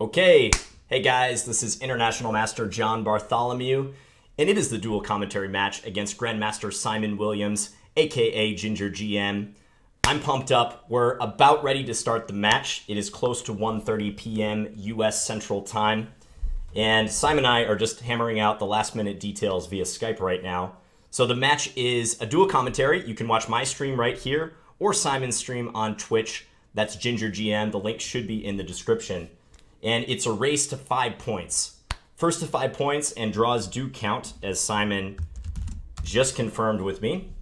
Okay, hey guys, this is International Master John Bartholomew, and it is the dual commentary match against Grandmaster Simon Williams, aka Ginger GM. I'm pumped up. We're about ready to start the match. It is close to 1:30 p.m. U.S. Central Time, and Simon and I are just hammering out the last-minute details via Skype right now. So the match is a dual commentary. You can watch my stream right here, or Simon's stream on Twitch. That's Ginger GM. The link should be in the description. And it's a race to 5 points. First to 5 points, and draws do count, as Simon just confirmed with me.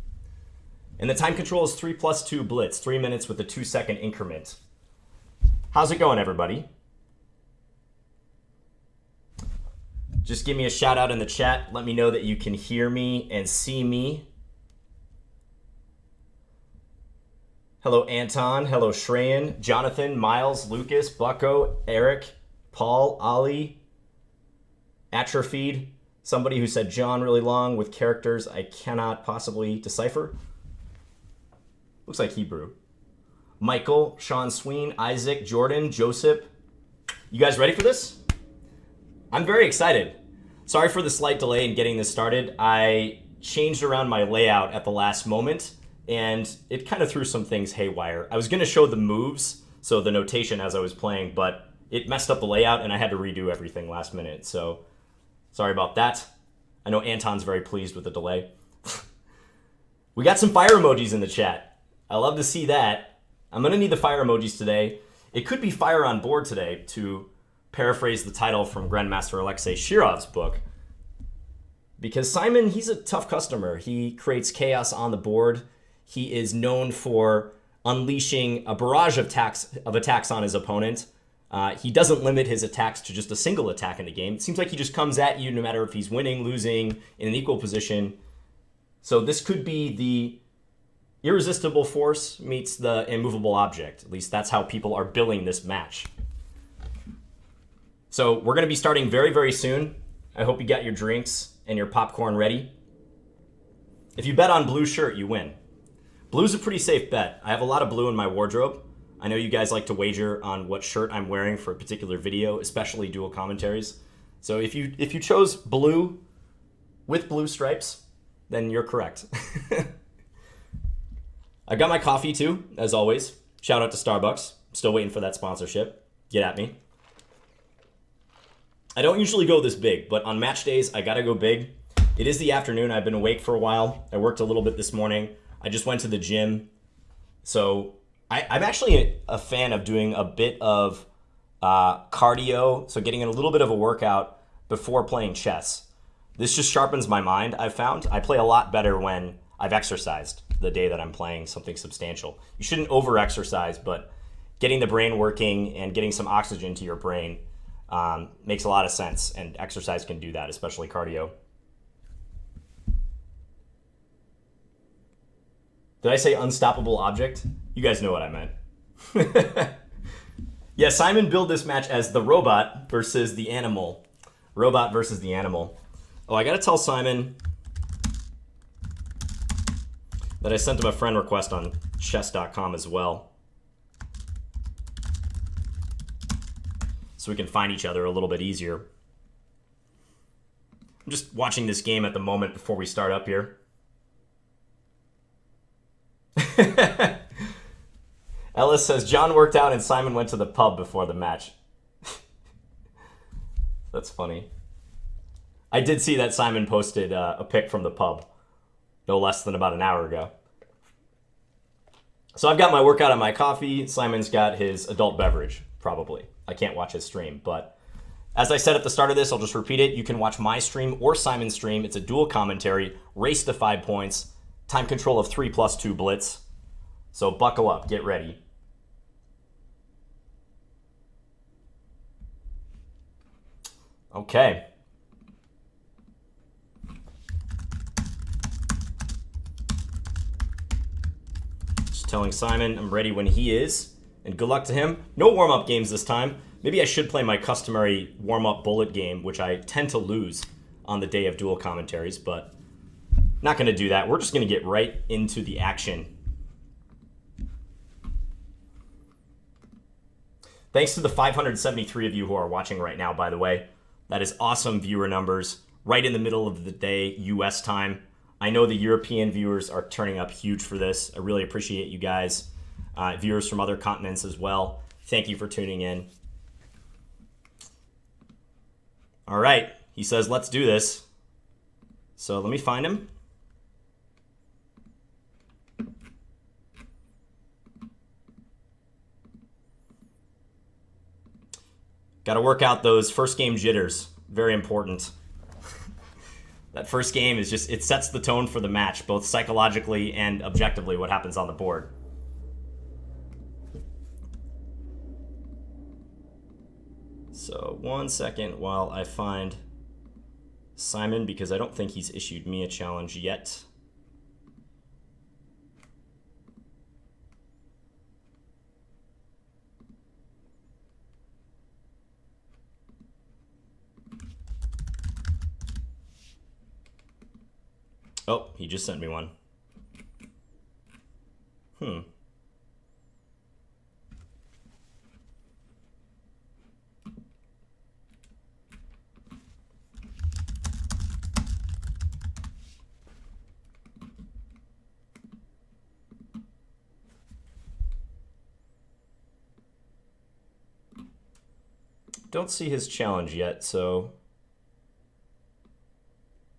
And the time control is 3+2 Blitz, 3 minutes with a 2-second increment. How's it going, everybody? Just give me a shout out in the chat. Let me know that you can hear me and see me. Hello, Anton. Hello, Shreyan, Jonathan, Miles, Lucas, Bucko, Eric, Paul, Ali, Atrophied, somebody who said John really long with characters I cannot possibly decipher. Looks like Hebrew. Michael, Sean Sween, Isaac, Jordan, Joseph. You guys ready for this? I'm very excited. Sorry for the slight delay in getting this started. I changed around my layout at the last moment, and it kind of threw some things haywire. I was going to show the moves, so the notation as I was playing, but it messed up the layout, and I had to redo everything last minute. So sorry about that. I know Anton's very pleased with the delay. We got some fire emojis in the chat. I love to see that. I'm going to need the fire emojis today. It could be fire on board today, to paraphrase the title from Grandmaster Alexei Shirov's book. Because Simon, he's a tough customer. He creates chaos on the board. He is known for unleashing a barrage of attacks on his opponent. He doesn't limit his attacks to just a single attack in the game. It seems like he just comes at you no matter if he's winning, losing, in an equal position. So this could be the irresistible force meets the immovable object. At least that's how people are billing this match. So we're going to be starting very, very soon. I hope you got your drinks and your popcorn ready. If you bet on blue shirt, you win. Blue's a pretty safe bet. I have a lot of blue in my wardrobe. I know you guys like to wager on what shirt I'm wearing for a particular video, especially dual commentaries. So if you chose blue with blue stripes, then you're correct. I got my coffee too, as always. Shout out to Starbucks. Still waiting for that sponsorship. Get at me. I don't usually go this big, but on match days, I gotta go big. It is the afternoon. I've been awake for a while. I worked a little bit this morning. I just went to the gym. So I'm actually a fan of doing a bit of cardio, so getting in a little bit of a workout before playing chess. This just sharpens my mind, I've found. I play a lot better when I've exercised the day that I'm playing something substantial. You shouldn't over-exercise, but getting the brain working and getting some oxygen to your brain makes a lot of sense, and exercise can do that, especially cardio. Did I say unstoppable object? You guys know what I meant. Yeah, Simon billed this match as the robot versus the animal. Robot versus the animal. Oh, I gotta tell Simon that I sent him a friend request on chess.com as well, so we can find each other a little bit easier. I'm just watching this game at the moment before we start up here. Ellis says, John worked out and Simon went to the pub before the match. That's funny. I did see that Simon posted a pic from the pub no less than about an hour ago. So I've got my workout and my coffee. Simon's got his adult beverage, probably. I can't watch his stream, but as I said at the start of this, I'll just repeat it. You can watch my stream or Simon's stream. It's a dual commentary, race to 5 points, time control of 3+2 Blitz. So buckle up, get ready. Okay. Just telling Simon I'm ready when he is, and good luck to him. No warm-up games this time. Maybe I should play my customary warm-up bullet game, which I tend to lose on the day of dual commentaries, but not going to do that. We're just going to get right into the action. Thanks to the 573 of you who are watching right now, by the way. That is awesome viewer numbers. Right in the middle of the day, U.S. time. I know the European viewers are turning up huge for this. I really appreciate you guys. Viewers from other continents as well. Thank you for tuning in. All right. He says, let's do this. So let me find him. Got to work out those first game jitters. Very important. That first game is just, it sets the tone for the match, both psychologically and objectively, what happens on the board. So 1 second while I find Simon, because I don't think he's issued me a challenge yet. Oh, he just sent me one. Don't see his challenge yet, so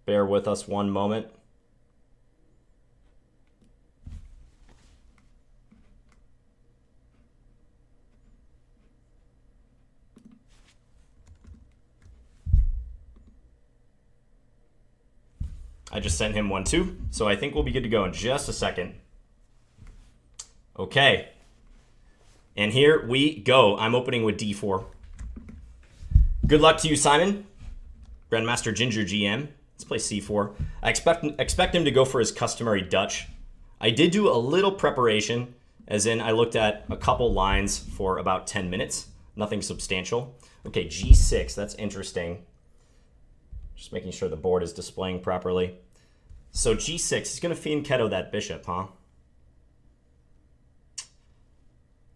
bear with us one moment. I just sent him one too, so I think we'll be good to go in just a second. Okay. And here we go. I'm opening with D4. Good luck to you, Simon. Grandmaster Ginger GM. Let's play C4. I expect him to go for his customary Dutch. I did do a little preparation, as in I looked at a couple lines for about 10 minutes. Nothing substantial. Okay, G6. That's interesting. Just making sure the board is displaying properly. So G6, he's going to fianchetto that bishop, huh?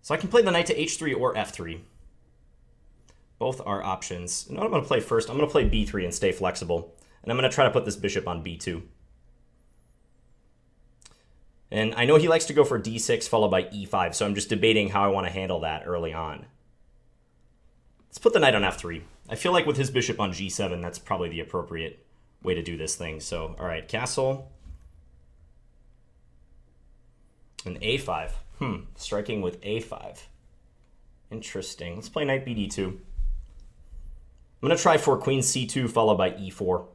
So I can play the knight to H3 or F3. Both are options. And what I'm going to play first, I'm going to play B3 and stay flexible. And I'm going to try to put this bishop on B2. And I know he likes to go for D6 followed by E5, so I'm just debating how I want to handle that early on. Let's put the knight on F3. I feel like with his bishop on G7, that's probably the appropriate way to do this thing. So, all right, castle. And A5. Striking with A5. Interesting. Let's play knight BD2. I'm going to try for queen C2 followed by E4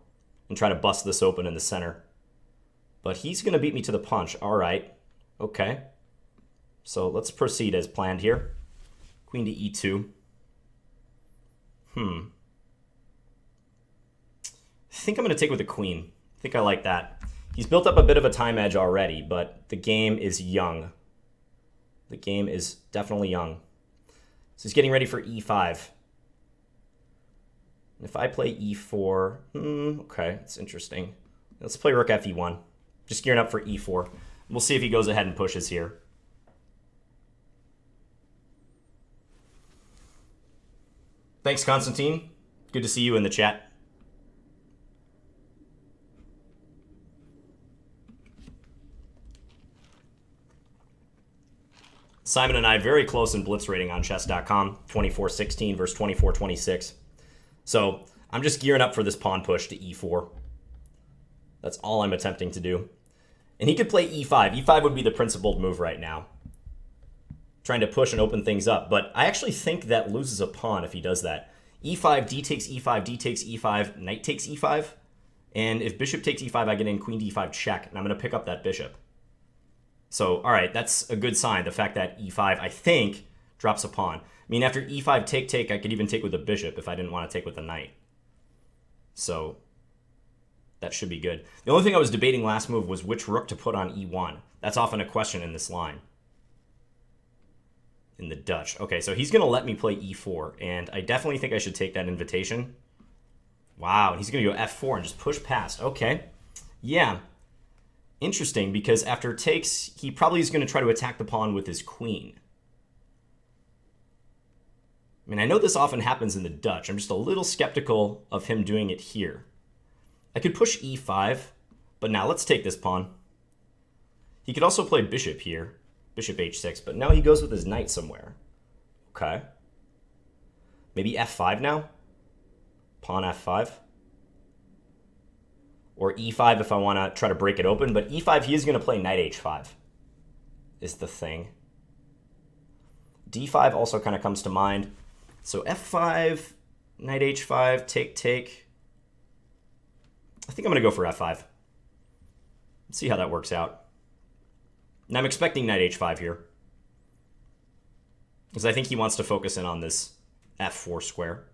and try to bust this open in the center. But he's going to beat me to the punch. All right. Okay. So let's proceed as planned here. Queen to E2. I think I'm going to take with the queen. I think I like that. He's built up a bit of a time edge already, but the game is young. The game is definitely young. So he's getting ready for E5. If I play E4, okay, it's interesting. Let's play rook FE1. Just gearing up for E4. We'll see if he goes ahead and pushes here. Thanks, Constantine. Good to see you in the chat. Simon and I very close in blitz rating on chess.com, 24-16 versus 24-26. So I'm just gearing up for this pawn push to E4. That's all I'm attempting to do. And he could play E5. E5 would be the principled move right now. Trying to push and open things up. But I actually think that loses a pawn if he does that. E5, D takes E5, D takes E5, knight takes E5. And if bishop takes E5, I get in queen D5 check. And I'm going to pick up that bishop. So, all right, that's a good sign. The fact that E5, I think, drops a pawn. I mean, after E5 take, I could even take with the bishop if I didn't want to take with the knight. So that should be good. The only thing I was debating last move was which rook to put on E1. That's often a question in this line. In the Dutch. Okay, so he's going to let me play E4, and I definitely think I should take that invitation. Wow, he's going to go F4 and just push past. Okay, yeah. Interesting, because after takes, he probably is going to try to attack the pawn with his queen. I mean, I know this often happens in the Dutch. I'm just a little skeptical of him doing it here. I could push e5, but now let's take this pawn. He could also play bishop here, bishop h6, but now he goes with his knight somewhere. Okay. Maybe f5 now? Pawn f5? Or e5 if I want to try to break it open, but e5 he is going to play knight h5 is the thing. d5 also kind of comes to mind. So f5, knight h5, take. I think I'm going to go for f5. Let's see how that works out. And I'm expecting knight h5 here, because I think he wants to focus in on this f4 square.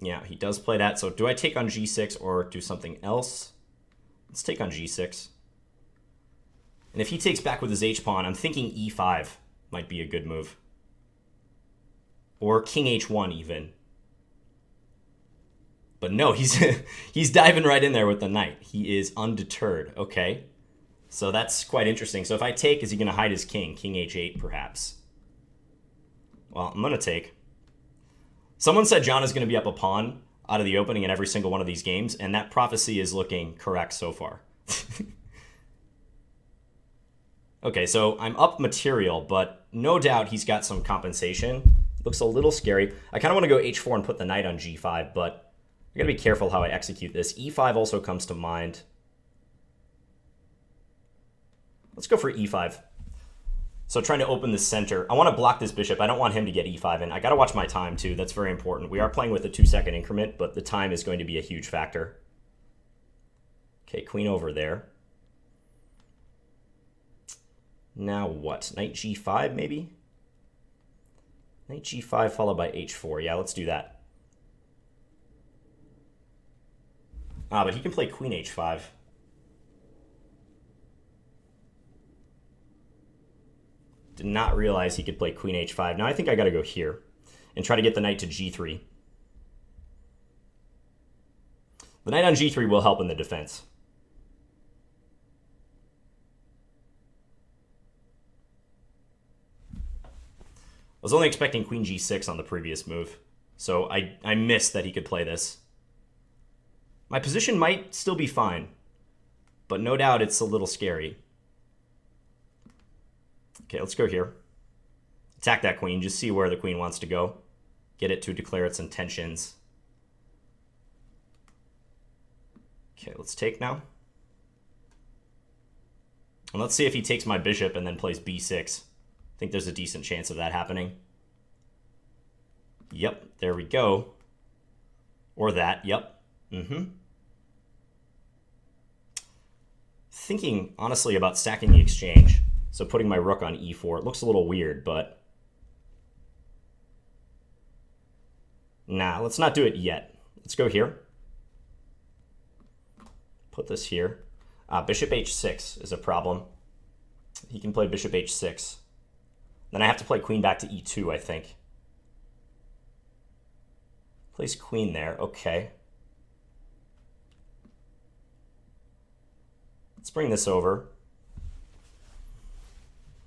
Yeah, he does play that. So do I take on g6 or do something else? Let's take on g6. And if he takes back with his h-pawn, I'm thinking e5 might be a good move. Or king h1 even. But no, he's diving right in there with the knight. He is undeterred. Okay. So that's quite interesting. So if I take, is he going to hide his king? King h8 perhaps. Well, I'm going to take. Someone said John is going to be up a pawn out of the opening in every single one of these games, and that prophecy is looking correct so far. Okay, so I'm up material, but no doubt he's got some compensation. Looks a little scary. I kind of want to go h4 and put the knight on g5, but I got to be careful how I execute this. e5 also comes to mind. Let's go for e5. So trying to open the center. I want to block this bishop. I don't want him to get e5 in. I got to watch my time too. That's very important. We are playing with a 2-second increment, but the time is going to be a huge factor. Okay, queen over there. Now what? Knight g5 maybe? Knight g5 followed by h4. Yeah, let's do that. Ah, but he can play queen h5. Did not realize he could play queen h5. Now I think I got to go here and try to get the knight to g3. The knight on g3 will help in the defense. I was only expecting queen g6 on the previous move, so I missed that he could play this. My position might still be fine, but no doubt it's a little scary. Okay, let's go here. Attack that queen, just see where the queen wants to go. Get it to declare its intentions. Okay, let's take now. And let's see if he takes my bishop and then plays b6. I think there's a decent chance of that happening. Yep, there we go. Or that, yep. Thinking, honestly, about stacking the exchange. So putting my rook on e4. It looks a little weird, but... Nah, let's not do it yet. Let's go here. Put this here. Bishop h6 is a problem. He can play bishop h6. Then I have to play queen back to e2, I think. Plays queen there. Okay. Let's bring this over.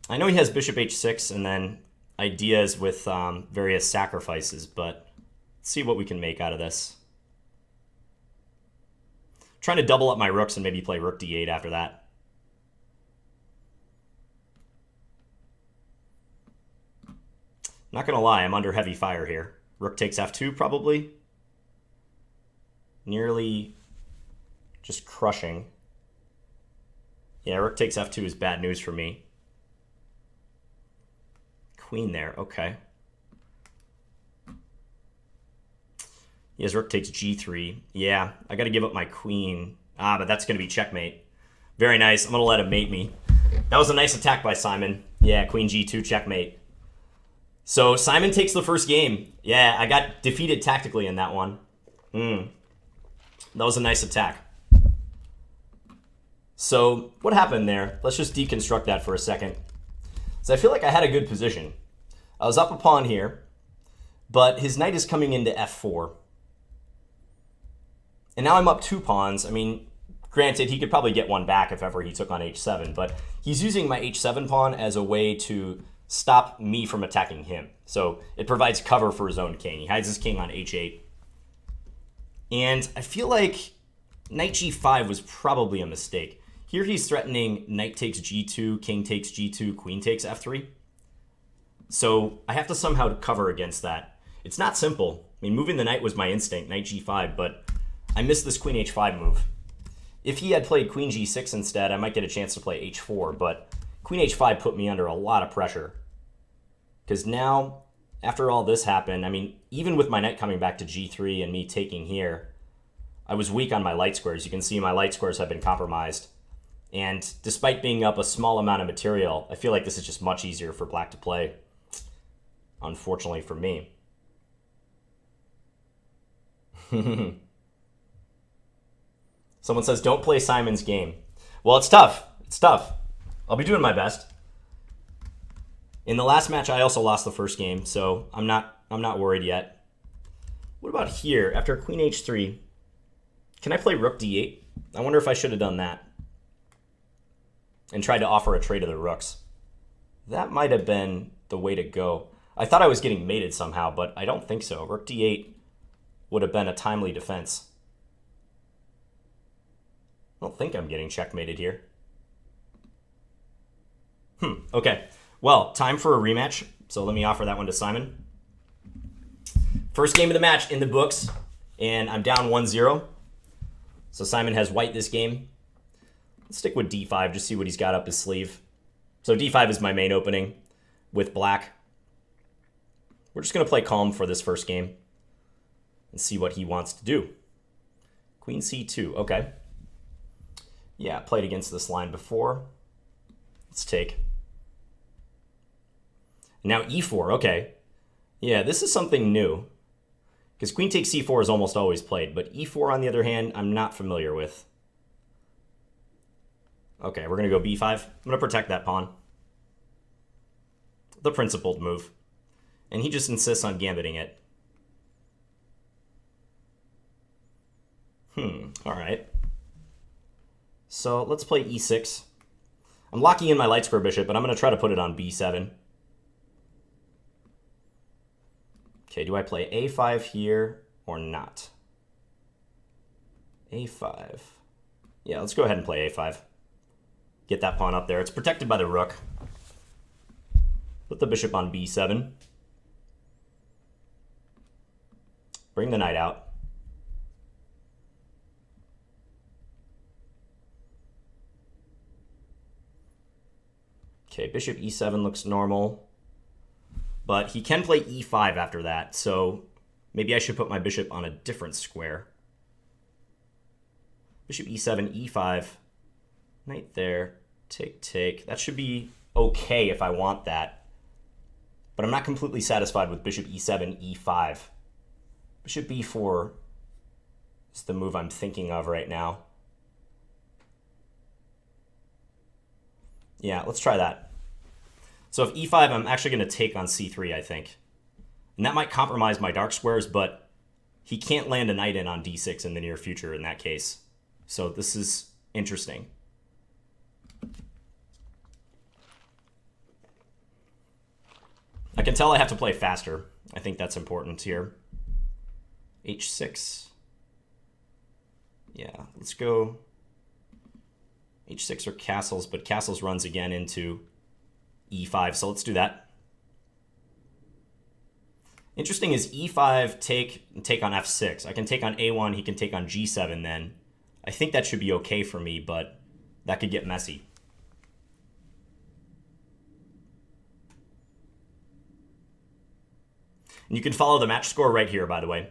I know he has bishop h6 and then ideas with various sacrifices, but let's see what we can make out of this. Trying to double up my rooks and maybe play rook d8 after that. Not gonna lie, I'm under heavy fire here. Rook takes f2 probably. Nearly just crushing. Yeah, rook takes f2 is bad news for me. Queen there, okay. He has rook takes g3. Yeah, I gotta give up my queen. But that's gonna be checkmate. Very nice, I'm gonna let him mate me. That was a nice attack by Simon. Yeah, queen g2 checkmate. So Simon takes the first game. Yeah, I got defeated tactically in that one. That was a nice attack. So what happened there? Let's just deconstruct that for a second. So I feel like I had a good position. I was up a pawn here, but his knight is coming into f4. And now I'm up 2 pawns. I mean, granted, he could probably get one back if ever he took on h7, but he's using my h7 pawn as a way to stop me from attacking him. So it provides cover for his own king. He hides his king on h8. And I feel like knight g5 was probably a mistake. Here he's threatening knight takes g2, king takes g2, queen takes f3. So I have to somehow cover against that. It's not simple. I mean, moving the knight was my instinct, knight g5, but I missed this queen h5 move. If he had played queen g6 instead, I might get a chance to play h4, but queen h5 put me under a lot of pressure. Because now, after all this happened, I mean, even with my knight coming back to g3 and me taking here, I was weak on my light squares. You can see my light squares have been compromised. And despite being up a small amount of material, I feel like this is just much easier for black to play, unfortunately for me. Someone says, don't play Simon's game. Well, it's tough. It's tough. I'll be doing my best. In the last match, I also lost the first game, so I'm not worried yet. What about here? After queen h3, can I play rook d8? I wonder if I should have done that and tried to offer a trade to the rooks. That might have been the way to go. I thought I was getting mated somehow, but I don't think so. Rook d8 would have been a timely defense. I don't think I'm getting checkmated here. Okay. Well, time for a rematch. So let me offer that one to Simon. First game of the match in the books, and I'm down 1-0. So Simon has white this game. Let's stick with d5, just see what he's got up his sleeve. So d5 is my main opening with black. We're just going to play calm for this first game and see what he wants to do. Queen c2, okay. Yeah, played against this line before. Let's take. Now e4, okay. Yeah, this is something new. Because queen takes c4 is almost always played, but e4 on the other hand, I'm not familiar with. Okay, we're going to go b5. I'm going to protect that pawn. The principled move. And he just insists on gambiting it. All right. So let's play e6. I'm locking in my light square bishop, but I'm going to try to put it on b7. Okay, do I play a5 here or not? a5. Yeah, let's go ahead and play a5. Get that pawn up there. It's protected by the rook. Put the bishop on b7. Bring the knight out. Okay, bishop e7 looks normal. But he can play e5 after that, so maybe I should put my bishop on a different square. Bishop e7, e5. Knight there. Take, take. That should be okay if I want that. But I'm not completely satisfied with bishop e7, e5. Bishop b4 is the move I'm thinking of right now. Yeah, let's try that. So if e5, I'm actually going to take on c3, I think. And that might compromise my dark squares, but he can't land a knight in on d6 in the near future in that case. So this is interesting. I can tell I have to play faster. I think that's important here. h6. Yeah, let's go h6 or castles, but castles runs again into e5, so let's do that. Interesting is e5 take on f6. I can take on a1, he can take on g7 then. I think that should be okay for me, but that could get messy. And you can follow the match score right here, by the way.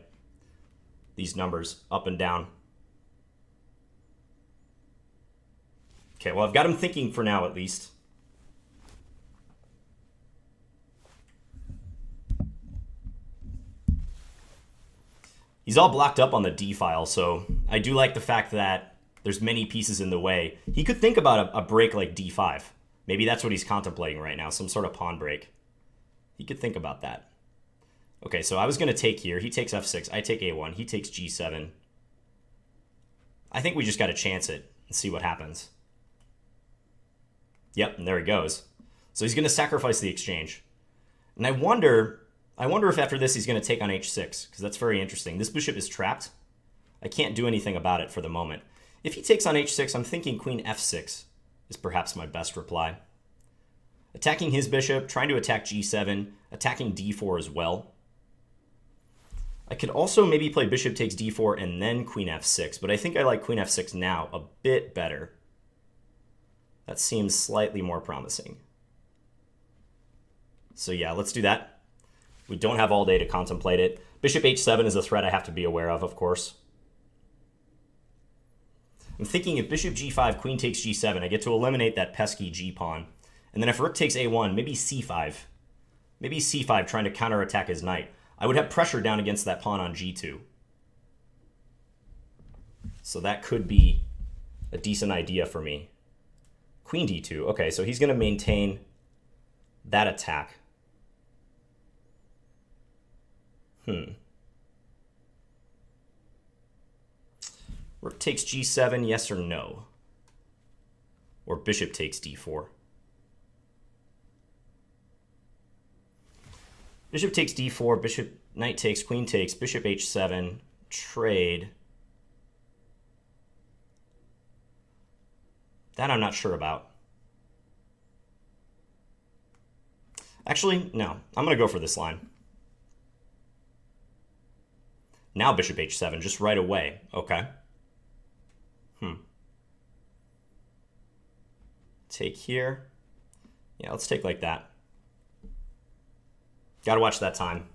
These numbers, up and down. Okay, well, I've got him thinking for now, at least. He's all blocked up on the D file, so I do like the fact that there's many pieces in the way. He could think about a break like D5. Maybe that's what he's contemplating right now, some sort of pawn break. He could think about that. Okay, so I was going to take here. He takes F6. I take A1. He takes G7. I think we just got to chance it and see what happens. Yep, and there he goes. So he's going to sacrifice the exchange. And I wonder if after this he's going to take on h6, because that's very interesting. This bishop is trapped. I can't do anything about it for the moment. If he takes on h6, I'm thinking queen f6 is perhaps my best reply. Attacking his bishop, trying to attack g7, attacking d4 as well. I could also maybe play bishop takes d4 and then queen f6, but I think I like queen f6 now a bit better. That seems slightly more promising. So yeah, let's do that. We don't have all day to contemplate it. Bishop h7 is a threat I have to be aware of course. I'm thinking if bishop g5, queen takes g7, I get to eliminate that pesky g-pawn. And then if rook takes a1, maybe c5. Maybe c5 trying to counterattack his knight. I would have pressure down against that pawn on g2. So that could be a decent idea for me. Queen d2. Okay, so he's going to maintain that attack. Rook takes g7, yes or no? Or bishop takes d4. Bishop takes d4, bishop, knight takes, queen takes, bishop h7, trade. That I'm not sure about. Actually, no. I'm going to go for this line. Now bishop h7, just right away. Okay. Take here. Yeah, let's take like that. Gotta watch that time.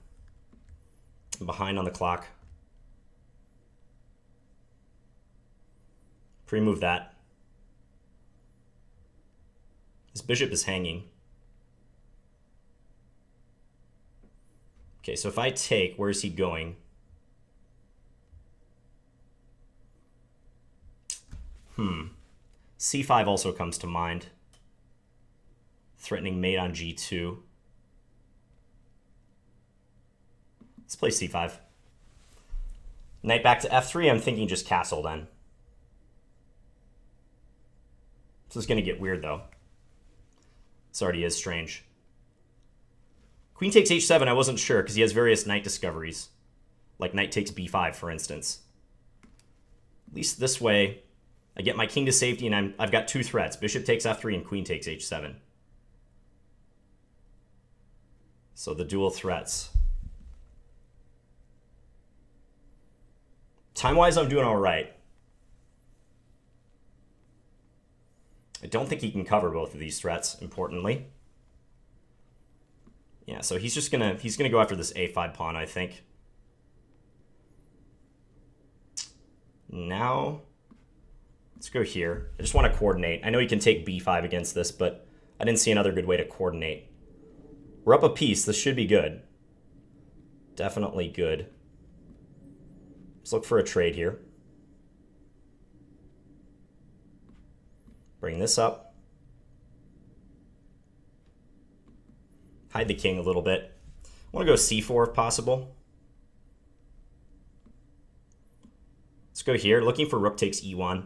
I'm behind on the clock. Pre-move that. This bishop is hanging. Okay, so if I take, where is he going? C5 also comes to mind. Threatening mate on g2. Let's play c5. Knight back to f3. I'm thinking just castle then. This is going to get weird though. This already is strange. Queen takes h7. I wasn't sure because he has various knight discoveries. Like knight takes b5, for instance. At least this way, I get my king to safety and I've got two threats. Bishop takes f3 and queen takes h7. So the dual threats. Time-wise, I'm doing all right. I don't think he can cover both of these threats, importantly. Yeah, so he's gonna go after this a5 pawn, I think. Now, let's go here. I just want to coordinate. I know he can take b5 against this, but I didn't see another good way to coordinate. We're up a piece. This should be good. Definitely good. Let's look for a trade here. Bring this up. Hide the king a little bit. I want to go c4 if possible. Let's go here. Looking for rook takes e1.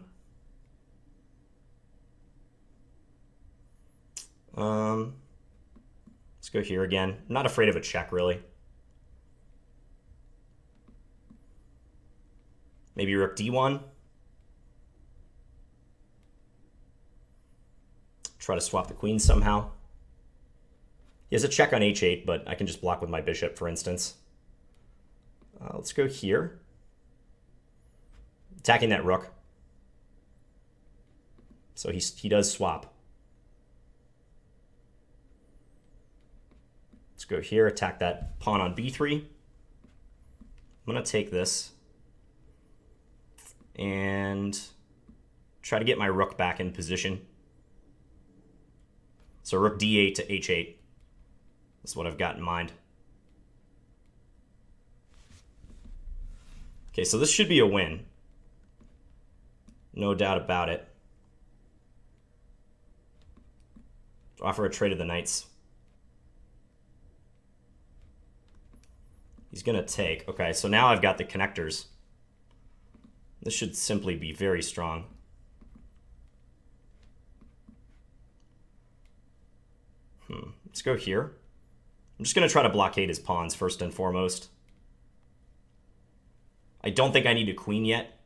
Let's go here again. I'm not afraid of a check, really. Maybe rook d1. Try to swap the queen somehow. He has a check on h8, but I can just block with my bishop, for instance. Let's go here. Attacking that rook. So he does swap. Let's go here, attack that pawn on b3. I'm going to take this and try to get my rook back in position. So rook d8 to h8. That's what I've got in mind. Okay, so this should be a win. No doubt about it. Offer a trade of the knights. He's going to take. Okay, so now I've got the connectors. This should simply be very strong. Let's go here. I'm just going to try to blockade his pawns first and foremost. I don't think I need a queen yet.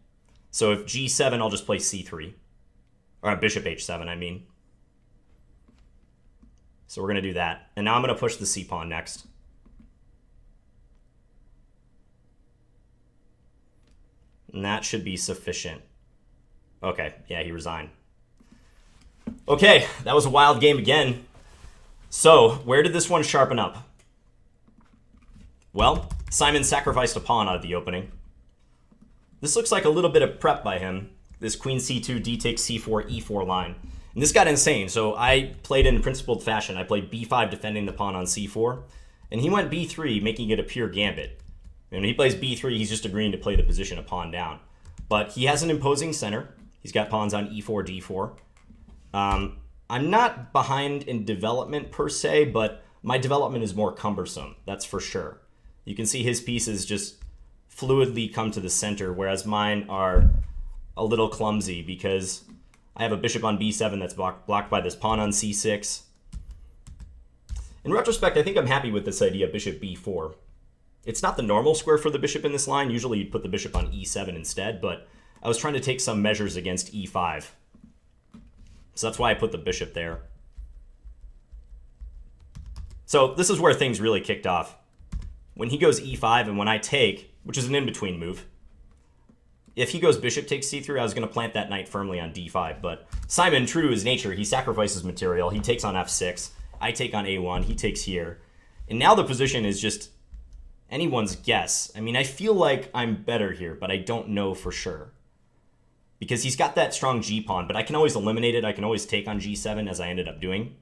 So if g7, I'll just play c3. Or bishop h7, I mean. So we're going to do that. And now I'm going to push the c-pawn next. And that should be sufficient. Okay, yeah, he resigned. Okay, that was a wild game again. So, where did this one sharpen up? Well, Simon sacrificed a pawn out of the opening. This looks like a little bit of prep by him. This queen c2, d takes c4, e4 line. And this got insane. So I played in principled fashion. I played b5 defending the pawn on c4. And he went b3, making it a pure gambit. And when he plays b3, he's just agreeing to play the position a pawn down. But he has an imposing center. He's got pawns on e4, d4. I'm not behind in development per se, but my development is more cumbersome. That's for sure. You can see his pieces just fluidly come to the center, whereas mine are a little clumsy because I have a bishop on b7 that's blocked by this pawn on c6. In retrospect, I think I'm happy with this idea, bishop b4. It's not the normal square for the bishop in this line. Usually you'd put the bishop on e7 instead, but I was trying to take some measures against e5. So that's why I put the bishop there. So this is where things really kicked off. When he goes e5 and when I take, which is an in-between move, if he goes bishop takes c3, I was going to plant that knight firmly on d5. But Simon, true to his nature, he sacrifices material. He takes on f6. I take on a1. He takes here. And now the position is just anyone's guess. I mean, I feel like I'm better here, but I don't know for sure. Because he's got that strong g-pawn, but I can always eliminate it. I can always take on g7, as I ended up doing.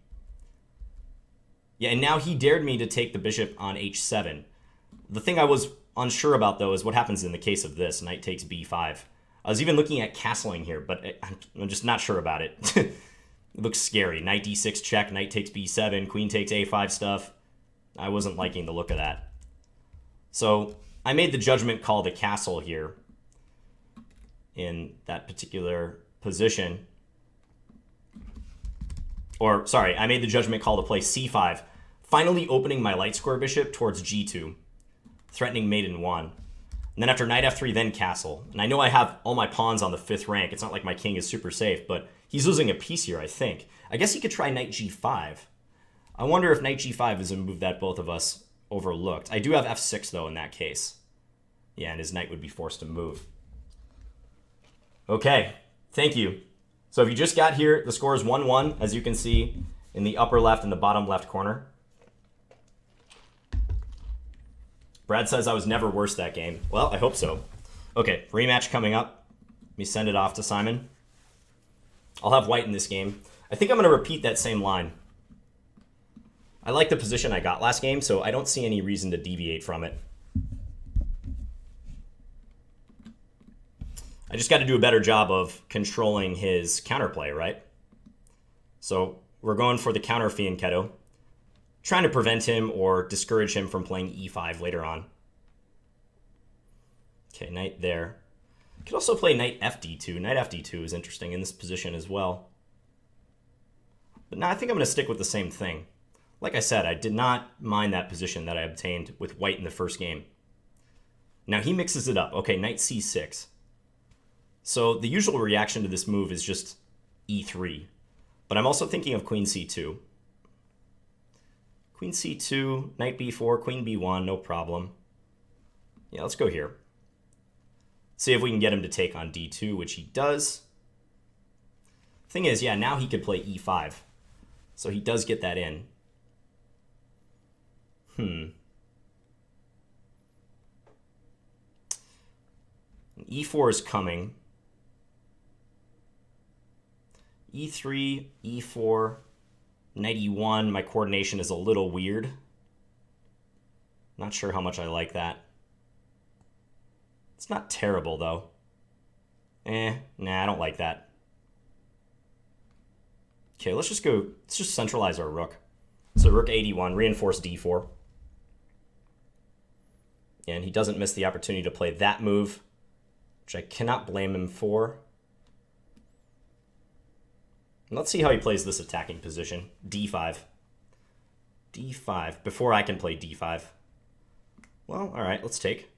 Yeah, and now he dared me to take the bishop on h7. The thing I was unsure about, though, is what happens in the case of this. Knight takes b5. I was even looking at castling here, but I'm just not sure about it. It looks scary. Knight d6 check, knight takes b7, queen takes a5 stuff. I wasn't liking the look of that. So I made the judgment call to castle here in that particular position. Or, sorry, I made the judgment call to play c5, finally opening my light square bishop towards g2, threatening mate in 1. And then after knight f3, then castle. And I know I have all my pawns on the 5th rank. It's not like my king is super safe, but he's losing a piece here, I think. I guess he could try knight g5. I wonder if knight g5 is a move that both of us overlooked. I do have f6, though, in that case. Yeah, and his knight would be forced to move. Okay, thank you. So if you just got here, the score is 1-1, as you can see in the upper left and the bottom left corner. Brad says I was never worse that game. Well, I hope so. Okay, rematch coming up. Let me send it off to Simon. I'll have white in this game. I think I'm going to repeat that same line. I like the position I got last game, so I don't see any reason to deviate from it. I just got to do a better job of controlling his counterplay, right? So we're going for the counter fianchetto, trying to prevent him or discourage him from playing e5 later on. Okay, knight there. Could also play knight fd2. Knight fd2 is interesting in this position as well. But now I think I'm going to stick with the same thing. Like I said, I did not mind that position that I obtained with white in the first game. Now he mixes it up. Okay, knight c6. So the usual reaction to this move is just e3. But I'm also thinking of queen c2. Queen c2, knight b4, queen b1, no problem. Yeah, let's go here. See if we can get him to take on d2, which he does. Thing is, yeah, now he could play e5. So he does get that in. E4 is coming. E3, E4, knight E1. My coordination is a little weird. Not sure how much I like that. It's not terrible, though. Nah, I don't like that. Okay, let's just centralize our rook. So rook 81, reinforce d4. And he doesn't miss the opportunity to play that move, which I cannot blame him for. And let's see how he plays this attacking position. d5. D5, before I can play D5. Well, all right, let's take.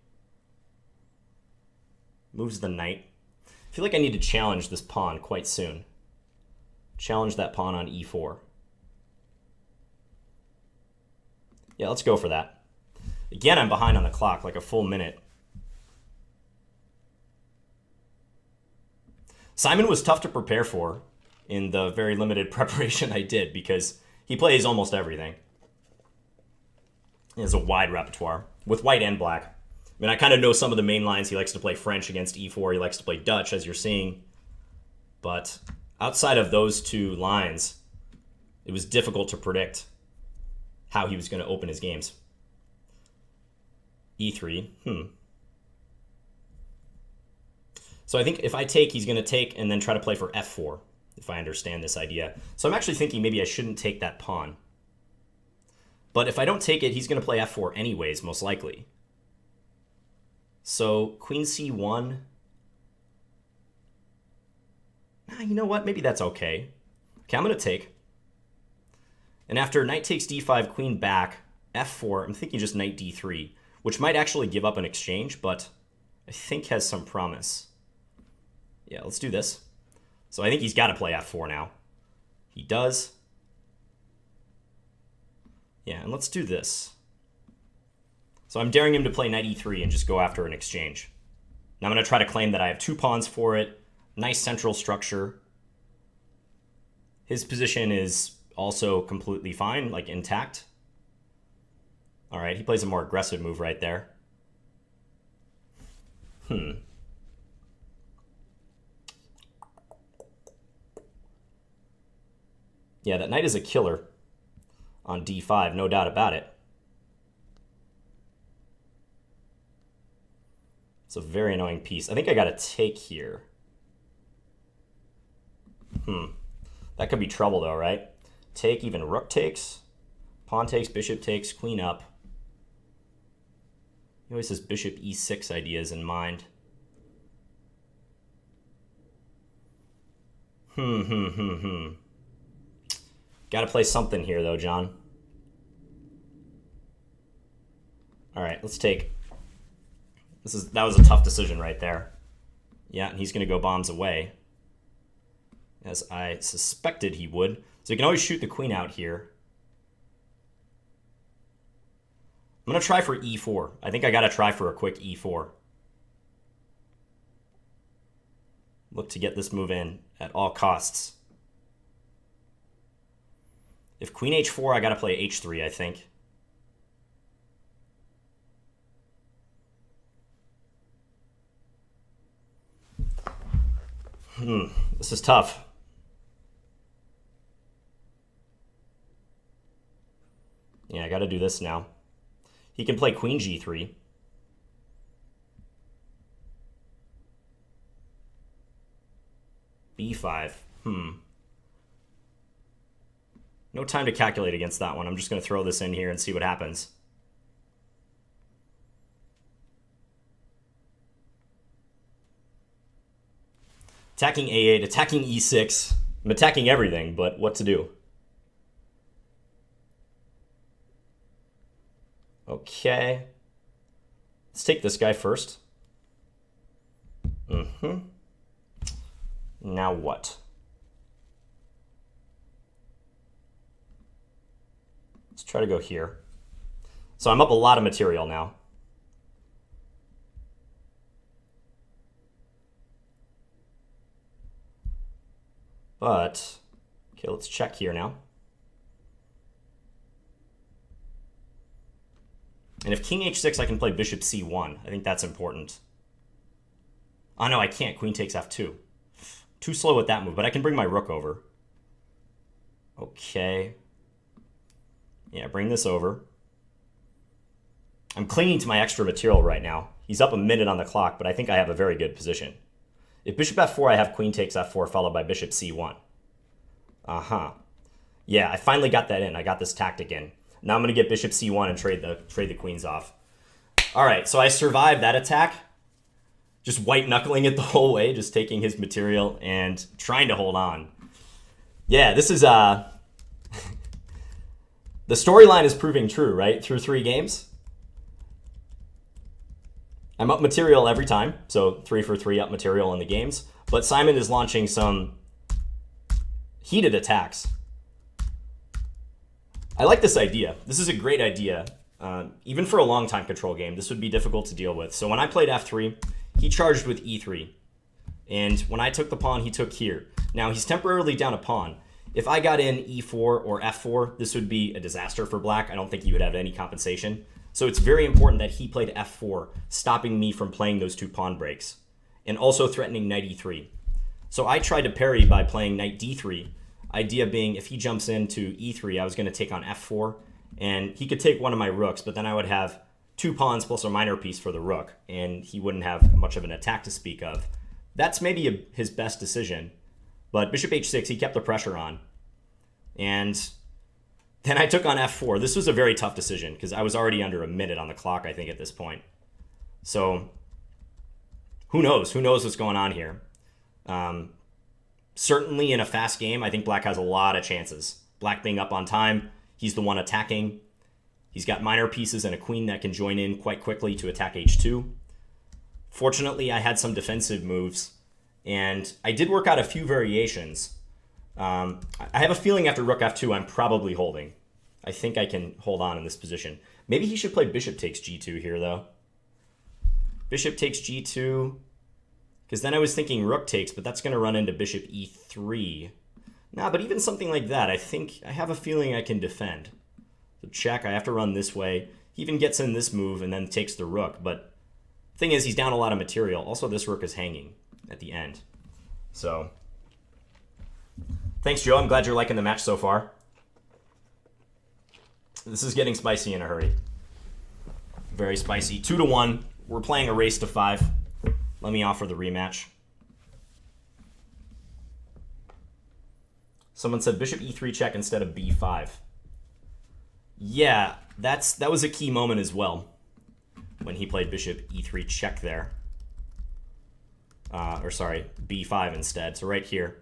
Moves the knight. I feel like I need to challenge this pawn quite soon. Challenge that pawn on E4. Yeah, let's go for that. Again, I'm behind on the clock, like a full minute. Simon was tough to prepare for in the very limited preparation I did because he plays almost everything. He has a wide repertoire with white and black. I mean, I kind of know some of the main lines. He likes to play French against E4. He likes to play Dutch, as you're seeing. But outside of those two lines, it was difficult to predict how he was going to open his games. E3. So I think if I take, he's going to take and then try to play for F4, if I understand this idea. So I'm actually thinking maybe I shouldn't take that pawn. But if I don't take it, he's going to play F4 anyways, most likely. So Queen C1. You know what? Maybe that's okay. Okay, I'm going to take. And after knight takes D5, queen back, F4, I'm thinking just knight D3, which might actually give up an exchange, but I think has some promise. Yeah, let's do this. So I think he's got to play F4 now. He does. Yeah, and let's do this. So I'm daring him to play knight E3 and just go after an exchange. Now I'm going to try to claim that I have two pawns for it. Nice central structure. His position is also completely fine, like intact. All right, he plays a more aggressive move right there. Yeah, that knight is a killer on D5, no doubt about it. It's a very annoying piece. I think I got to take here. That could be trouble though, right? Take, even rook takes. Pawn takes, bishop takes, queen up. He always has bishop E6 ideas in mind. Got to play something here though, John. All right, let's take. That was a tough decision right there. Yeah, and he's going to go bombs away, as I suspected he would. So you can always shoot the queen out here. I'm going to try for E4. I think I got to try for a quick E4. Look to get this move in at all costs. If queen H4, I got to play H3, I think. This is tough. Yeah, I got to do this now. He can play queen G3. B5. No time to calculate against that one. I'm just going to throw this in here and see what happens. Attacking A8, attacking E6. I'm attacking everything, but what to do? Okay. Let's take this guy first. Now what? Let's try to go here. So I'm up a lot of material now. But, okay, let's check here now. And if king h6, I can play bishop c1. I think that's important. Oh, no, I can't. Queen takes f2. Too slow with that move, but I can bring my rook over. Okay. Yeah, bring this over. I'm clinging to my extra material right now. He's up a minute on the clock, but I think I have a very good position. If bishop f4, I have queen takes f4 followed by bishop c1. Yeah, I finally got that in. I got this tactic in. Now I'm going to get bishop c1 and trade the queens off. All right, so I survived that attack. Just white knuckling it the whole way, just taking his material and trying to hold on. Yeah, this is The storyline is proving true, right? Through 3 games. I'm up material every time, so 3 for 3 up material in the games. But Simon is launching some heated attacks. I like this idea. This is a great idea. Even for a long time control game, this would be difficult to deal with. So when I played f3, he charged with e3. And when I took the pawn, he took here. Now, he's temporarily down a pawn. If I got in e4 or f4, this would be a disaster for black. I don't think he would have any compensation. So it's very important that he played f4, stopping me from playing those 2 pawn breaks, and also threatening knight e3. So I tried to parry by playing knight d3, idea being if he jumps into e3, I was going to take on f4, and he could take one of my rooks, but then I would have 2 pawns plus a minor piece for the rook, and he wouldn't have much of an attack to speak of. That's maybe his best decision. But bishop h6, he kept the pressure on. And then I took on f4. This was a very tough decision because I was already under a minute on the clock, I think, at this point. So who knows? Who knows what's going on here? Certainly in a fast game, I think black has a lot of chances. Black being up on time, he's the one attacking. He's got minor pieces and a queen that can join in quite quickly to attack h2. Fortunately, I had some defensive moves. And I did work out a few variations. I have a feeling after rook f2, I'm probably holding. I think I can hold on in this position. Maybe he should play bishop takes g2 here, though. Bishop takes g2. Because then I was thinking rook takes, but that's going to run into bishop e3. Nah, but even something like that, I have a feeling I can defend. So check, I have to run this way. He even gets in this move and then takes the rook. But the thing is, he's down a lot of material. Also, this rook is hanging at the end. So thanks, Joe. I'm glad you're liking the match so far. This is getting spicy in a hurry. Very spicy. 2-1. We're playing a race to 5. Let me offer the rematch. Someone said bishop e3 check instead of b5. Yeah, that was a key moment as well when he played bishop e3 check there. B5 instead. So right here.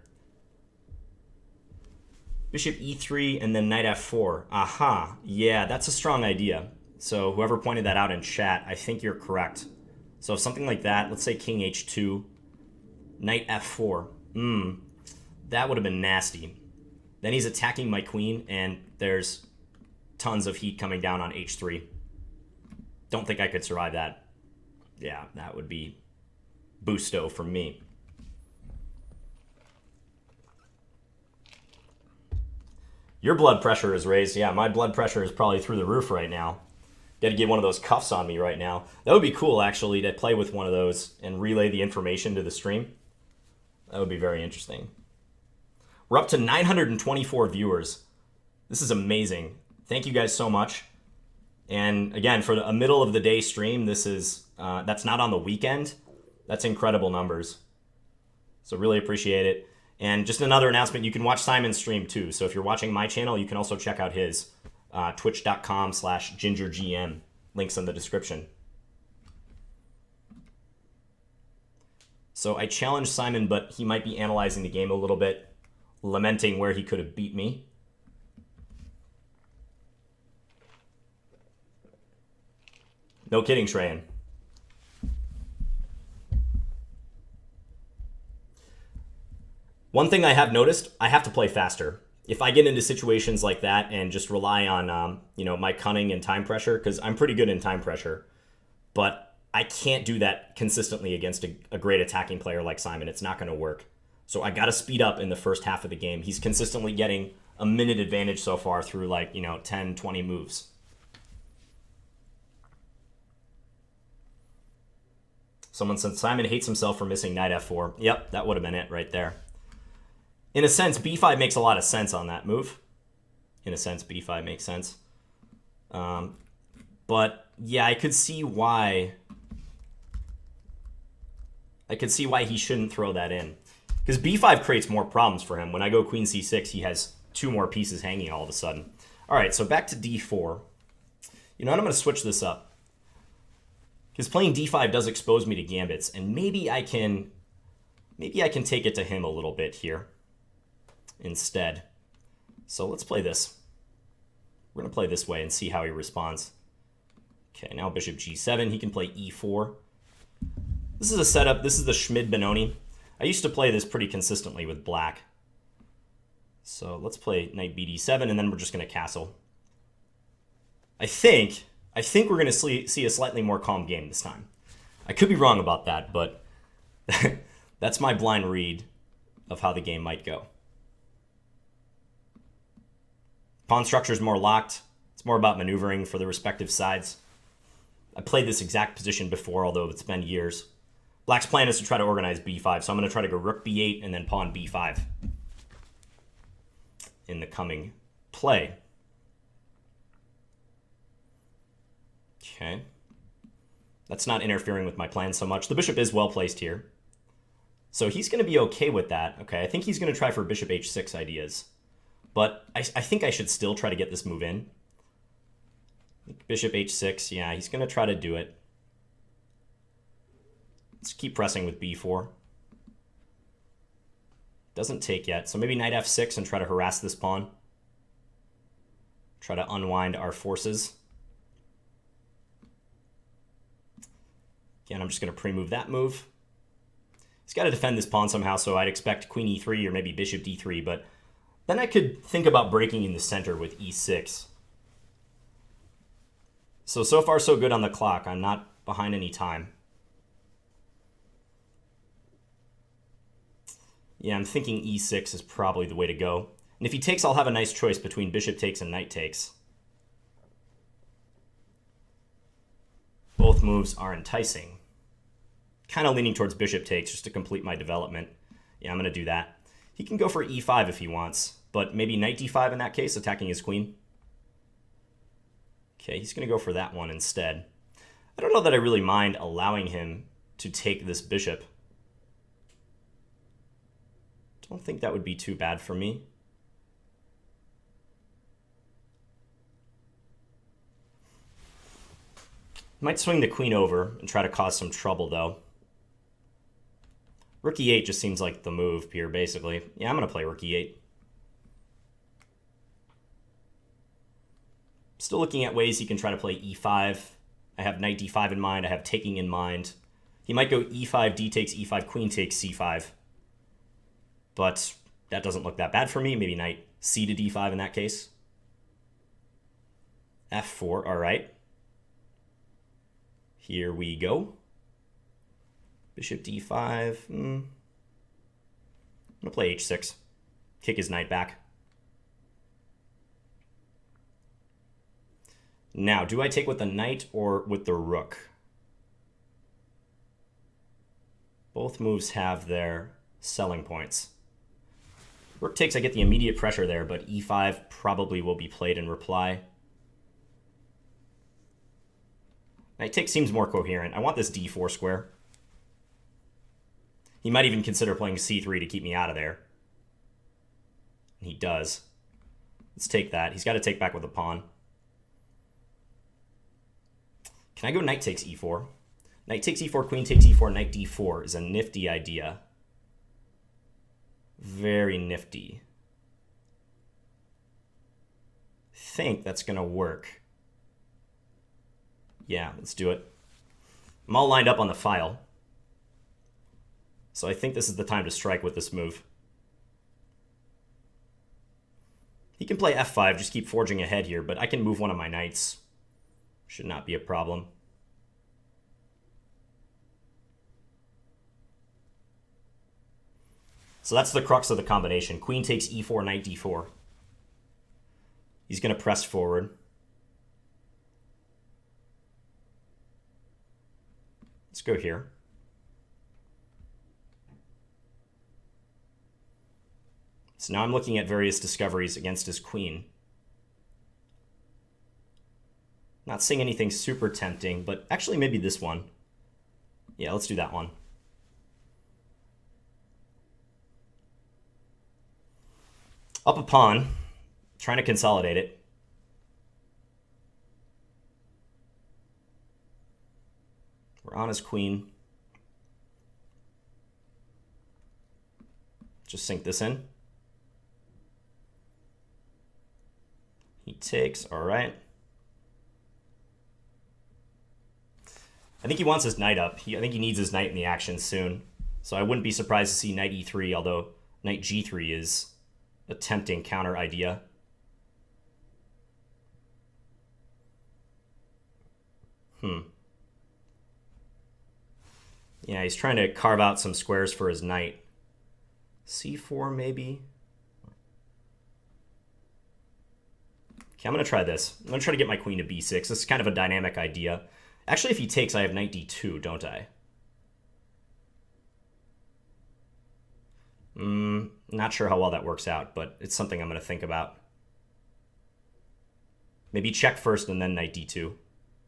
Bishop e3 and then knight f4. Aha. Yeah, that's a strong idea. So whoever pointed that out in chat, I think you're correct. So something like that, let's say king h2, knight f4. That would have been nasty. Then he's attacking my queen, and there's tons of heat coming down on h3. Don't think I could survive that. Yeah, that would be boosto for me. Your blood pressure is raised. Yeah, my blood pressure is probably through the roof right now. Got to get one of those cuffs on me right now. That would be cool, actually, to play with one of those and relay the information to the stream. That would be very interesting. We're up to 924 viewers. This is amazing. Thank you guys so much. And again, for a middle of the day stream, this is that's not on the weekend. That's incredible numbers. So really appreciate it. And just another announcement, you can watch Simon's stream too. So if you're watching my channel, you can also check out his twitch.com/gingergm. Links in the description. So I challenged Simon, but he might be analyzing the game a little bit, lamenting where he could have beat me. No kidding, Shreyan. One thing I have noticed, I have to play faster. If I get into situations like that and just rely on, my cunning and time pressure, because I'm pretty good in time pressure, but I can't do that consistently against a great attacking player like Simon. It's not going to work. So I got to speed up in the first half of the game. He's consistently getting a minute advantage so far through 10, 20 moves. Someone said Simon hates himself for missing knight f4. Yep, that would have been it right there. In a sense, b5 makes a lot of sense on that move. In a sense, b5 makes sense. But yeah, I could see why he shouldn't throw that in. Because b5 creates more problems for him. When I go queen c6, he has 2 more pieces hanging all of a sudden. All right, so back to d4. You know what? I'm going to switch this up. Because playing d5 does expose me to gambits, and maybe I can take it to him a little bit here instead. So let's play this. We're going to play this way and see how he responds. Okay, now bishop g7. He can play e4. This is a setup. This is the Schmid-Benoni. I used to play this pretty consistently with black. So let's play knight bd7, and then we're just going to castle. I think we're going to see a slightly more calm game this time. I could be wrong about that, but that's my blind read of how the game might go. Pawn structure is more locked. It's more about maneuvering for the respective sides. I played this exact position before, although it's been years. Black's plan is to try to organize b5, so I'm going to try to go rook b8 and then pawn b5 in the coming play. Okay. That's not interfering with my plan so much. The bishop is well placed here. So he's going to be okay with that. Okay, I think he's going to try for bishop h6 ideas. But I think I should still try to get this move in. Bishop h6, yeah, he's going to try to do it. Let's keep pressing with b4. Doesn't take yet, so maybe knight f6 and try to harass this pawn. Try to unwind our forces. Again, I'm just going to pre-move that move. He's got to defend this pawn somehow, so I'd expect queen e3 or maybe bishop d3, but then I could think about breaking in the center with e6. So far so good on the clock. I'm not behind any time. Yeah, I'm thinking e6 is probably the way to go. And if he takes, I'll have a nice choice between bishop takes and knight takes. Both moves are enticing. Kind of leaning towards bishop takes just to complete my development. Yeah, I'm going to do that. He can go for e5 if he wants, but maybe knight d5 in that case, attacking his queen. Okay, he's going to go for that one instead. I don't know that I really mind allowing him to take this bishop. Don't think that would be too bad for me. Might swing the queen over and try to cause some trouble, though. Rook e8 just seems like the move here, basically. Yeah, I'm going to play rook e8. Still looking at ways he can try to play e5. I have knight d5 in mind. I have taking in mind. He might go e5, d takes e5, queen takes c5. But that doesn't look that bad for me. Maybe knight c to d5 in that case. f4, all right. Here we go. Bishop d5. I'm going to play h6. Kick his knight back. Now, do I take with the knight or with the rook? Both moves have their selling points. Rook takes, I get the immediate pressure there, but e5 probably will be played in reply. Knight takes seems more coherent. I want this d4 square. He might even consider playing c3 to keep me out of there. And he does. Let's take that. He's got to take back with a pawn. Can I go knight takes e4? Knight takes e4, queen takes e4, knight d4 is a nifty idea. Very nifty. Think that's going to work. Yeah, let's do it. I'm all lined up on the file. So I think this is the time to strike with this move. He can play f5, just keep forging ahead here, but I can move one of my knights. Should not be a problem. So that's the crux of the combination. Queen takes e4, knight d4. He's going to press forward. Let's go here. So now I'm looking at various discoveries against his queen. Not seeing anything super tempting, but actually maybe this one. Yeah, let's do that one. Up a pawn, trying to consolidate it. We're on his queen. Just sink this in. He takes, all right. I think he wants his knight up. I think he needs his knight in the action soon. So I wouldn't be surprised to see knight e3, although knight g3 is a tempting counter idea. Yeah, he's trying to carve out some squares for his knight. c4 maybe? Okay, I'm going to try this. I'm going to try to get my queen to b6. This is kind of a dynamic idea. Actually, if he takes, I have knight d2, don't I? Not sure how well that works out, but it's something I'm going to think about. Maybe check first and then knight d2.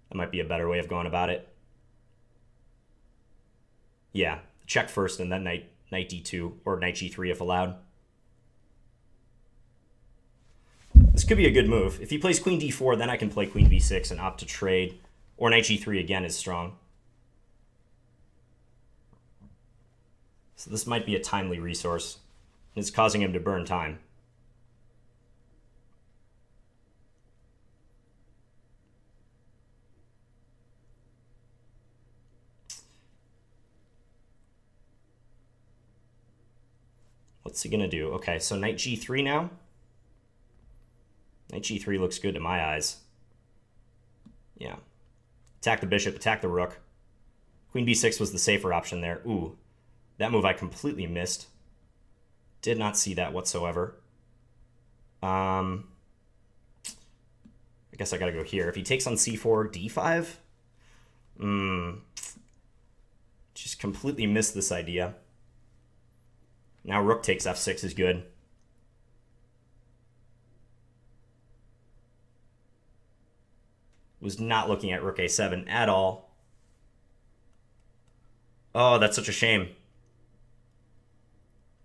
That might be a better way of going about it. Yeah, check first and then knight d2 or knight g3 if allowed. This could be a good move. If he plays queen d4, then I can play queen b6 and opt to trade. Or knight g3 again is strong. So this might be a timely resource. It's causing him to burn time. What's he going to do? Okay, so knight g3 now. Knight g3 looks good to my eyes. Yeah. Attack the bishop, attack the rook. Queen b6 was the safer option there. Ooh, that move I completely missed. Did not see that whatsoever. I guess I gotta go here. If he takes on c4, d5? Just completely missed this idea. Now rook takes f6 is good. Was not looking at rook a7 at all. Oh, that's such a shame.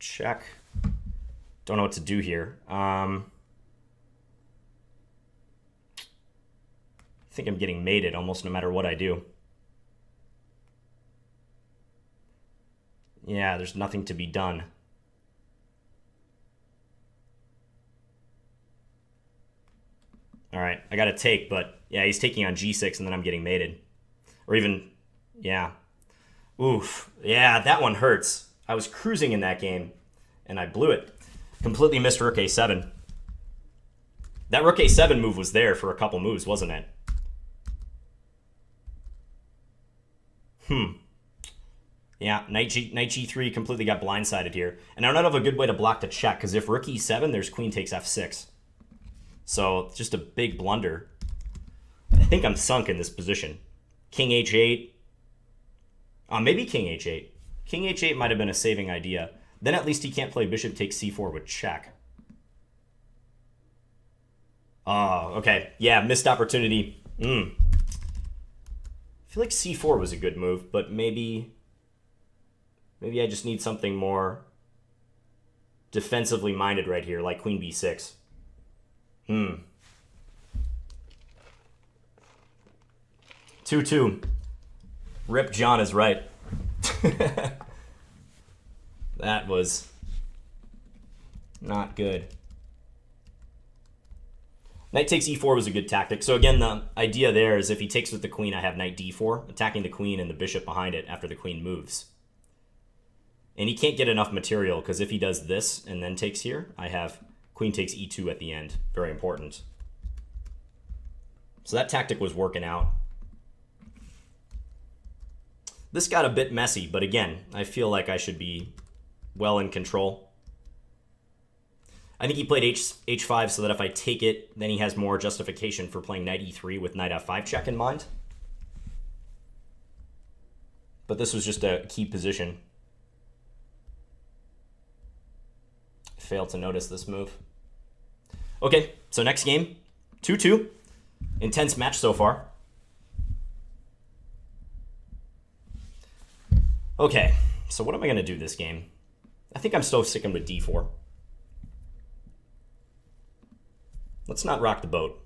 Check. Don't know what to do here. I think I'm getting mated almost no matter what I do. Yeah, there's nothing to be done. All right, I got to take, but yeah, he's taking on g6 and then I'm getting mated. Or even, yeah. Oof, yeah, that one hurts. I was cruising in that game and I blew it. Completely missed rook a7. That rook a7 move was there for a couple moves, wasn't it? Yeah, knight g3 completely got blindsided here. And I don't have a good way to block the check, because if rook e7, there's queen takes f6. So, just a big blunder. I think I'm sunk in this position. King h8. Maybe king h8. King h8 might have been a saving idea. Then at least he can't play bishop takes c4 with check. Oh, okay. Yeah, missed opportunity. I feel like c4 was a good move, but maybe I just need something more defensively minded right here, like queen b6. 2-2. Rip John is right. That was not good. Knight takes e4 was a good tactic. So again, the idea there is if he takes with the queen, I have knight d4, attacking the queen and the bishop behind it after the queen moves. And he can't get enough material, because if he does this and then takes here, I have queen takes e2 at the end. Very important. So that tactic was working out. This got a bit messy, but again, I feel like I should be well in control. I think he played h5 so that if I take it, then he has more justification for playing knight e3 with knight f5 check in mind. But this was just a key position. Failed to notice this move. Okay, so next game, 2-2. Intense match so far. Okay, so what am I going to do this game? I think I'm still sticking with d4. Let's not rock the boat.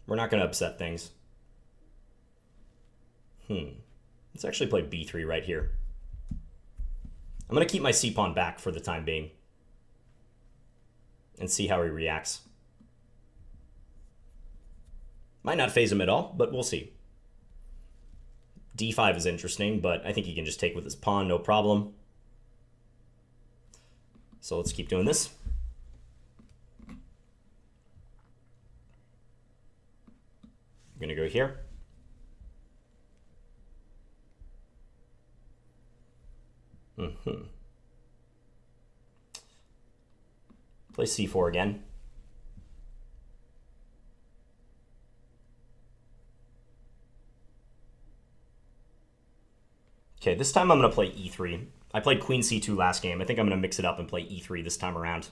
We're not going to upset things. Let's actually play b3 right here. I'm going to keep my c-pawn back for the time being and see how he reacts. Might not phase him at all, but we'll see. D5 is interesting, but I think he can just take with his pawn, no problem. So let's keep doing this. I'm going to go here. Play C4 again. Okay, this time I'm going to play E3. I played Queen C2 last game. I think I'm going to mix it up and play E3 this time around. A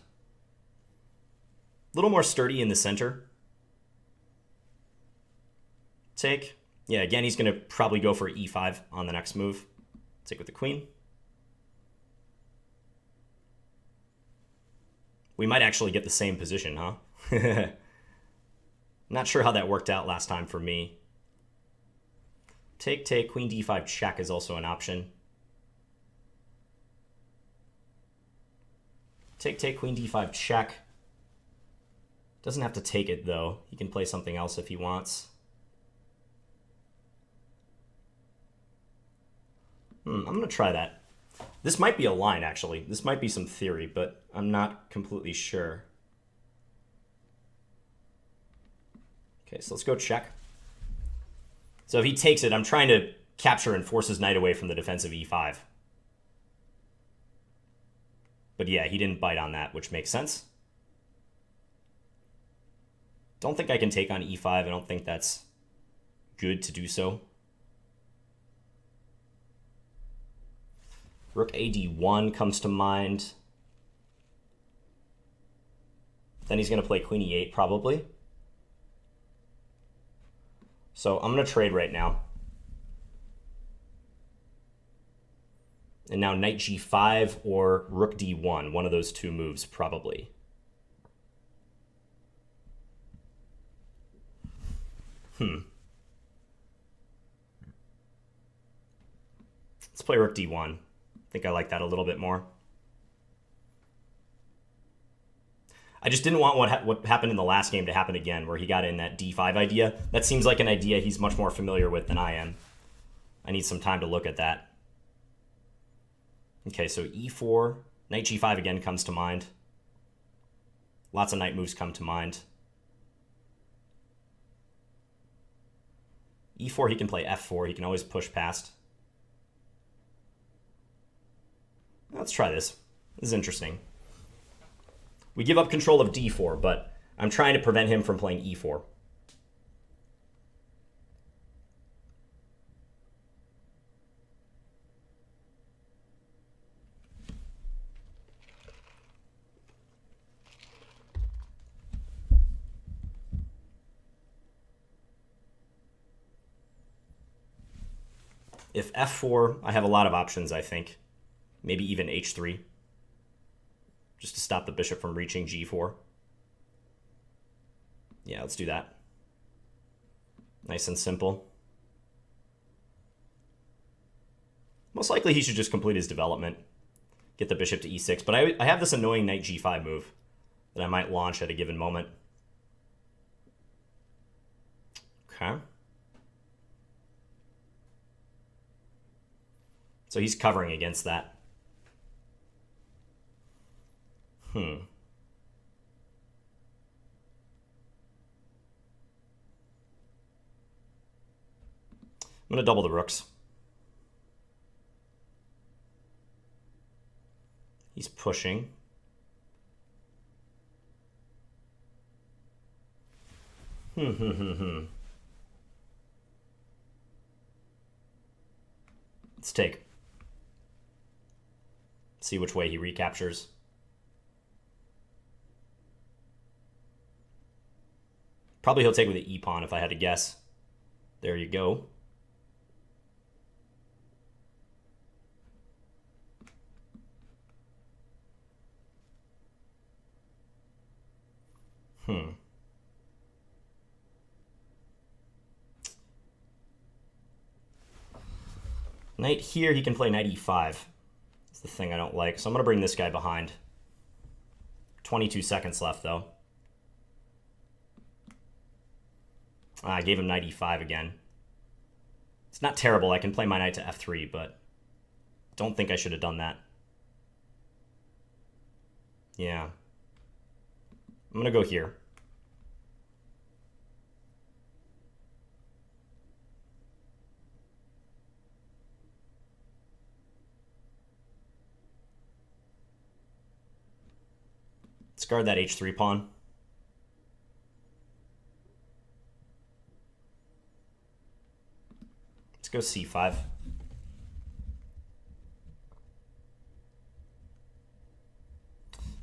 little more sturdy in the center. Take. Yeah, again, he's going to probably go for E5 on the next move. Take with the queen. We might actually get the same position, huh? Not sure how that worked out last time for me. Take, take, queen d5 check is also an option. Take, take, queen d5 check. Doesn't have to take it, though. He can play something else if he wants. I'm going to try that. This might be a line, actually. This might be some theory, but I'm not completely sure. Okay, so let's go check. So if he takes it, I'm trying to capture and force his knight away from the defensive e5. But yeah, he didn't bite on that, which makes sense. Don't think I can take on e5. I don't think that's good to do so. Rook ad1 comes to mind. Then he's going to play queen e8 probably. So I'm going to trade right now. And now knight g5 or rook d1, one of those two moves probably. Let's play rook d1. I think I like that a little bit more. I just didn't want what happened in the last game to happen again, where he got in that d5 idea. That seems like an idea he's much more familiar with than I am. I need some time to look at that. Okay, so e4, knight g5 again comes to mind. Lots of knight moves come to mind. e4, he can play f4. He can always push past. Let's try this. This is interesting. We give up control of d4, but I'm trying to prevent him from playing e4. If f4, I have a lot of options, I think. Maybe even h3. Just to stop the bishop from reaching g4. Yeah, let's do that. Nice and simple. Most likely he should just complete his development. Get the bishop to e6. But I have this annoying knight g5 move that I might launch at a given moment. Okay. So he's covering against that. I'm going to double the rooks. He's pushing. Let's take. See which way he recaptures. Probably he'll take with the e-pawn if I had to guess. There you go. Knight here, he can play knight e5. That's the thing I don't like. So I'm going to bring this guy behind. 22 seconds left, though. I gave him knight e5 again. It's not terrible. I can play my knight to f3, but don't think I should have done that. Yeah. I'm going to go here. Let's guard that h3 pawn. Let's go c5. I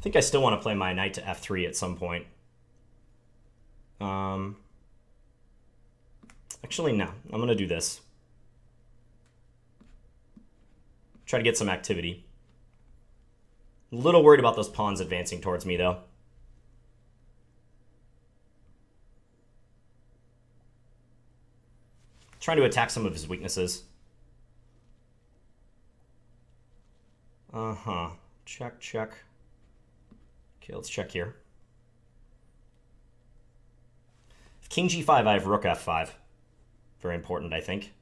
think I still want to play my knight to f3 at some point. Actually, no. I'm going to do this. Try to get some activity. A little worried about those pawns advancing towards me, though. Trying to attack some of his weaknesses. Check, check. Okay, let's check here. If king g5, I have rook f5. Very important, I think.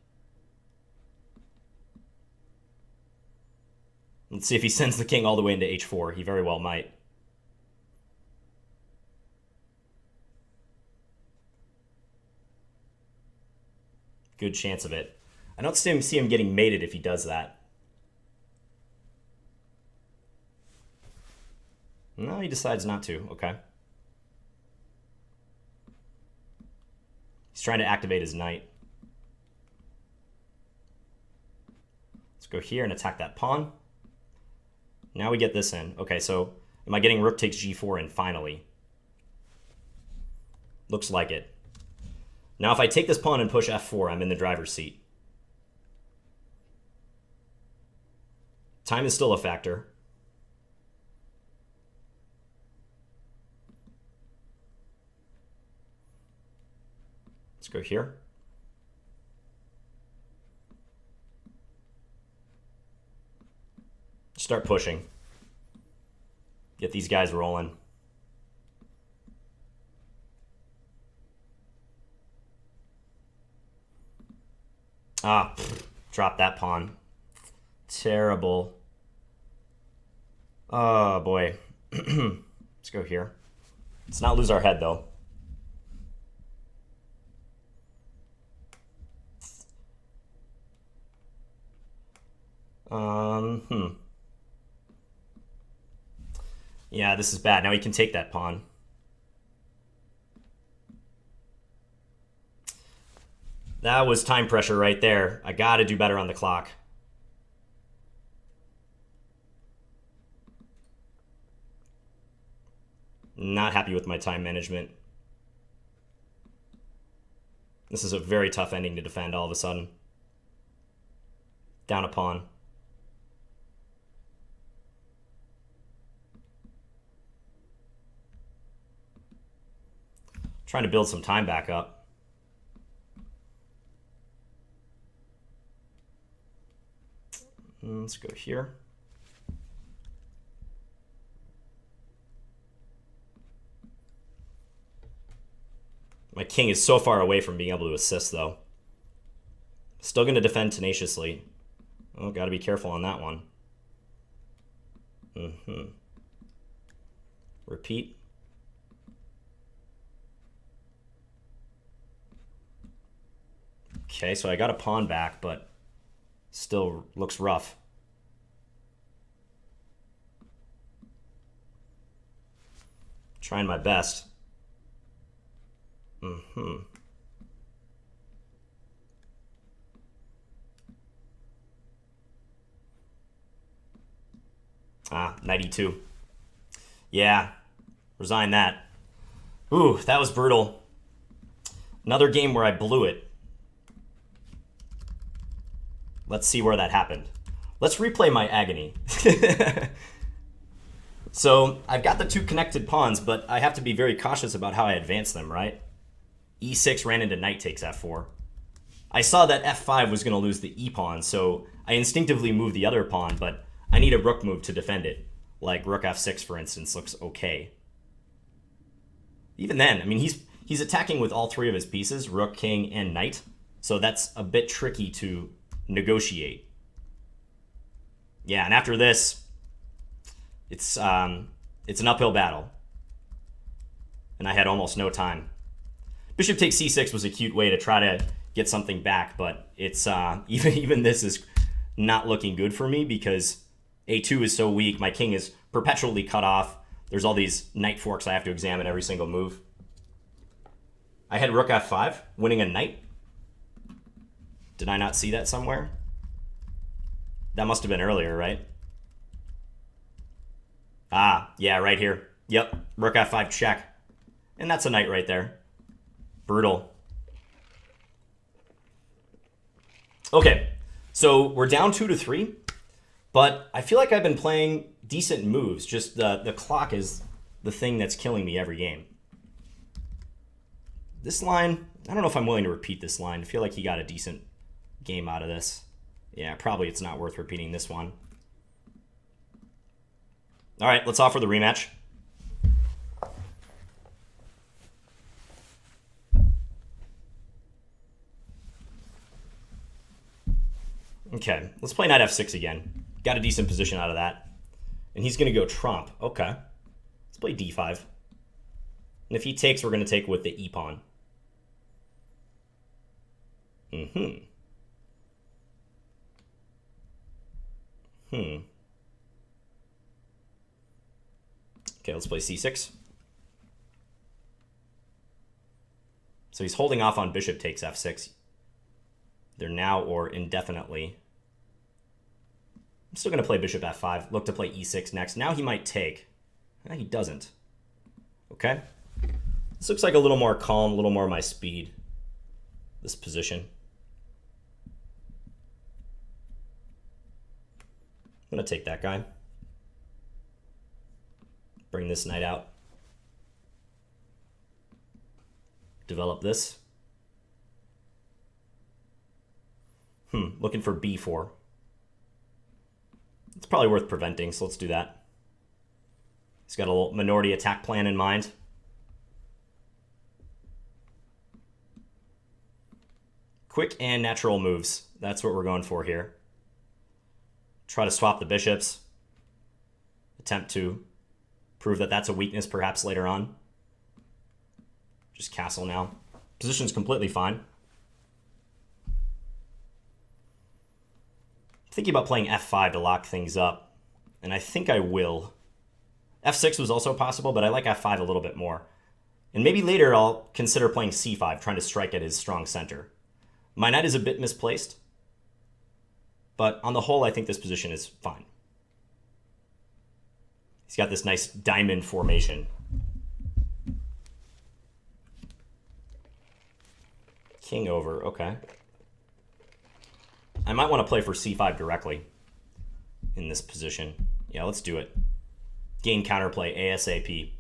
Let's see if he sends the king all the way into h4. He very well might. Good chance of it. I don't see him getting mated if he does that. No, he decides not to. Okay. He's trying to activate his knight. Let's go here and attack that pawn. Now we get this in. Okay, so am I getting rook takes g4 in finally? Looks like it. Now if I take this pawn and push f4, I'm in the driver's seat. Time is still a factor. Let's go here. Start pushing. Get these guys rolling. Drop that pawn. Terrible. Oh, boy. Let's go here. Let's not lose our head, though. Yeah, this is bad. Now he can take that pawn. That was time pressure right there. I gotta do better on the clock. Not happy with my time management. This is a very tough ending to defend all of a sudden. Down a pawn. Trying to build some time back up. Let's go here. My king is so far away from being able to assist, though. Still going to defend tenaciously. Oh, got to be careful on that one. Repeat. Okay, so I got a pawn back, but still looks rough. Trying my best. Knight e2. Yeah, resign that. Ooh, that was brutal. Another game where I blew it. Let's see where that happened. Let's replay my agony. So I've got the two connected pawns, but I have to be very cautious about how I advance them, right? e6 ran into knight takes f4. I saw that f5 was going to lose the e pawn, so I instinctively moved the other pawn, but I need a rook move to defend it. Like rook f6, for instance, looks okay. Even then, I mean, he's He's attacking with all 3 of his pieces, rook, king, and knight. So that's a bit tricky to negotiate. Yeah, and after this, it's an uphill battle. And I had almost no time. Bishop takes c6 was a cute way to try to get something back, but it's even this is not looking good for me because a2 is so weak. My king is perpetually cut off. There's all these knight forks I have to examine every single move. I had rook f5, winning a knight. Did I not see that somewhere? That must have been earlier, right? Ah, yeah, right here. Yep, rook f5 check. And that's a knight right there. Brutal. Okay, so we're down 2-3, but I feel like I've been playing decent moves. Just the clock is the thing that's killing me every game. This line, I don't know if I'm willing to repeat this line. I feel like he got a decent game out of this. Yeah, probably it's not worth repeating this one. All right, let's offer the rematch. Okay, let's play knight f6 again. Got a decent position out of that. And he's going to go trump. Okay. Let's play d5. And if he takes, we're going to take with the e-pawn. Okay, let's play c6. So he's holding off on bishop takes f6. They're now or indefinitely. I'm still going to play bishop f5. Look to play e6 next. Now he might take. No, he doesn't. Okay. This looks like a little more calm, a little more my speed. This position. I'm going to take that guy. Bring this knight out. Develop this. Looking for b4. It's probably worth preventing, so let's do that. He's got a little minority attack plan in mind. Quick and natural moves. That's what we're going for here. Try to swap the bishops. Attempt to prove that that's a weakness perhaps later on. Just castle now. Position's completely fine. Thinking about playing f5 to lock things up, and I think I will. f6 was also possible, but I like f5 a little bit more. And maybe later I'll consider playing c5, trying to strike at his strong center. My knight is a bit misplaced, but on the whole, I think this position is fine. He's got this nice diamond formation. King over, okay. I might want to play for c5 directly in this position. Yeah, let's do it. Gain counterplay ASAP.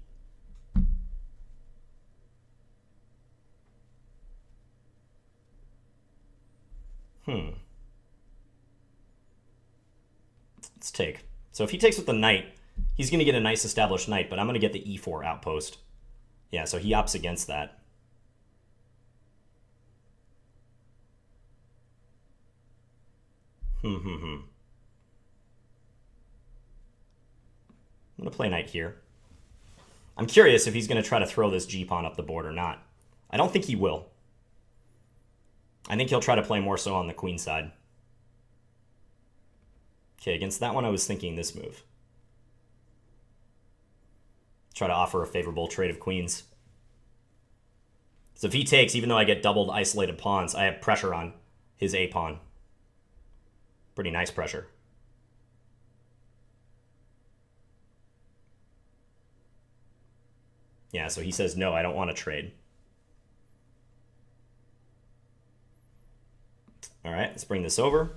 Let's take. So if he takes with the knight, he's going to get a nice established knight, but I'm going to get the e4 outpost. Yeah, so he opts against that. I'm going to play knight here. I'm curious if he's going to try to throw this g-pawn up the board or not. I don't think he will. I think he'll try to play more so on the queen side. Okay, against that one I was thinking this move. Try to offer a favorable trade of queens. So if he takes, even though I get doubled isolated pawns, I have pressure on his a-pawn. Pretty nice pressure. Yeah, so he says, no, I don't want to trade. All right, let's bring this over.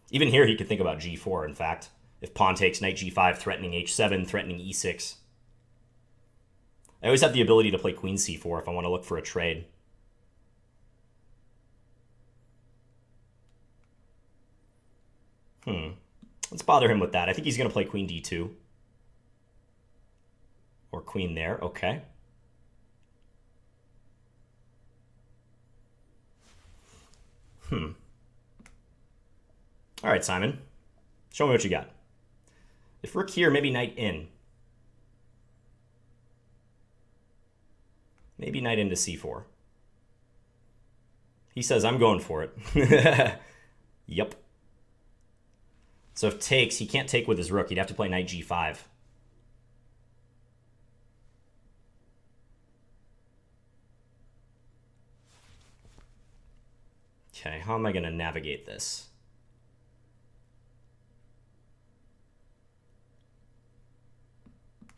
Even here, he could think about g4, in fact. If pawn takes, knight g5, threatening h7, threatening e6. I always have the ability to play queen c4 if I want to look for a trade. Let's bother him with that. I think he's going to play queen d2. Or Or queen there. Okay. All right, Simon. Show me what you got. If rook here, maybe knight in. Maybe knight into c4. He says, I'm going for it. Yep. So if takes, he can't take with his rook. He'd have to play knight g5. Okay, how am I going to navigate this?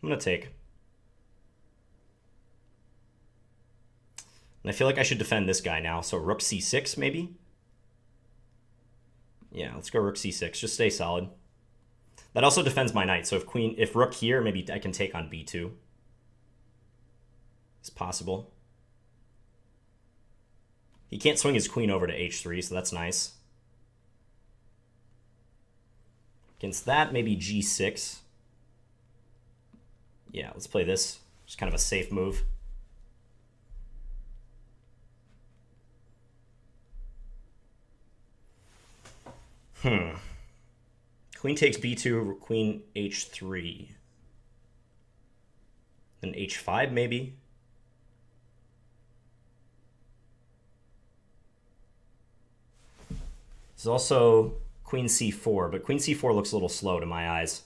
I'm going to take. And I feel like I should defend this guy now. So rook c6 maybe? Yeah, let's go rook c6. Just stay solid. That also defends my knight. So if rook here, maybe I can take on b2. It's possible. He can't swing his queen over to h3, so that's nice. Against that, maybe g6. Yeah, let's play this. Just kind of a safe move. Queen takes b2, queen h3. Then h5 maybe. There's also queen c4, but queen c4 looks a little slow to my eyes.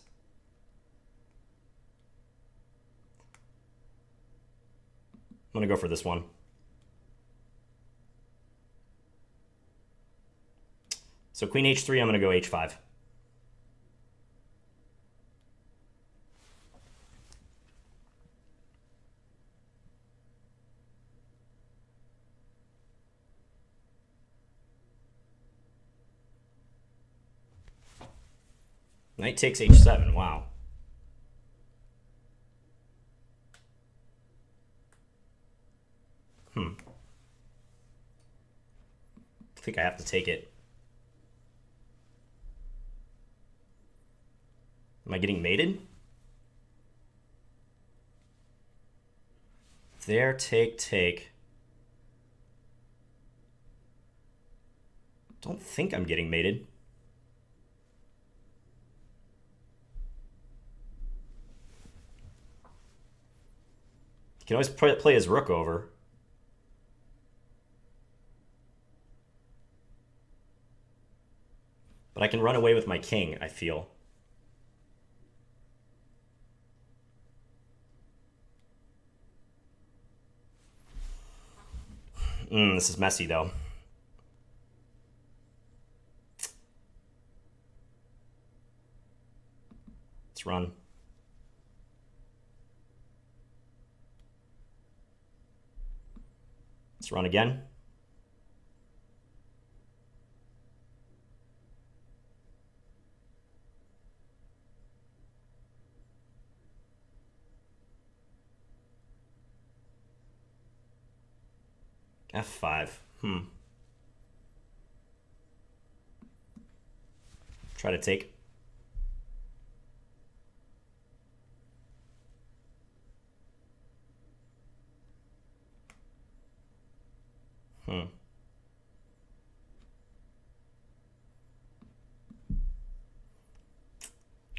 I'm going to go for this one. So queen h3, I'm going to go h5. Knight takes h7. Wow. I think I have to take it. Am I getting mated? There, take. Don't think I'm getting mated. You can always play his rook over. But I can run away with my king, I feel. This is messy, though. Let's run. Let's run again. F5. Try to take.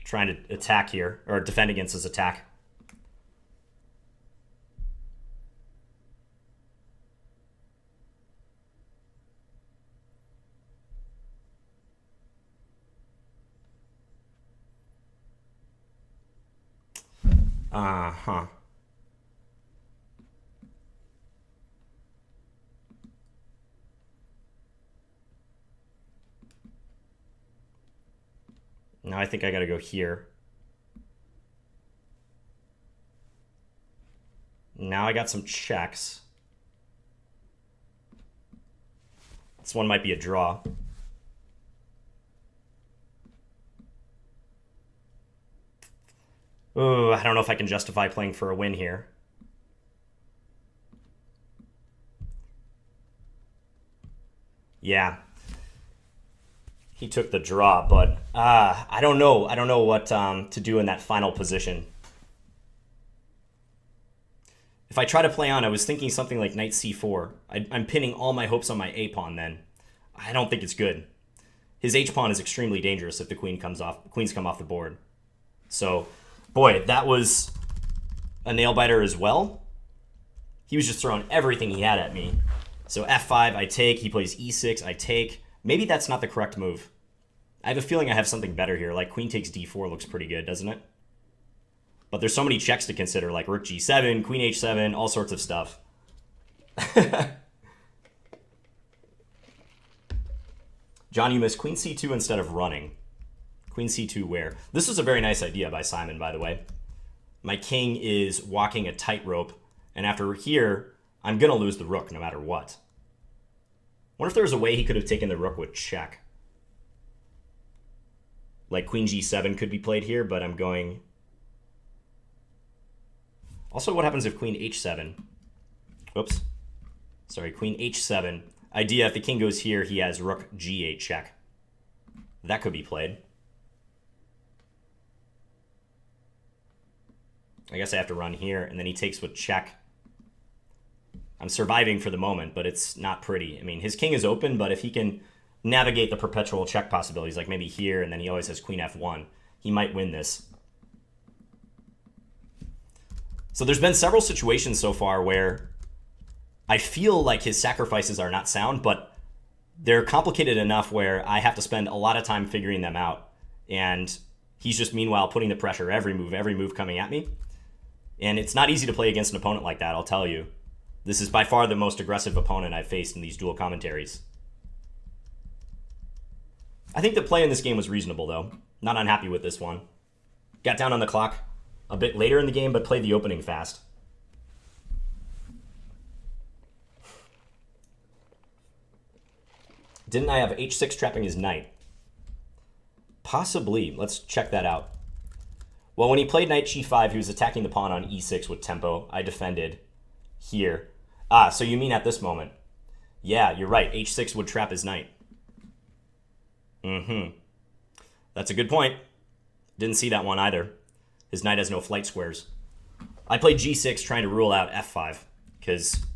Trying to attack here, or defend against his attack. Now I think I gotta go here. Now I got some checks. This one might be a draw. Ooh, I don't know if I can justify playing for a win here. Yeah. He took the draw, but I don't know. I don't know what to do in that final position. If I try to play on, I was thinking something like knight c4. I'm pinning all my hopes on my a-pawn then. I don't think it's good. His h-pawn is extremely dangerous if the queens come off the board. So, boy, that was a nail-biter as well. He was just throwing everything he had at me. So f5, I take. He plays e6, I take. Maybe that's not the correct move. I have a feeling I have something better here. Like queen takes d4 looks pretty good, doesn't it? But there's so many checks to consider, like rook g7, queen h7, all sorts of stuff. John, you missed queen c2 instead of running. Queen c2 where? This was a very nice idea by Simon, by the way. My king is walking a tightrope, and after here, I'm going to lose the rook no matter what. Wonder if there was a way he could have taken the rook with check. Like queen g7 could be played here, but I'm going... Also, what happens if queen h7? Oops. Sorry, queen h7. Idea, if the king goes here, he has rook g8 check. That could be played. I guess I have to run here, and then he takes with check. I'm surviving for the moment, but it's not pretty. I mean, his king is open, but if he can navigate the perpetual check possibilities, like maybe here, and then he always has queen f1, he might win this. So there's been several situations so far where I feel like his sacrifices are not sound, but they're complicated enough where I have to spend a lot of time figuring them out. And he's just meanwhile putting the pressure every move coming at me. And it's not easy to play against an opponent like that, I'll tell you. This is by far the most aggressive opponent I've faced in these dual commentaries. I think the play in this game was reasonable, though. Not unhappy with this one. Got down on the clock a bit later in the game, but played the opening fast. Didn't I have h6 trapping his knight? Possibly. Let's check that out. Well, when he played knight g5, he was attacking the pawn on e6 with tempo. I defended here. Ah, so you mean at this moment. Yeah, you're right. h6 would trap his knight. That's a good point. Didn't see that one either. His knight has no flight squares. I played g6 trying to rule out f5 because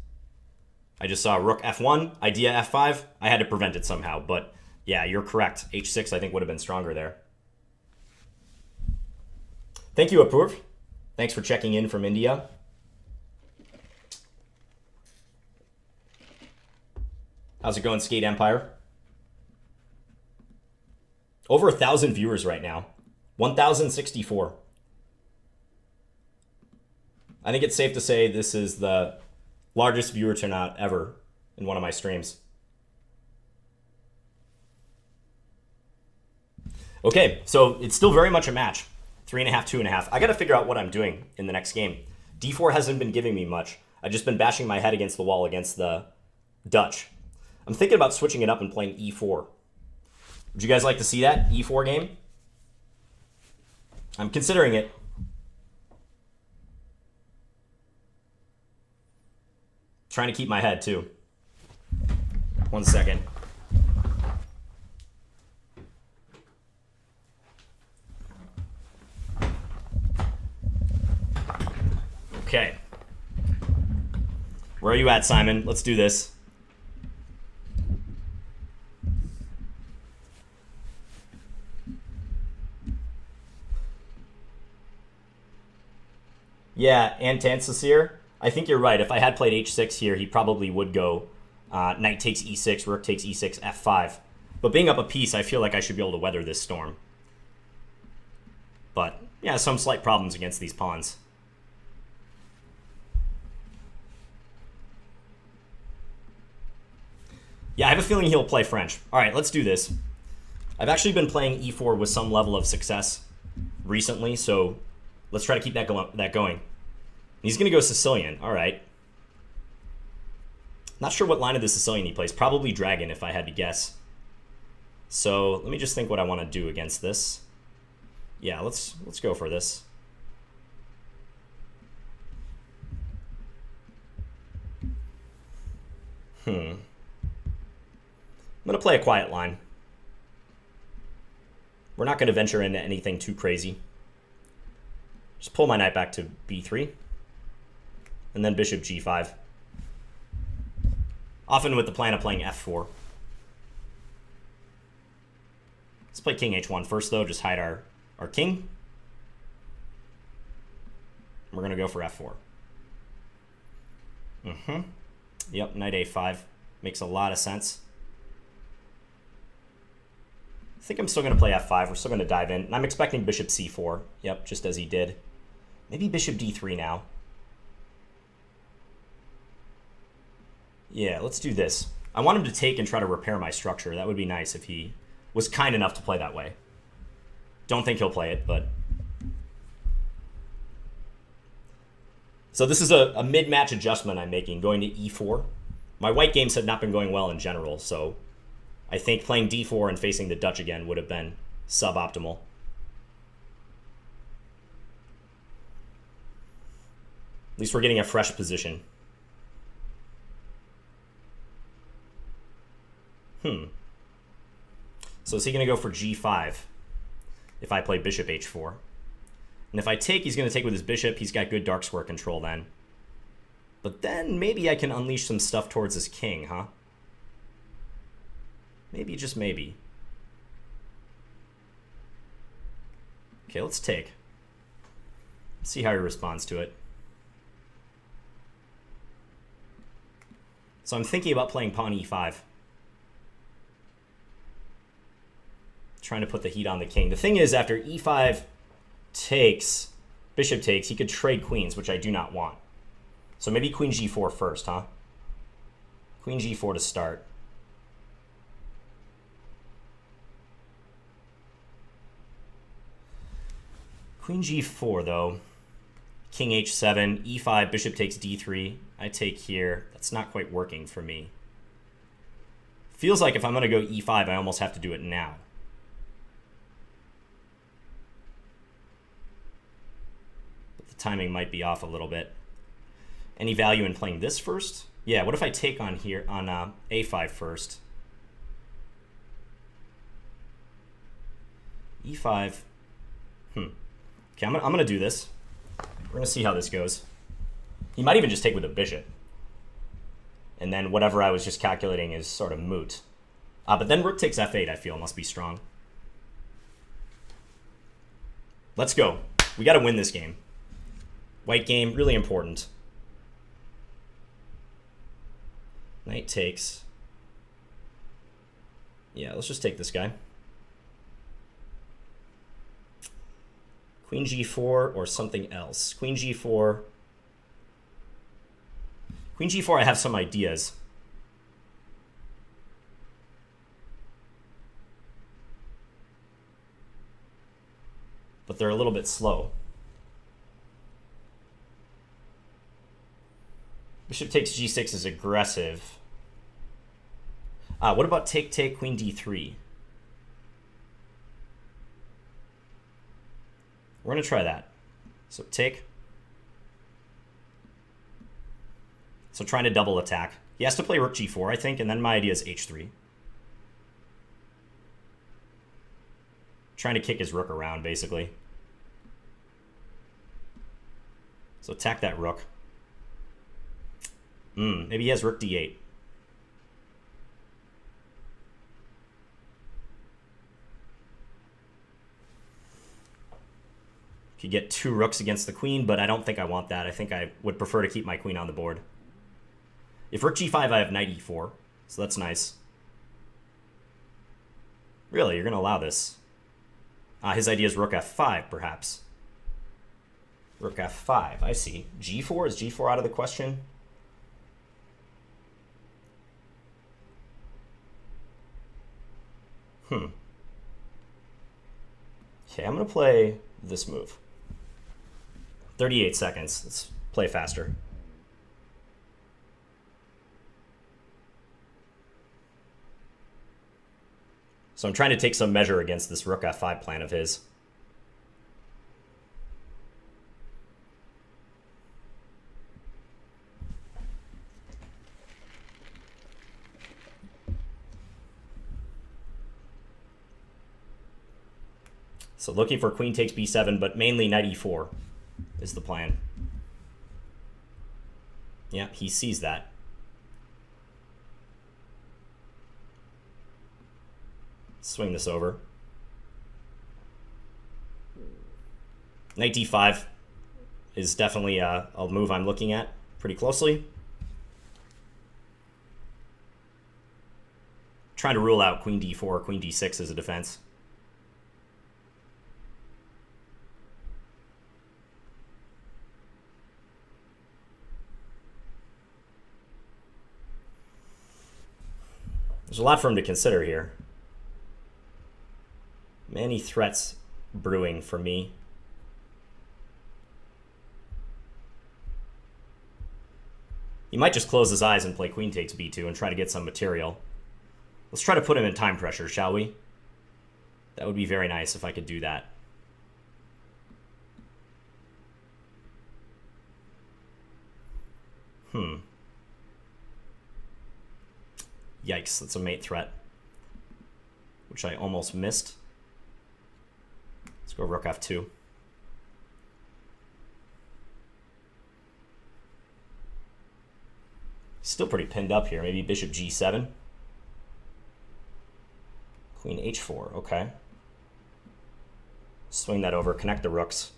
I just saw rook f1, idea f5. I had to prevent it somehow, but yeah, you're correct. h6 I think would have been stronger there. Thank you, Apurv. Thanks for checking in from India. How's it going, Skate Empire? Over 1,000 viewers right now. 1,064. I think it's safe to say this is the largest viewer turnout ever in one of my streams. Okay, so it's still very much a match. 3.5, 2.5. I got to figure out what I'm doing in the next game. d4 hasn't been giving me much. I've just been bashing my head against the wall against the Dutch. I'm thinking about switching it up and playing e4. Would you guys like to see that e4 game? I'm considering it. Trying to keep my head, too. 1 second. Okay. Where are you at, Simon? Let's do this. Yeah, and Tansasir. I think you're right. If I had played h6 here, he probably would go knight takes e6, rook takes e6, f5. But being up a piece, I feel like I should be able to weather this storm. But, yeah, some slight problems against these pawns. Yeah, I have a feeling he'll play French. All right, let's do this. I've actually been playing e4 with some level of success recently, so let's try to keep that going. He's going to go Sicilian. All right. Not sure what line of the Sicilian he plays. Probably Dragon, if I had to guess. So let me just think what I want to do against this. Yeah, let's go for this. I'm going to play a quiet line. We're not going to venture into anything too crazy. Just pull my knight back to b3. and then bishop g5. Often with the plan of playing f4. Let's play king h1 first, though. Just hide our king. We're going to go for f4. Yep, knight a5. Makes a lot of sense. I think I'm still going to play f5. We're still going to dive in. And I'm expecting bishop c4. Yep, just as he did. Maybe bishop d3 now. Yeah, let's do this. I want him to take and try to repair my structure. That would be nice if he was kind enough to play that way. Don't think he'll play it, but... So this is a mid-match adjustment I'm making, going to e4. My white games had not been going well in general, so I think playing d4 and facing the Dutch again would have been suboptimal. At least we're getting a fresh position. So is he going to go for g5 if I play bishop h4? And if I take, he's going to take with his bishop. He's got good dark square control then. But then maybe I can unleash some stuff towards his king, huh? Maybe, just maybe. Okay, let's take. See how he responds to it. So I'm thinking about playing pawn e5. Trying to put the heat on the king. The thing is, after e5 takes, bishop takes, he could trade queens, which I do not want. So maybe queen g4 first, huh? Queen g4 to start. Queen g4, though. King h7, e5, bishop takes d3. I take here. That's not quite working for me. Feels like if I'm going to go e5, I almost have to do it now. But the timing might be off a little bit. Any value in playing this first? Yeah, what if I take on here on a5 first? e5. Okay, I'm gonna do this. We're gonna see how this goes. He might even just take with a bishop. And then whatever I was just calculating is sort of moot. But then rook takes f8, I feel, must be strong. Let's go. We gotta win this game. White game, really important. Knight takes. Yeah, let's just take this guy. Queen g4 or something else. Queen g4. Queen g4, I have some ideas. But they're a little bit slow. Bishop takes g6 is aggressive. What about take, queen d3? We're going to try that. So take. So trying to double attack. He has to play rook g4, I think, and then my idea is h3. Trying to kick his rook around, basically. So attack that rook. Maybe he has rook d8. Could get two rooks against the queen, but I don't think I want that. I think I would prefer to keep my queen on the board. If rook g5, I have knight e4, so that's nice. Really, you're going to allow this? His idea is rook f5, perhaps. Rook f5, I see. g4, is g4 out of the question? Okay, I'm going to play this move. 38 seconds. Let's play faster. So I'm trying to take some measure against this rook f5 plan of his. So looking for queen takes b7, but mainly knight e4 is the plan. Yeah, he sees that. Swing this over. Knight d5 is definitely a move I'm looking at pretty closely. Trying to rule out queen d4, queen d6 as a defense. There's a lot for him to consider here. Many threats brewing for me. He might just close his eyes and play queen takes b2 and try to get some material. Let's try to put him in time pressure, shall we? That would be very nice if I could do that. Yikes, that's a mate threat, which I almost missed. Let's go rook f2. Still pretty pinned up here. Maybe bishop g7. Queen h4, okay. Swing that over, connect the rooks.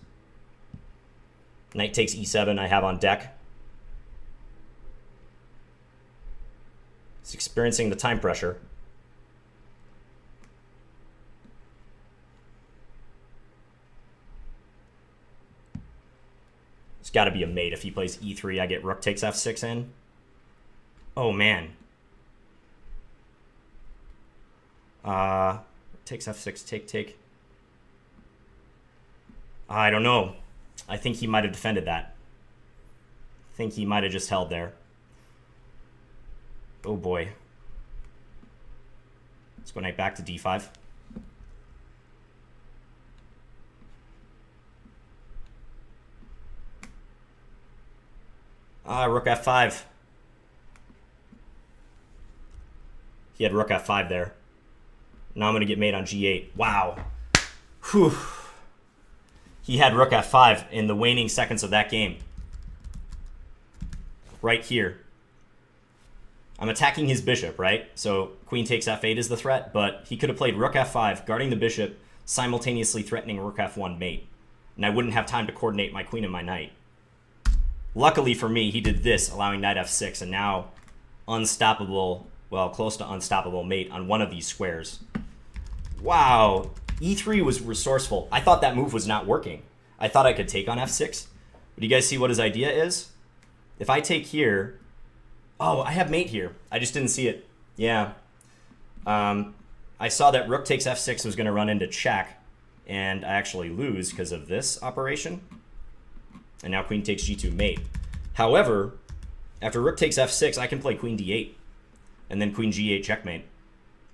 Knight takes e7, I have on deck. He's experiencing the time pressure. It's got to be a mate. If he plays e3, I get rook takes f6 in. Oh, man. Takes f6, take. I don't know. I think he might have defended that. I think he might have just held there. Oh boy. Let's go knight back to d5. Rook f5. He had rook f5 there. Now I'm going to get mate on g8. Wow. Whew. He had rook f5 in the waning seconds of that game. Right here. I'm attacking his bishop, right? So queen takes f8 is the threat, but he could have played rook f5, guarding the bishop, simultaneously threatening rook f1 mate. And I wouldn't have time to coordinate my queen and my knight. Luckily for me, he did this, allowing knight f6, and now unstoppable, well, close to unstoppable mate on one of these squares. Wow. E3 was resourceful. I thought that move was not working. I thought I could take on f6. But do you guys see what his idea is? If I take here... Oh, I have mate here. I just didn't see it. Yeah. I saw that rook takes f6 was going to run into check, and I actually lose because of this operation. And now queen takes g2 mate. However, after rook takes f6, I can play queen d8, and then queen g8 checkmate.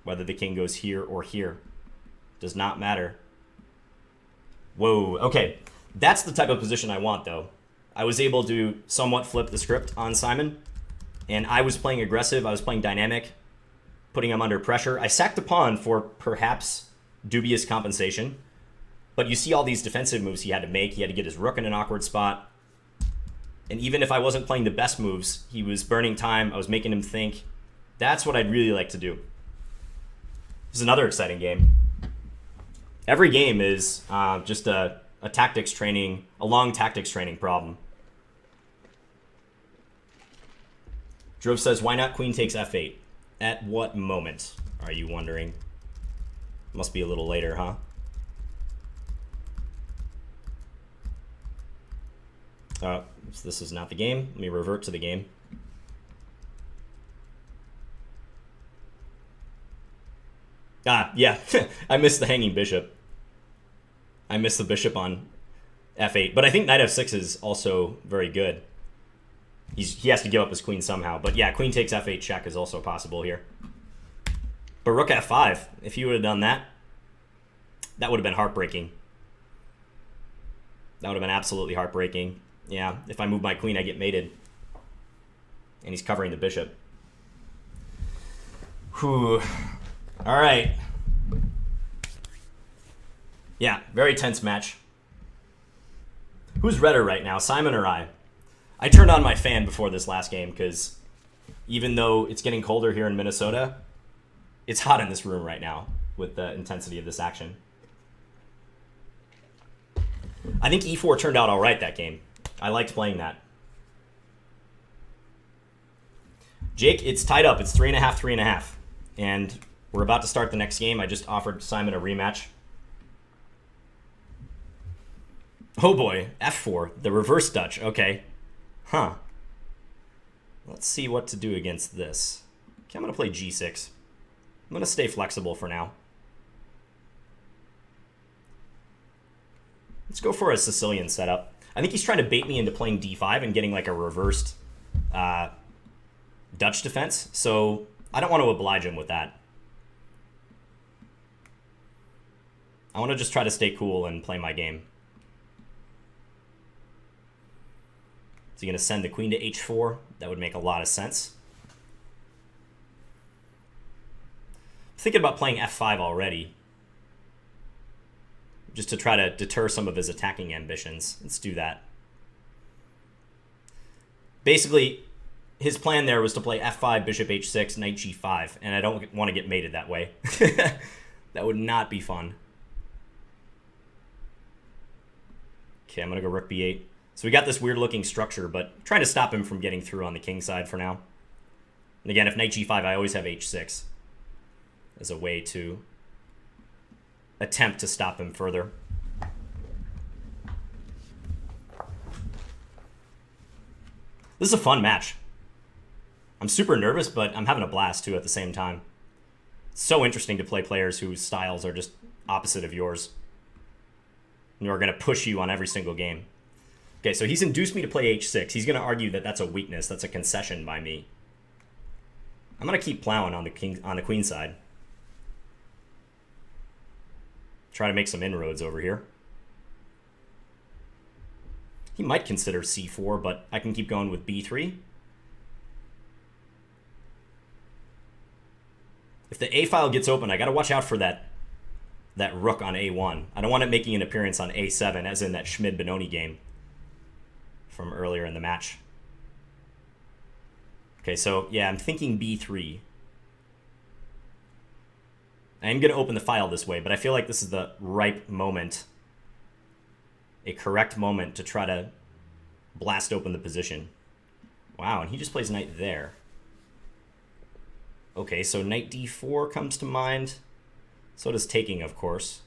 Whether the king goes here or here. Does not matter. Whoa, okay. That's the type of position I want, though. I was able to somewhat flip the script on Simon, and I was playing aggressive, I was playing dynamic, putting him under pressure. I sacked a pawn for perhaps dubious compensation, but you see all these defensive moves he had to make. He had to get his rook in an awkward spot, and even if I wasn't playing the best moves, he was burning time, I was making him think. That's what I'd really like to do. This is another exciting game. Every game is just a tactics training, a long tactics training problem. Drove says, why not queen takes f8? At what moment, are you wondering? Must be a little later, huh? So this is not the game. Let me revert to the game. Yeah, I missed the hanging bishop. I missed the bishop on f8, but I think knight f6 is also very good. He has to give up his queen somehow, but yeah, queen takes f8 check is also possible here. But rook f5, if he would have done that, that would have been heartbreaking. That would have been absolutely heartbreaking. Yeah, if I move my queen, I get mated. And he's covering the bishop. Whew. All right. Yeah, very tense match. Who's redder right now, Simon or I? I turned on my fan before this last game because even though it's getting colder here in Minnesota, it's hot in this room right now with the intensity of this action. I think e4 turned out all right that game. I liked playing that. Jake, it's tied up. It's 3.5, 3.5. And we're about to start the next game. I just offered Simon a rematch. Oh boy, f4, the reverse Dutch. Okay. Huh. Let's see what to do against this. Okay, I'm going to play g6. I'm going to stay flexible for now. Let's go for a Sicilian setup. I think he's trying to bait me into playing d5 and getting like a reversed Dutch defense. So I don't want to oblige him with that. I want to just try to stay cool and play my game. Is he going to send the queen to h4? That would make a lot of sense. Thinking about playing f5 already, just to try to deter some of his attacking ambitions. Let's do that. Basically, his plan there was to play f5, bishop h6, knight g5, and I don't want to get mated that way. That would not be fun. Okay, I'm going to go rook b8. So we got this weird-looking structure, but trying to stop him from getting through on the king side for now. And again, if knight g5, I always have h6 as a way to attempt to stop him further. This is a fun match. I'm super nervous, but I'm having a blast, too, at the same time. It's so interesting to play players whose styles are just opposite of yours, and who are going to push you on every single game. Okay, so he's induced me to play h6. He's going to argue that that's a weakness. That's a concession by me. I'm going to keep plowing on the queen side. Try to make some inroads over here. He might consider c4, but I can keep going with b3. If the a file gets open, I got to watch out for that rook on a1. I don't want it making an appearance on a7, as in that Schmid-Benoni game from earlier in the match. Okay, so yeah, I'm thinking b3. I am going to open the file this way, but I feel like this is the ripe moment, a correct moment to try to blast open the position. Wow, and he just plays knight there. Okay, so knight d4 comes to mind. So does taking, of course.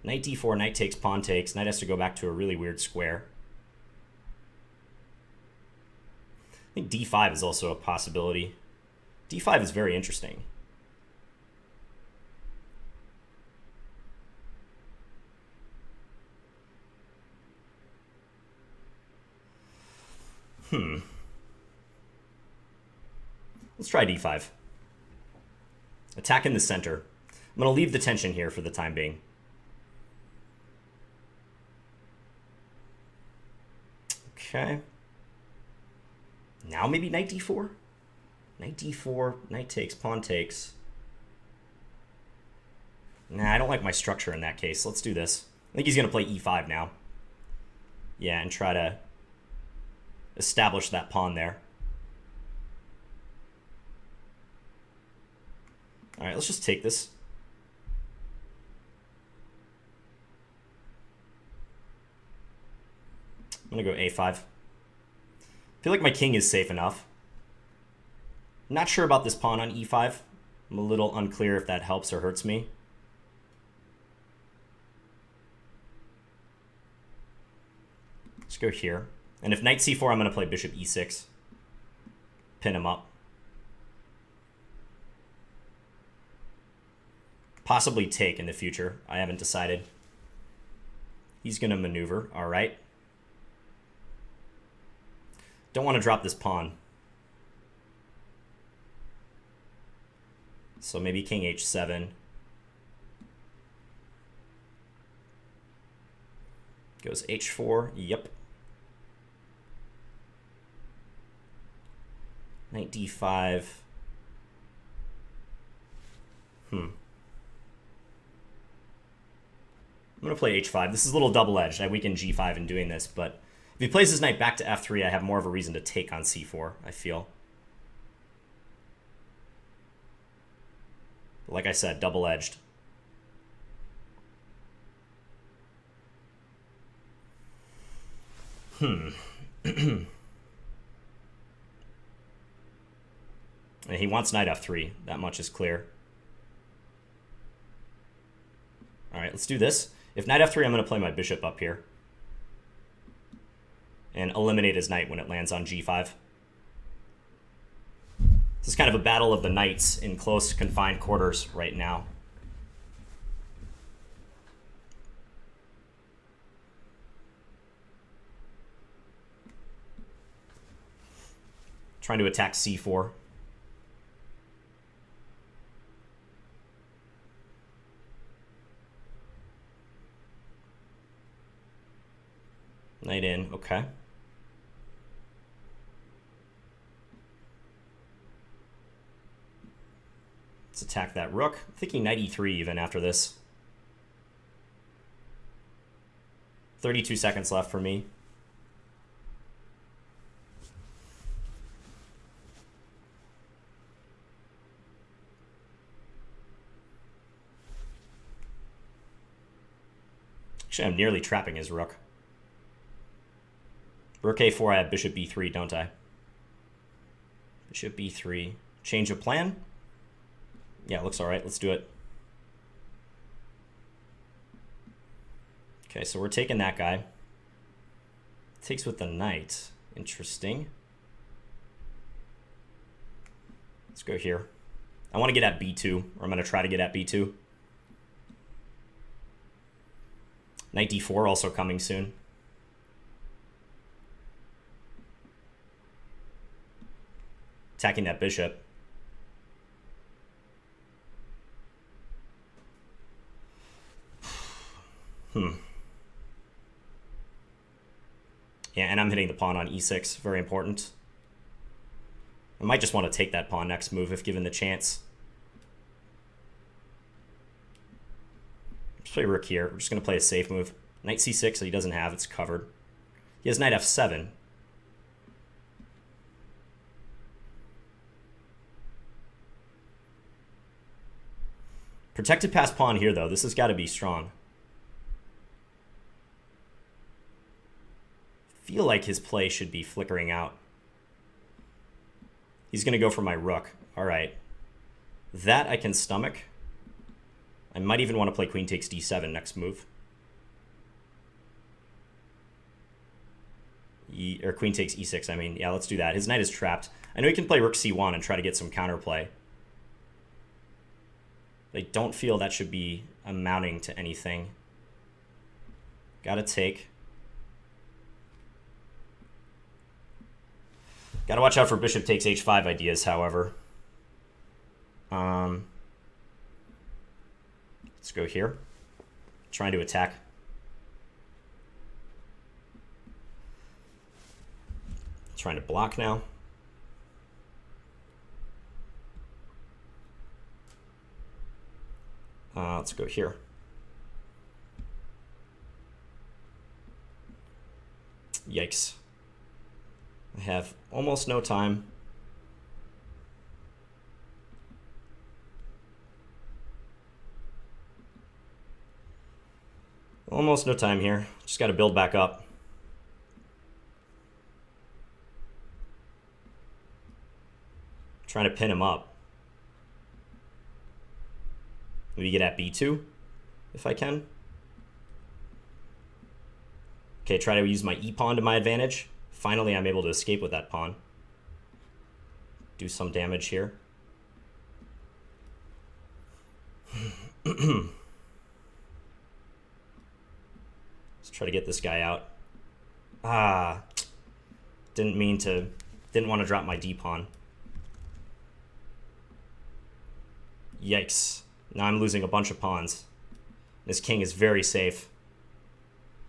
Knight d4, knight takes, pawn takes. Knight has to go back to a really weird square. I think d5 is also a possibility. d5 is very interesting. Let's try d5. Attack in the center. I'm going to leave the tension here for the time being. Okay. Now maybe knight d4? Knight d4, knight takes, pawn takes. Nah, I don't like my structure in that case. Let's do this. I think he's going to play e5 now. Yeah, and try to establish that pawn there. All right, let's just take this. I'm going to go a5. I feel like my king is safe enough. Not sure about this pawn on e5. I'm a little unclear if that helps or hurts me. Let's go here. And if knight c4, I'm going to play bishop e6. Pin him up. Possibly take in the future. I haven't decided. He's going to maneuver. All right. Don't want to drop this pawn. So maybe king h7. Goes h4. Yep. Knight d5. I'm going to play h5. This is a little double-edged. I weaken g5 in doing this, but if he plays his knight back to f3, I have more of a reason to take on c4, I feel. Like I said, double-edged. And he wants knight f3. That much is clear. All right, let's do this. If knight f3, I'm going to play my bishop up here and eliminate his knight when it lands on g5. This is kind of a battle of the knights in close, confined quarters right now. Trying to attack c4. Knight in, okay. Let's attack that rook. I'm thinking knight e3 even after this. 32 seconds left for me. Actually, I'm nearly trapping his rook. Rook a4, I have bishop b3, don't I? Bishop b3. Change of plan? Yeah, looks all right. Let's do it. Okay, so we're taking that guy. Takes with the knight. Interesting. Let's go here. I want to get at b2, or I'm going to try to get at b2. Knight d4 also coming soon. Attacking that bishop. Yeah, and I'm hitting the pawn on e6. Very important. I might just want to take that pawn next move if given the chance. Let's play rook here. We're just going to play a safe move. Knight c6 that he doesn't have. It's covered. He has knight f7. Protected pass pawn here, though. This has got to be strong. Feel like his play should be flickering out. He's going to go for my rook. All right. That I can stomach. I might even want to play queen takes d7 next move. Or queen takes e6, I mean. Yeah, let's do that. His knight is trapped. I know he can play rook c1 and try to get some counterplay. I don't feel that should be amounting to anything. Gotta take. Gotta watch out for bishop takes h5 ideas, however. Let's go here. Trying to attack. Trying to block now. Let's go here. Yikes. I have almost no time. Almost no time here. Just got to build back up. Trying to pin him up. Maybe get at b2 if I can. Okay, try to use my e-pawn to my advantage. Finally, I'm able to escape with that pawn. Do some damage here. Let's try to get this guy out. Didn't want to drop my d-pawn. Yikes. Now I'm losing a bunch of pawns. This king is very safe.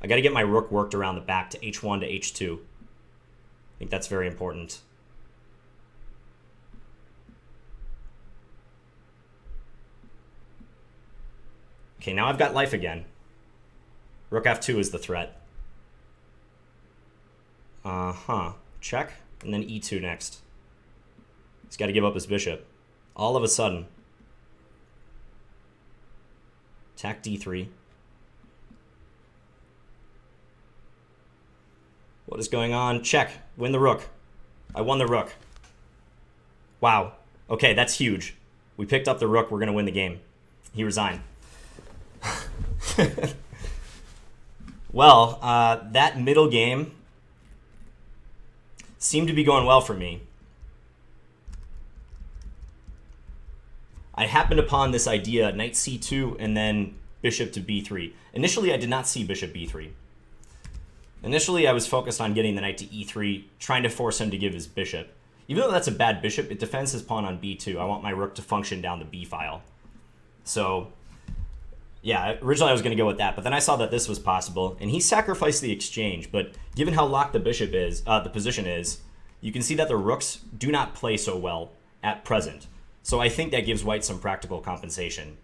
I got to get my rook worked around the back to h1 to h2. I think that's very important. Okay, now I've got life again. Rook f2 is the threat. Check, and then e2 next. He's got to give up his bishop. All of a sudden. Attack d3. What is going on? Check. Win the rook. I won the rook. Wow. Okay, that's huge. We picked up the rook. We're going to win the game. He resigned. Well, that middle game seemed to be going well for me. I happened upon this idea, knight c2 and then bishop to b3. Initially, I did not see bishop b3. Initially, I was focused on getting the knight to e3, trying to force him to give his bishop. Even though that's a bad bishop, it defends his pawn on b2. I want my rook to function down the b file. So, yeah, originally I was going to go with that, but then I saw that this was possible, and he sacrificed the exchange. But given how locked the bishop is, the position is, you can see that the rooks do not play so well at present. So I think that gives white some practical compensation.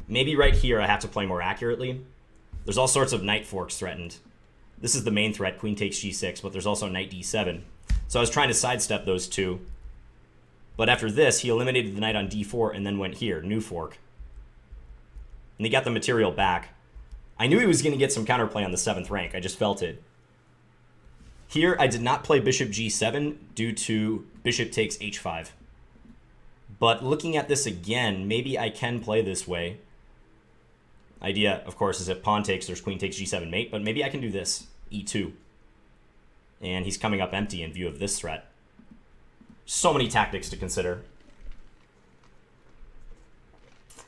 Maybe right here I have to play more accurately. There's all sorts of knight forks threatened. This is the main threat, queen takes g6, but there's also knight d7. So I was trying to sidestep those two. But after this, he eliminated the knight on d4 and then went here, new fork. And he got the material back. I knew he was going to get some counterplay on the 7th rank. I just felt it. Here, I did not play bishop g7 due to bishop takes h5. But looking at this again, maybe I can play this way. Idea, of course, is if pawn takes, there's queen takes g7 mate, but maybe I can do this, e2. And he's coming up empty in view of this threat. So many tactics to consider.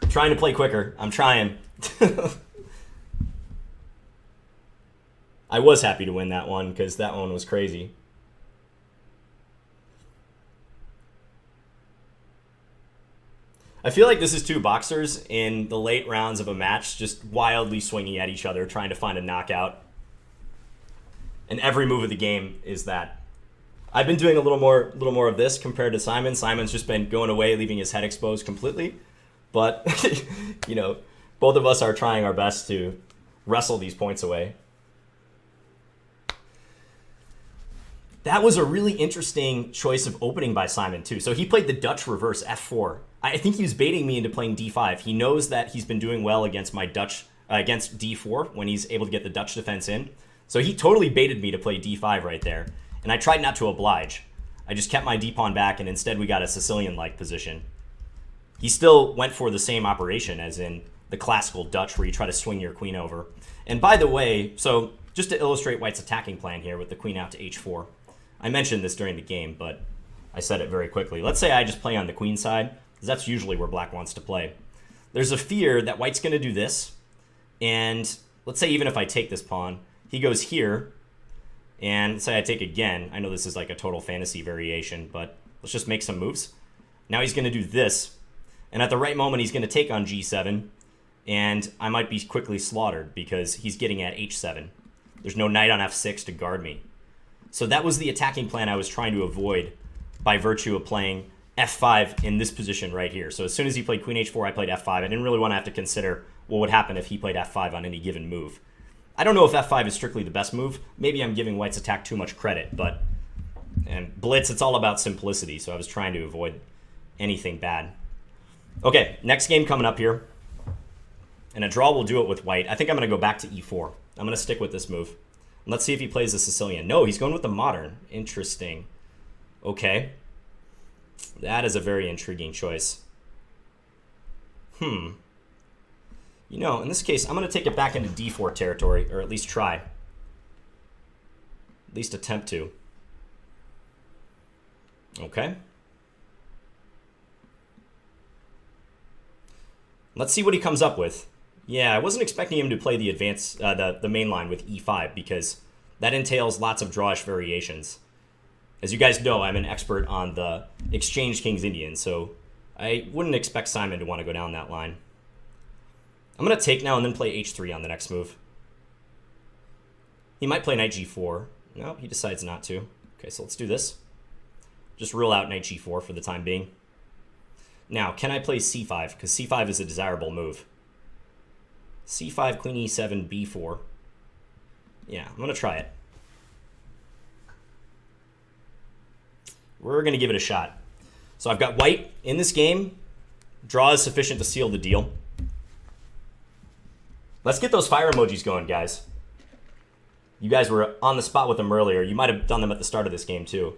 I'm trying to play quicker. I'm trying. I was happy to win that one because that one was crazy. I feel like this is two boxers in the late rounds of a match just wildly swinging at each other, trying to find a knockout. And every move of the game is that. I've been doing a little more of this compared to Simon. Simon's just been going away, leaving his head exposed completely. But, you know, both of us are trying our best to wrestle these points away. That was a really interesting choice of opening by Simon, too. So he played the Dutch reverse, f4. I think he was baiting me into playing d5. He knows that he's been doing well against my Dutch, against d4 when he's able to get the Dutch defense in. So he totally baited me to play d5 right there. And I tried not to oblige. I just kept my d-pawn back, and instead we got a Sicilian-like position. He still went for the same operation as in the classical Dutch, where you try to swing your queen over. And by the way, so just to illustrate White's attacking plan here with the queen out to h4. I mentioned this during the game, but I said it very quickly. Let's say I just play on the queen side, because that's usually where Black wants to play. There's a fear that White's going to do this, and let's say even if I take this pawn, he goes here, and let's say I take again. I know this is like a total fantasy variation, but let's just make some moves. Now he's going to do this, and at the right moment he's going to take on g7, and I might be quickly slaughtered because he's getting at h7. There's no knight on f6 to guard me. So that was the attacking plan I was trying to avoid by virtue of playing f5 in this position right here. So as soon as he played queen h4, I played f5. I didn't really want to have to consider what would happen if he played f5 on any given move. I don't know if f5 is strictly the best move. Maybe I'm giving White's attack too much credit, but and Blitz, it's all about simplicity, so I was trying to avoid anything bad. Okay, next game coming up here. And a draw will do it with White. I think I'm going to go back to e4. I'm going to stick with this move. Let's see if he plays the Sicilian. No, he's going with the modern. Interesting. Okay. That is a very intriguing choice. You know, in this case, I'm going to take it back into d4 territory, or at least try. At least attempt to. Okay. Let's see what he comes up with. Yeah, I wasn't expecting him to play the advance, the main line with e5, because that entails lots of drawish variations. As you guys know, I'm an expert on the exchange King's Indian, so I wouldn't expect Simon to want to go down that line. I'm going to take now and then play h3 on the next move. He might play knight g4. No, he decides not to. Okay, so let's do this. Just rule out knight g4 for the time being. Now, can I play c5? Because c5 is a desirable move. C5, queen E7, B4. Yeah, I'm going to try it. We're going to give it a shot. So I've got white in this game. Draw is sufficient to seal the deal. Let's get those fire emojis going, guys. You guys were on the spot with them earlier. You might have done them at the start of this game, too.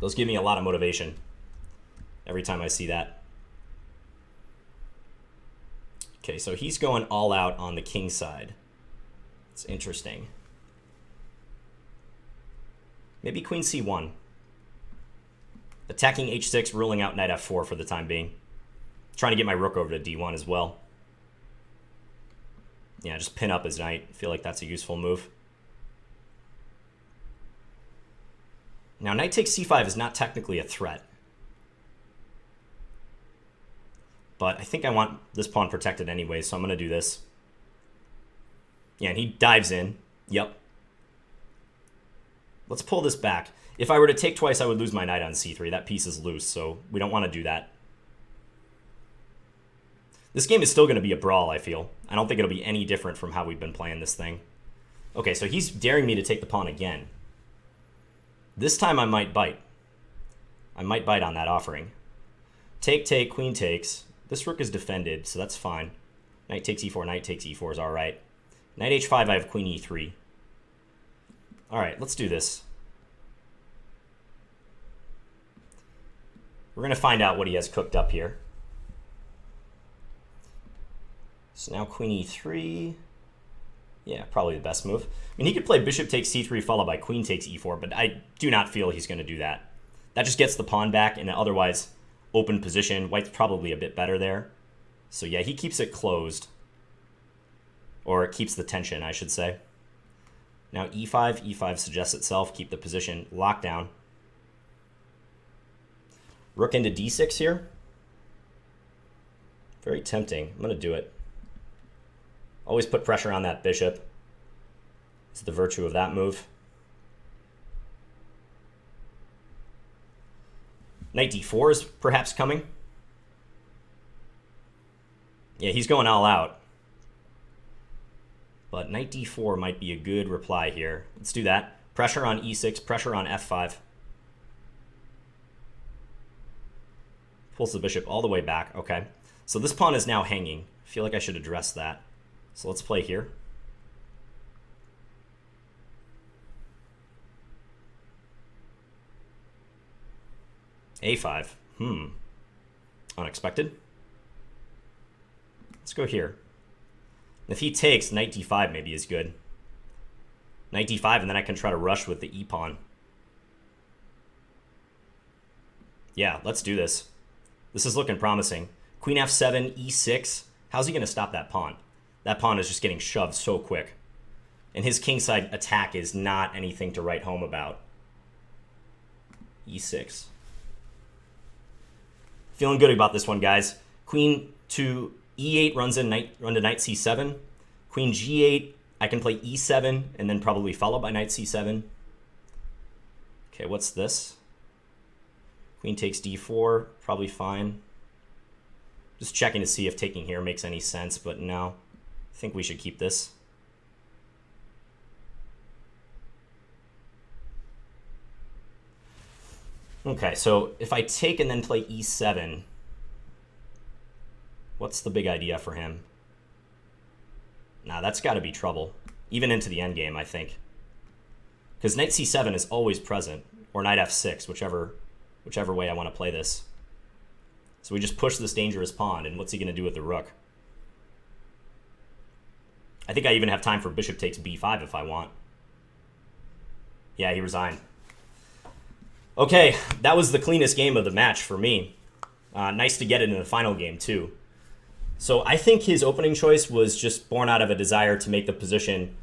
Those give me a lot of motivation every time I see that. Okay, so he's going all out on the king side. It's interesting. Maybe queen c1. Attacking h6, ruling out knight f4 for the time being. Trying to get my rook over to d1 as well. Yeah, just pin up his knight. I feel like that's a useful move. Now, knight takes c5 is not technically a threat. But I think I want this pawn protected anyway, so I'm going to do this. Yeah, and he dives in. Yep. Let's pull this back. If I were to take twice, I would lose my knight on c3. That piece is loose, so we don't want to do that. This game is still going to be a brawl, I feel. I don't think it'll be any different from how we've been playing this thing. Okay, so he's daring me to take the pawn again. This time I might bite. I might bite on that offering. Take, take, queen takes. This rook is defended, so that's fine. Knight takes e4, knight takes e4 is all right. Knight h5, I have queen e3. All right, let's do this. We're going to find out what he has cooked up here. So now queen e3. Yeah, probably the best move. I mean, he could play bishop takes c3 followed by queen takes e4, but I do not feel he's going to do that. That just gets the pawn back in an otherwise open position. White's probably a bit better there. So yeah, he keeps it closed. Or it keeps the tension, I should say. Now e5. e5 suggests itself. Keep the position locked down. Rook into d6 here. Very tempting. I'm going to do it. Always put pressure on that bishop. It's the virtue of that move. Knight d4 is perhaps coming. Yeah, he's going all out. But knight d4 might be a good reply here. Let's do that. Pressure on e6, pressure on f5. Pulls the bishop all the way back. Okay. So this pawn is now hanging. I feel like I should address that. So let's play here. a5. Unexpected. Let's go here. If he takes, knight d5 maybe is good. Knight d5, and then I can try to rush with the e-pawn. Yeah, let's do this. This is looking promising. Queen f7, e6. How's he going to stop that pawn? That pawn is just getting shoved so quick. And his kingside attack is not anything to write home about. e6. Feeling good about this one, guys. Queen to e8 runs to knight c7. Queen g8, I can play e7 and then probably follow by knight c7. Okay, what's this? Queen takes d4, probably fine. Just checking to see if taking here makes any sense, but no. I think we should keep this. Okay, so if I take and then play e7, what's the big idea for him? Nah, that's got to be trouble. Even into the endgame, I think. Because knight c7 is always present, or knight f6, whichever way I want to play this. So we just push this dangerous pawn, and what's he going to do with the rook? I think I even have time for bishop takes b5 if I want. Yeah, he resigned. Okay, that was the cleanest game of the match for me. Nice to get it in the final game, too. So I think his opening choice was just born out of a desire to make the position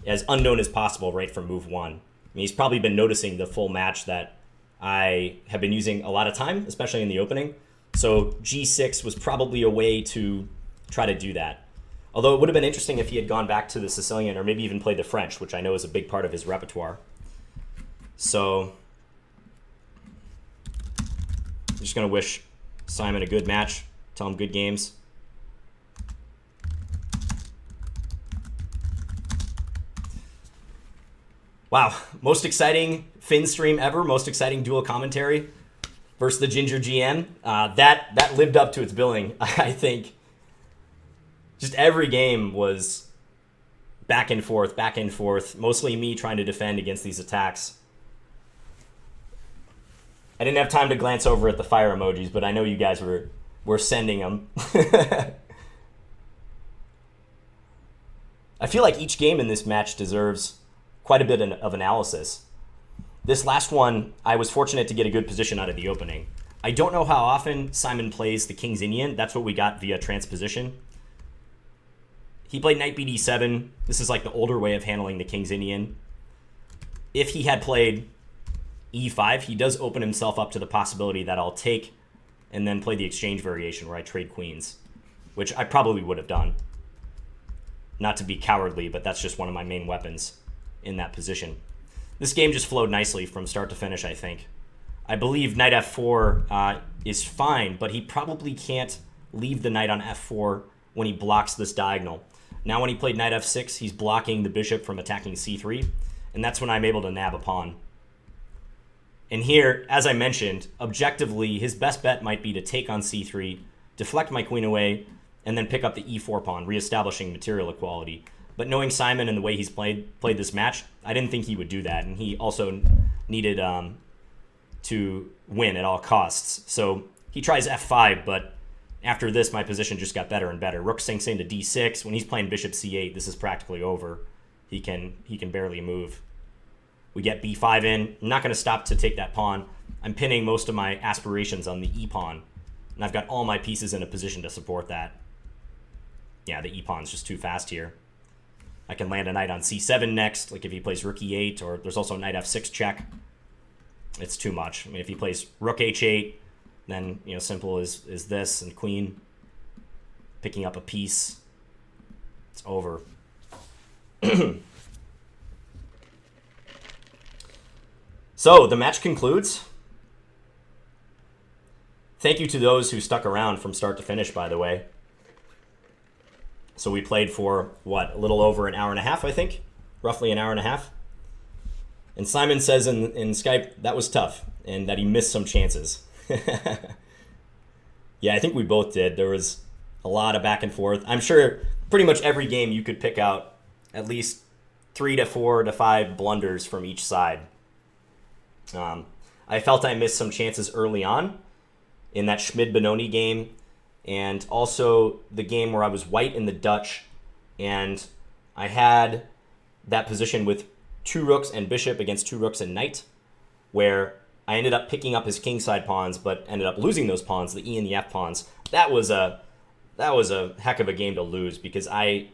as unknown as possible right from move one. I mean, he's probably been noticing the full match that I have been using a lot of time, especially in the opening. So g6 was probably a way to try to do that. Although it would have been interesting if he had gone back to the Sicilian or maybe even played the French, which I know is a big part of his repertoire. So I'm just going to wish Simon a good match, tell him good games. Wow, most exciting Finn stream ever, most exciting dual commentary versus the Ginger GM. That lived up to its billing, I think. Just every game was back and forth, mostly me trying to defend against these attacks. I didn't have time to glance over at the fire emojis, but I know you guys were sending them. I feel like each game in this match deserves quite a bit of analysis. This last one, I was fortunate to get a good position out of the opening. I don't know how often Simon plays the King's Indian. That's what we got via transposition. He played Knight BD7. This is like the older way of handling the King's Indian. If he had played E5, he does open himself up to the possibility that I'll take and then play the exchange variation where I trade queens, which I probably would have done. Not to be cowardly, but that's just one of my main weapons in that position. This game just flowed nicely from start to finish, I think. I believe knight f4 is fine, but he probably can't leave the knight on f4 when he blocks this diagonal. Now when he played knight f6, he's blocking the bishop from attacking c3, and that's when I'm able to nab a pawn. And here, as I mentioned, objectively, his best bet might be to take on c3, deflect my queen away, and then pick up the e4 pawn, reestablishing material equality. But knowing Simon and the way he's played this match, I didn't think he would do that. And he also needed to win at all costs. So he tries f5, but after this, my position just got better and better. Rook sinks into d6. When he's playing bishop c8, this is practically over. He can barely move. We get b5 in. I'm not going to stop to take that pawn. I'm pinning most of my aspirations on the e-pawn. And I've got all my pieces in a position to support that. Yeah, the e-pawn's just too fast here. I can land a knight on c7 next, like if he plays rook e8, or there's also knight f6 check. It's too much. I mean, if he plays rook h8, then, you know, simple is this, and queen picking up a piece. It's over. So, the match concludes. Thank you to those who stuck around from start to finish, by the way. So we played for, what, a little over an hour and a half, I think? Roughly an hour and a half. And Simon says in Skype that was tough and that he missed some chances. Yeah, I think we both did. There was a lot of back and forth. I'm sure pretty much every game you could pick out at least 3 to 4 to 5 blunders from each side. I felt I missed some chances early on in that Schmid-Benoni game, and also the game where I was white in the Dutch, and I had that position with 2 rooks and bishop against 2 rooks and knight, where I ended up picking up his kingside pawns, but ended up losing those pawns, the e and the f pawns. That was a heck of a game to lose, because I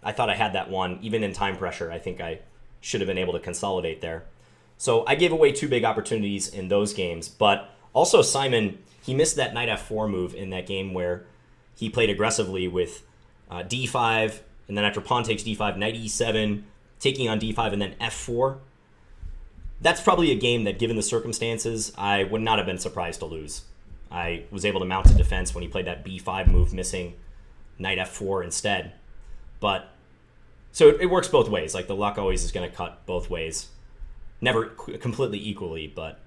thought I had that one. Even in time pressure, I think I should have been able to consolidate there. So I gave away 2 big opportunities in those games, but also Simon, he missed that knight f4 move in that game where he played aggressively with d5, and then after pawn takes d5, knight e7, taking on d5, and then f4. That's probably a game that, given the circumstances, I would not have been surprised to lose. I was able to mount a defense when he played that b5 move, missing knight f4 instead. But, so it works both ways. Like, the luck always is going to cut both ways. Never completely equally, but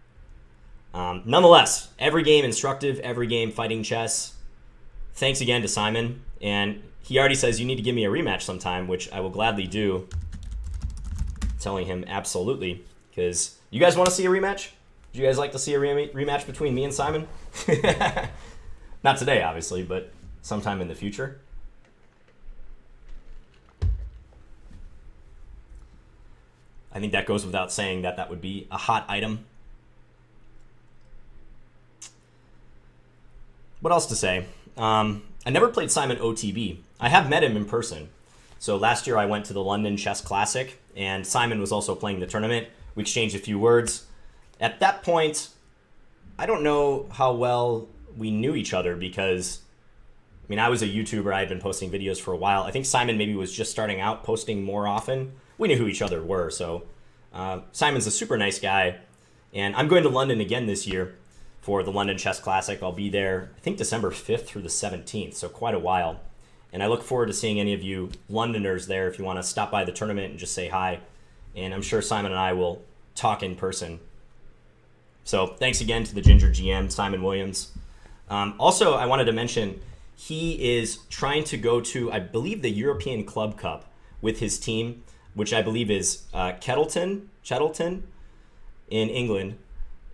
nonetheless, every game instructive, every game fighting chess. Thanks again to Simon, and he already says you need to give me a rematch sometime, which I will gladly do. Telling him absolutely, because you guys want to see a rematch? Would you guys like to see a rematch between me and Simon? Not today, obviously, but sometime in the future. I think that goes without saying that that would be a hot item. What else to say? I never played Simon OTB. I have met him in person. So last year I went to the London Chess Classic, and Simon was also playing the tournament. We exchanged a few words. At that point, I don't know how well we knew each other, because, I mean, I was a YouTuber. I had been posting videos for a while. I think Simon maybe was just starting out, posting more often. We knew who each other were, so Simon's a super nice guy. And I'm going to London again this year for the London Chess Classic. I'll be there, I think, December 5th through the 17th, so quite a while. And I look forward to seeing any of you Londoners there if you want to stop by the tournament and just say hi and I'm sure Simon and I will talk in person. So thanks again to the Ginger GM, Simon Williams. Also, I wanted to mention he is trying to go to, I believe, the European Club Cup with his team, which I believe is Chettleton in England.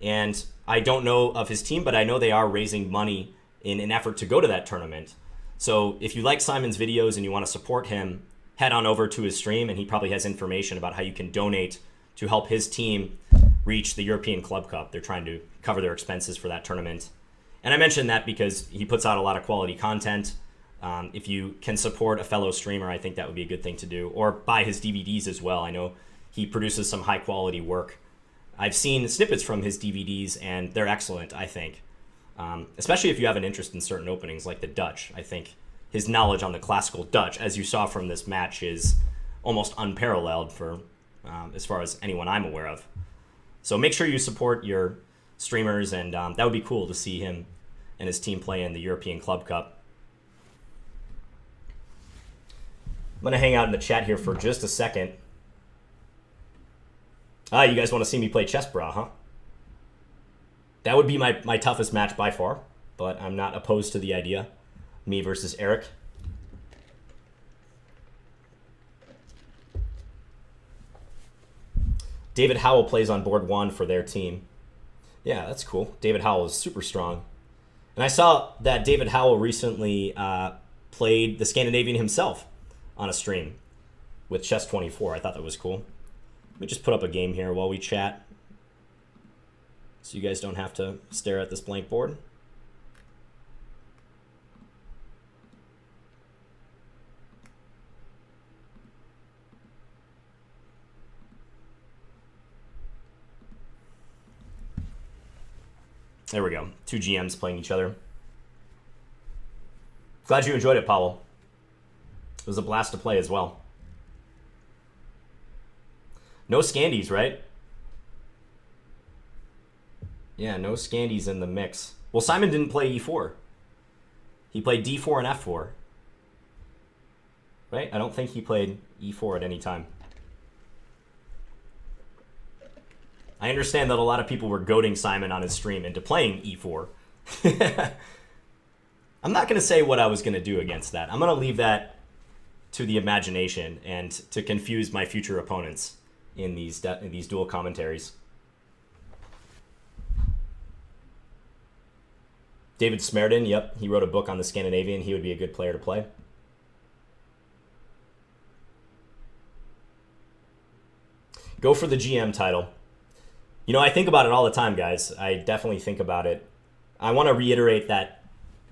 And I don't know of his team, but I know they are raising money in an effort to go to that tournament. So if you like Simon's videos and you want to support him, head on over to his stream, and he probably has information about how you can donate to help his team reach the European Club Cup. They're trying to cover their expenses for that tournament. And I mentioned that because he puts out a lot of quality content. If you can support a fellow streamer, I think that would be a good thing to do. Or buy his DVDs as well. I know he produces some high quality work. I've seen snippets from his DVDs, and they're excellent, I think. Especially if you have an interest in certain openings like the Dutch. I think his knowledge on the classical Dutch, as you saw from this match, is almost unparalleled for as far as anyone I'm aware of. So make sure you support your streamers, and that would be cool to see him and his team play in the European Club Cup. I'm going to hang out in the chat here for just a second. You guys want to see me play Chess Bra, huh? That would be my toughest match by far, but I'm not opposed to the idea. Me versus Eric. David Howell plays on board 1 for their team. Yeah, that's cool. David Howell is super strong. And I saw that David Howell recently played the Scandinavian himself on a stream with Chess24. I thought that was cool. Let me just put up a game here while we chat, so you guys don't have to stare at this blank board. There we go. 2 GMs playing each other. Glad you enjoyed it, Powell. It was a blast to play as well. No Scandies, right? Yeah, no Scandies in the mix. Well, Simon didn't play E4. He played D4 and F4. Right? I don't think he played E4 at any time. I understand that a lot of people were goading Simon on his stream into playing E4. I'm not going to say what I was going to do against that. I'm going to leave that to the imagination and to confuse my future opponents in these dual commentaries. David Smerdon, yep, he wrote a book on the Scandinavian. He would be a good player to play. Go for the GM title. You know, I think about it all the time, guys. I definitely think about it. I want to reiterate that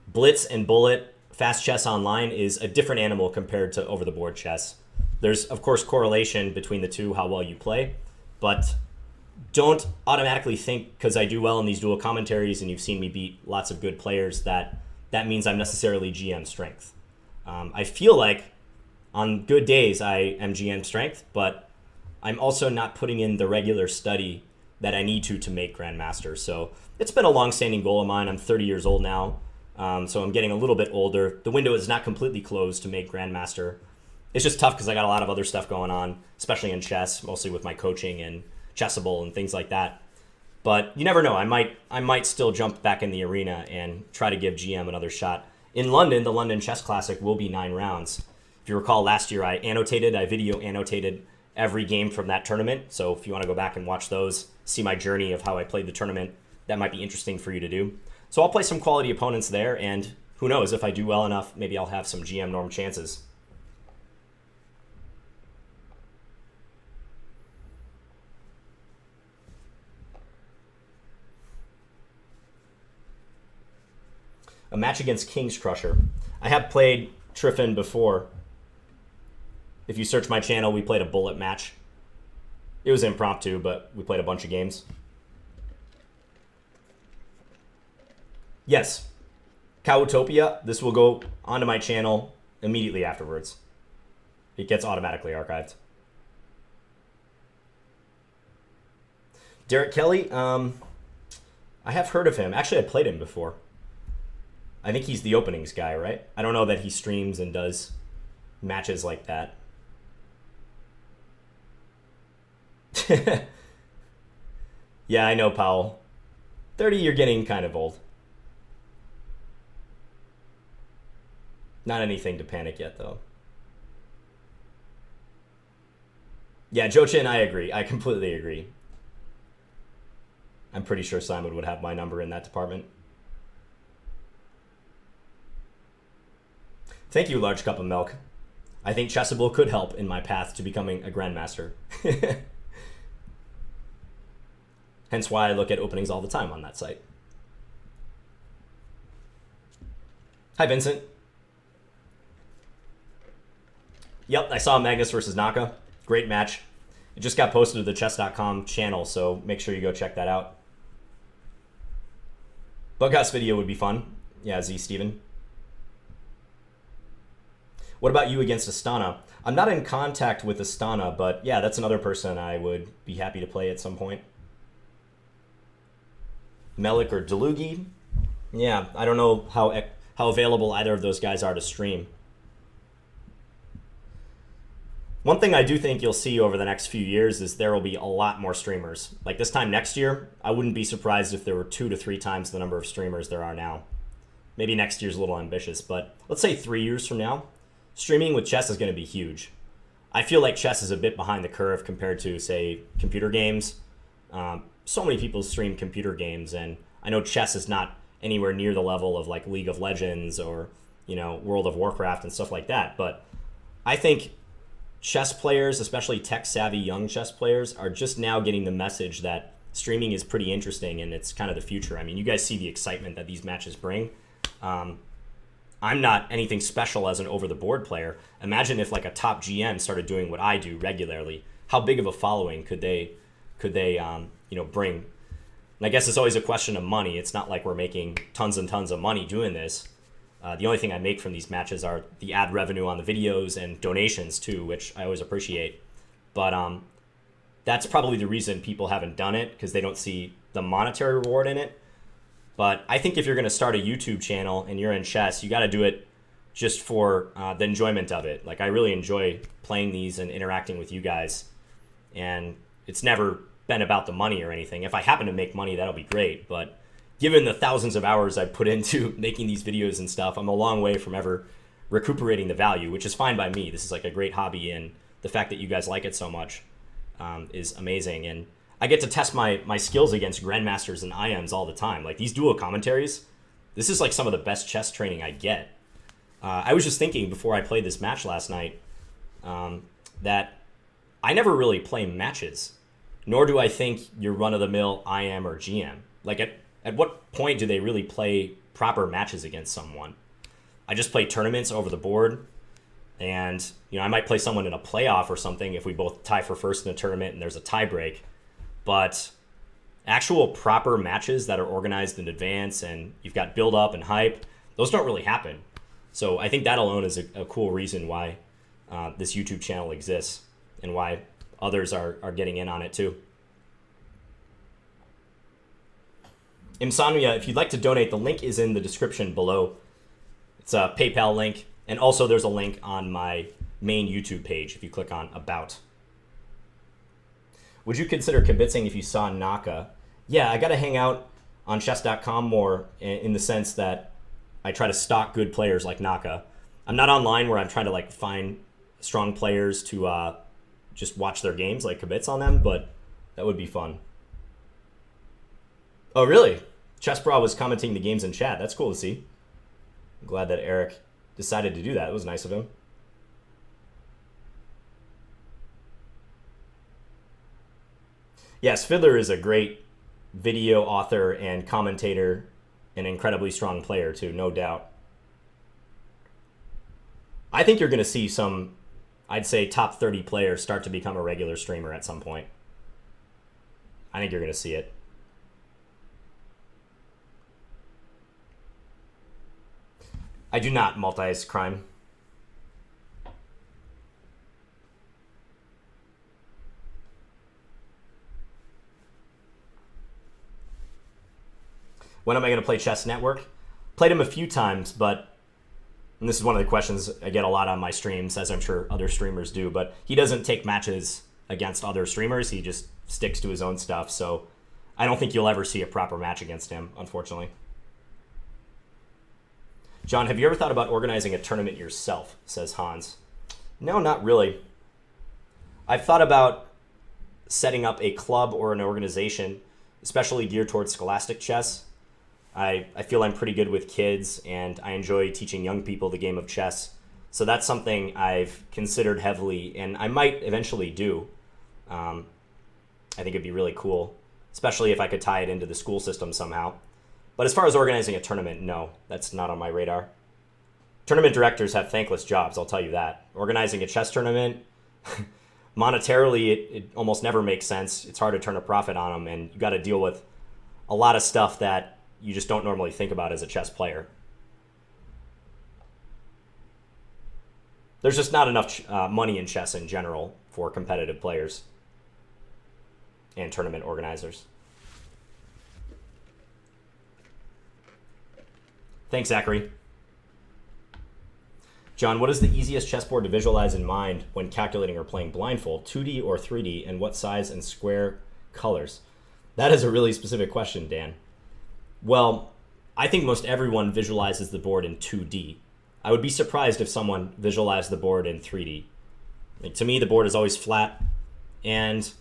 Blitz and Bullet Fast Chess Online is a different animal compared to over-the-board chess. There's, of course, correlation between the two, how well you play, but don't automatically think because I do well in these dual commentaries and you've seen me beat lots of good players that means I'm necessarily GM strength. I feel like on good days I am GM strength, but I'm also not putting in the regular study that I need to make Grandmaster. So it's been a long-standing goal of mine. I'm 30 years old now, so I'm getting a little bit older. The window is not completely closed to make Grandmaster. It's just tough because I got a lot of other stuff going on, especially in chess, mostly with my coaching and Chessable and things like that. But you never know. I might still jump back in the arena and try to give GM another shot. In London, the London Chess Classic will be 9 rounds. If you recall, last year I video annotated every game from that tournament. So if you want to go back and watch those, see my journey of how I played the tournament, that might be interesting for you to do. So I'll play some quality opponents there, and who knows, if I do well enough, maybe I'll have some GM norm chances. A match against King's Crusher. I have played Triffin before. If you search my channel, we played a bullet match. It was impromptu, but we played a bunch of games. Yes. Cowtopia, this will go onto my channel immediately afterwards. It gets automatically archived. Derek Kelly, I have heard of him. Actually, I played him before. I think he's the openings guy, right? I don't know that he streams and does matches like that. Yeah, I know, Powell. 30, you're getting kind of old. Not anything to panic yet, though. Yeah, Jochin, I agree. I completely agree. I'm pretty sure Simon would have my number in that department. Thank you, Large Cup of Milk. I think Chessable could help in my path to becoming a Grandmaster. Hence why I look at openings all the time on that site. Hi, Vincent. Yep, I saw Magnus versus Naka. Great match. It just got posted to the chess.com channel, so make sure you go check that out. Bughouse video would be fun. Yeah, Z Steven. What about you against Astana? I'm not in contact with Astana, but yeah, that's another person I would be happy to play at some point. Melik or Delugi? Yeah, I don't know how available either of those guys are to stream. One thing I do think you'll see over the next few years is there will be a lot more streamers. Like this time next year, I wouldn't be surprised if there were 2 to 3 times the number of streamers there are now. Maybe next year's a little ambitious, but let's say 3 years from now, streaming with chess is going to be huge. I feel like chess is a bit behind the curve compared to, say, computer games. So many people stream computer games, and I know chess is not anywhere near the level of like League of Legends or, you know, World of Warcraft and stuff like that. But I think chess players, especially tech-savvy young chess players, are just now getting the message that streaming is pretty interesting and it's kind of the future. I mean, you guys see the excitement that these matches bring. I'm not anything special as an over-the-board player. Imagine if like a top GM started doing what I do regularly. How big of a following could they bring? And I guess it's always a question of money. It's not like we're making tons and tons of money doing this. The only thing I make from these matches are the ad revenue on the videos and donations too, which I always appreciate. But that's probably the reason people haven't done it, because they don't see the monetary reward in it. But I think if you're going to start a YouTube channel and you're in chess, you got to do it just for the enjoyment of it. Like I really enjoy playing these and interacting with you guys. And it's never been about the money or anything. If I happen to make money, that'll be great. But given the thousands of hours I put into making these videos and stuff, I'm a long way from ever recuperating the value, which is fine by me. This is like a great hobby, and the fact that you guys like it so much is amazing. And I get to test my skills against grandmasters and IMs all the time. Like these dual commentaries, this is like some of the best chess training I get. I was just thinking before I played this match last night that I never really play matches, nor do I think you're run-of-the-mill IM or GM. Like at what point do they really play proper matches against someone? I just play tournaments over the board, and I might play someone in a playoff or something if we both tie for first in a tournament and there's a tie break. But actual proper matches that are organized in advance and you've got build up and hype, those don't really happen. So I think that alone is a cool reason why this YouTube channel exists and why others are getting in on it too. Insomnia, if you'd like to donate, the link is in the description below. It's a PayPal link, and also there's a link on my main YouTube page if you click on About. Would you consider kibitzing if you saw Naka? Yeah, I got to hang out on chess.com more in the sense that I try to stalk good players like Naka. I'm not online where I'm trying to like find strong players to just watch their games, like kibitz on them, but that would be fun. Oh, really? ChessBra was commenting the games in chat. That's cool to see. I'm glad that Eric decided to do that. It was nice of him. Yes, Fiddler is a great video author and commentator, an incredibly strong player too, no doubt. I think you're going to see some, I'd say, top 30 players start to become a regular streamer at some point. I think you're going to see it. I do not multi-ice crime. When am I going to play Chess Network? Played him a few times, but, and this is one of the questions I get a lot on my streams, as I'm sure other streamers do, but he doesn't take matches against other streamers. He just sticks to his own stuff. So I don't think you'll ever see a proper match against him, unfortunately. John, have you ever thought about organizing a tournament yourself, says Hans. No, not really. I've thought about setting up a club or an organization, especially geared towards scholastic chess. I feel I'm pretty good with kids, and I enjoy teaching young people the game of chess. So that's something I've considered heavily, and I might eventually do. I think it'd be really cool, especially if I could tie it into the school system somehow. But as far as organizing a tournament, no, that's not on my radar. Tournament directors have thankless jobs, I'll tell you that. Organizing a chess tournament, monetarily, it almost never makes sense. It's hard to turn a profit on them, and you got to deal with a lot of stuff that you just don't normally think about as a chess player. There's just not enough money in chess in general for competitive players and tournament organizers. Thanks, Zachary. John, what is the easiest chessboard to visualize in mind when calculating or playing blindfold, 2D or 3D, and what size and square colors? That is a really specific question, Dan. Well, I think most everyone visualizes the board in 2D. I would be surprised if someone visualized the board in 3D. To me, the board is always flat, and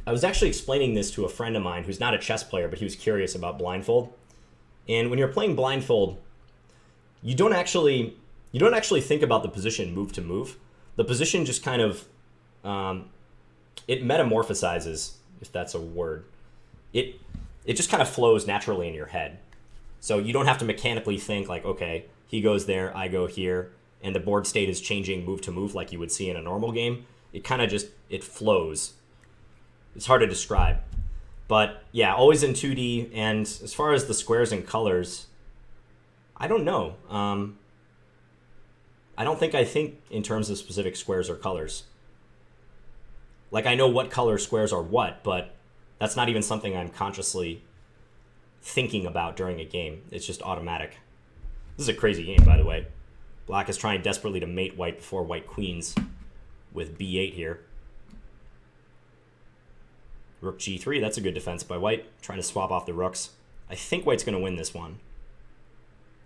I was actually explaining this to a friend of mine who's not a chess player, but he was curious about blindfold. And when you're playing blindfold, you don't actually think about the position move to move. The position just kind of, it metamorphosizes, if that's a word. It just kind of flows naturally in your head. So you don't have to mechanically think like, okay, he goes there, I go here, and the board state is changing move to move like you would see in a normal game. It kind of just, it flows. It's hard to describe. But yeah, always in 2D. And as far as the squares and colors, I don't know. I don't think I think in terms of specific squares or colors. Like, I know what color squares are what, but that's not even something I'm consciously thinking about during a game. It's just automatic. This is a crazy game, by the way. Black is trying desperately to mate white before white queens with b8 here. Rook g3, that's a good defense by white. Trying to swap off the rooks. I think white's going to win this one.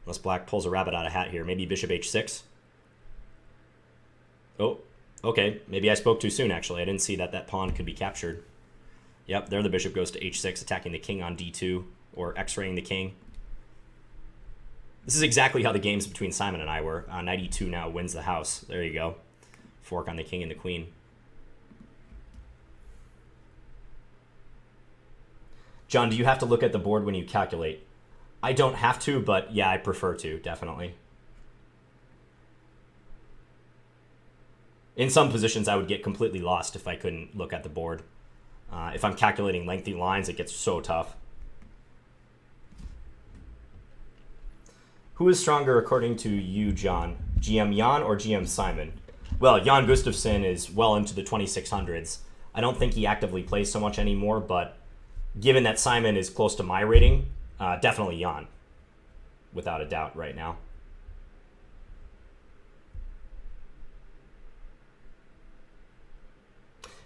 Unless black pulls a rabbit out of hat here. Maybe bishop h6. Oh, okay. Maybe I spoke too soon, actually. I didn't see that that pawn could be captured. Yep, there the bishop goes to h6, attacking the king on d2, or x-raying the king. This is exactly how the games between Simon and I were. Knight e2 now wins the house. There you go. Fork on the king and the queen. John, do you have to look at the board when you calculate? I don't have to, but yeah, I prefer to, definitely. In some positions, I would get completely lost if I couldn't look at the board. If I'm calculating lengthy lines, it gets so tough. Who is stronger according to you, John? GM Jan or GM Simon? Well, Jan Gustafsson is well into the 2600s. I don't think he actively plays so much anymore, but given that Simon is close to my rating, definitely Jan, without a doubt right now.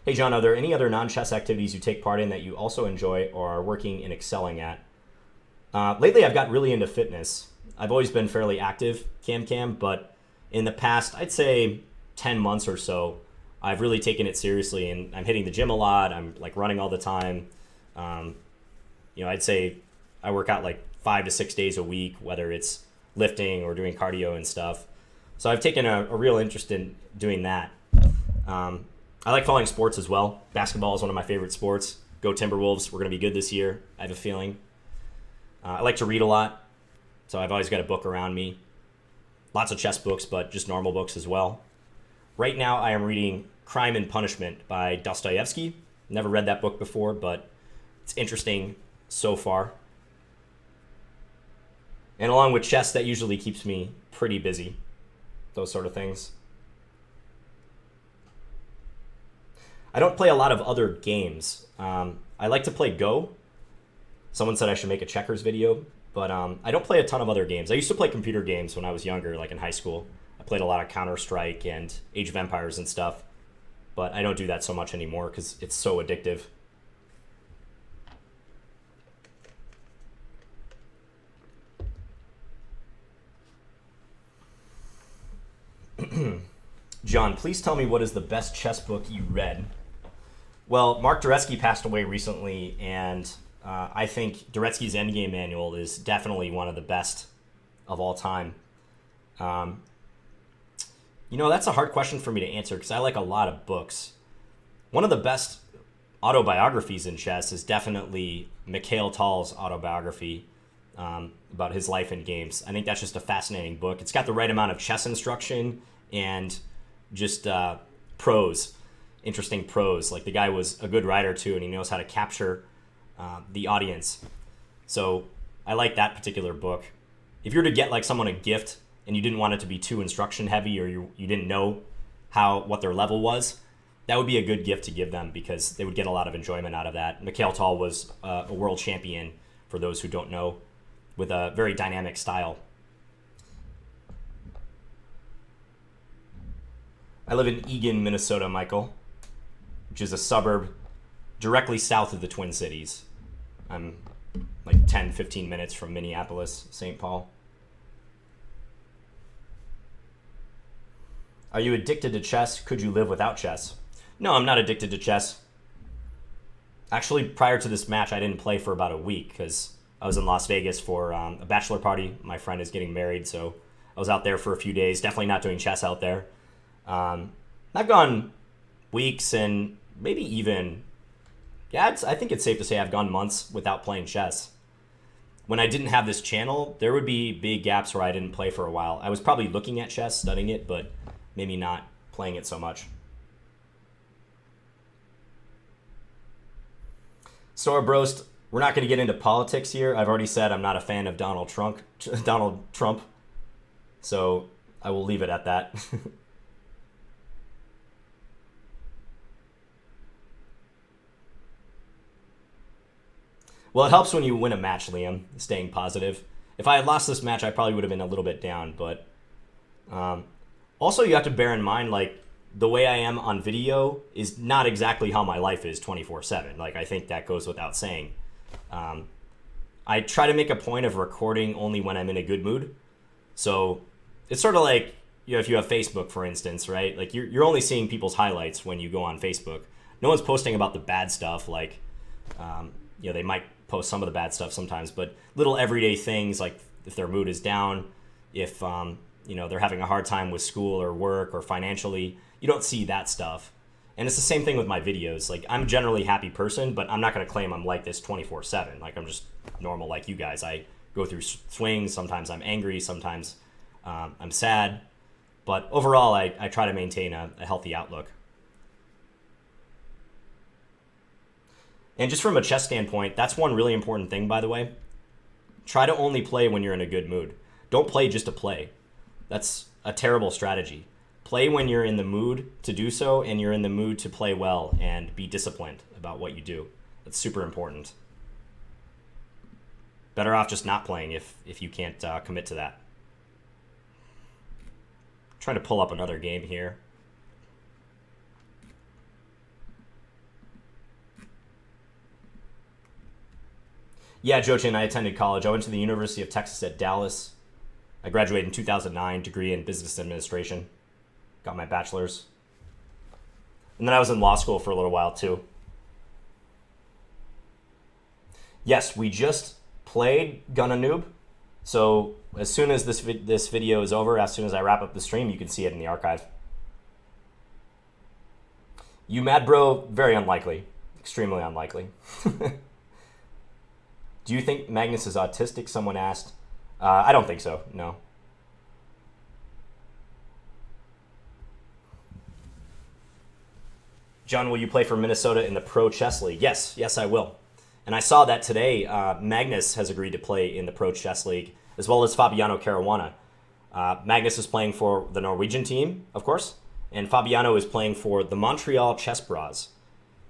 Hey John, are there any other non-chess activities you take part in that you also enjoy or are working and excelling at? Lately I've got really into fitness. I've always been fairly active, but in the past, I'd say 10 months or so, I've really taken it seriously, and I'm hitting the gym a lot. I'm like running all the time. I'd say I work out like 5 to 6 days a week, whether it's lifting or doing cardio and stuff. So I've taken a real interest in doing that. I like following sports as well. Basketball is one of my favorite sports. Go Timberwolves. We're going to be good this year, I have a feeling. I like to read a lot, so I've always got a book around me. Lots of chess books, but just normal books as well. Right now, I am reading Crime and Punishment by Dostoevsky. Never read that book before, but it's interesting so far. And along with chess, that usually keeps me pretty busy. Those sort of things. I don't play a lot of other games. I like to play Go. Someone said I should make a checkers video, but I don't play a ton of other games. I used to play computer games when I was younger, like in high school. I played a lot of Counter-Strike and Age of Empires and stuff. but I don't do that so much anymore because it's so addictive. John, please tell me what is the best chess book you read. Well, Mark Dvoretsky passed away recently, and I think Dvoretsky's Endgame Manual is definitely one of the best of all time. That's a hard question for me to answer because I like a lot of books. One of the best autobiographies in chess is definitely Mikhail Tal's autobiography about his life in games. I think that's just a fascinating book. It's got the right amount of chess instruction and just prose, interesting prose. Like, the guy was a good writer too, and he knows how to capture the audience. So I like that particular book. If you were to get like someone a gift and you didn't want it to be too instruction heavy, or you didn't know what their level was, that would be a good gift to give them because they would get a lot of enjoyment out of that. Mikhail Tal was a world champion, for those who don't know, with a very dynamic style. I live in Eagan, Minnesota, Michael, which is a suburb directly south of the Twin Cities. I'm like 10, 15 minutes from Minneapolis, St. Paul. Are you addicted to chess? Could you live without chess? No, I'm not addicted to chess. Actually, prior to this match, I didn't play for about a week because I was in Las Vegas for a bachelor party. My friend is getting married, so I was out there for a few days. Definitely not doing chess out there. I've gone weeks and maybe even, I think it's safe to say I've gone months without playing chess. When I didn't have this channel, there would be big gaps where I didn't play for a while. I was probably looking at chess, studying it, but maybe not playing it so much. Sora Brost, we're not going to get into politics here. I've already said I'm not a fan of Donald Trump, so I will leave it at that. Well, it helps when you win a match, Liam, staying positive. If I had lost this match, I probably would have been a little bit down, but also you have to bear in mind, like, the way I am on video is not exactly how my life is 24/7. Like, I think that goes without saying. I try to make a point of recording only when I'm in a good mood. So it's sort of like, if you have Facebook, for instance, right? Like, you're only seeing people's highlights when you go on Facebook. No one's posting about the bad stuff. Like, they might post some of the bad stuff sometimes, but little everyday things, like if their mood is down, if they're having a hard time with school or work or financially, you don't see that stuff. And it's the same thing with my videos. Like, I'm generally a happy person, but I'm not going to claim I'm like this 24/7. Like, I'm just normal like you guys. I go through swings. Sometimes I'm angry. Sometimes I'm sad. But overall, I try to maintain a healthy outlook. And just from a chess standpoint, that's one really important thing, by the way. Try to only play when you're in a good mood. Don't play just to play. That's a terrible strategy. Play when you're in the mood to do so, and you're in the mood to play well and be disciplined about what you do. That's super important. Better off just not playing if you can't commit to that. I'm trying to pull up another game here. Yeah, Jochin, I attended college. I went to the University of Texas at Dallas. I graduated in 2009, degree in business administration. Got my bachelor's. And then I was in law school for a little while, too. Yes, we just played Gunna Noob. So as soon as this video is over, as soon as I wrap up the stream, you can see it in the archive. You mad bro? Very unlikely. Extremely unlikely. Do you think Magnus is autistic? Someone asked. I don't think so, no. John, will you play for Minnesota in the Pro Chess League? Yes, I will. And I saw that today Magnus has agreed to play in the Pro Chess League, as well as Fabiano Caruana. Magnus is playing for the Norwegian team, of course, and Fabiano is playing for the Montreal Chess Bras.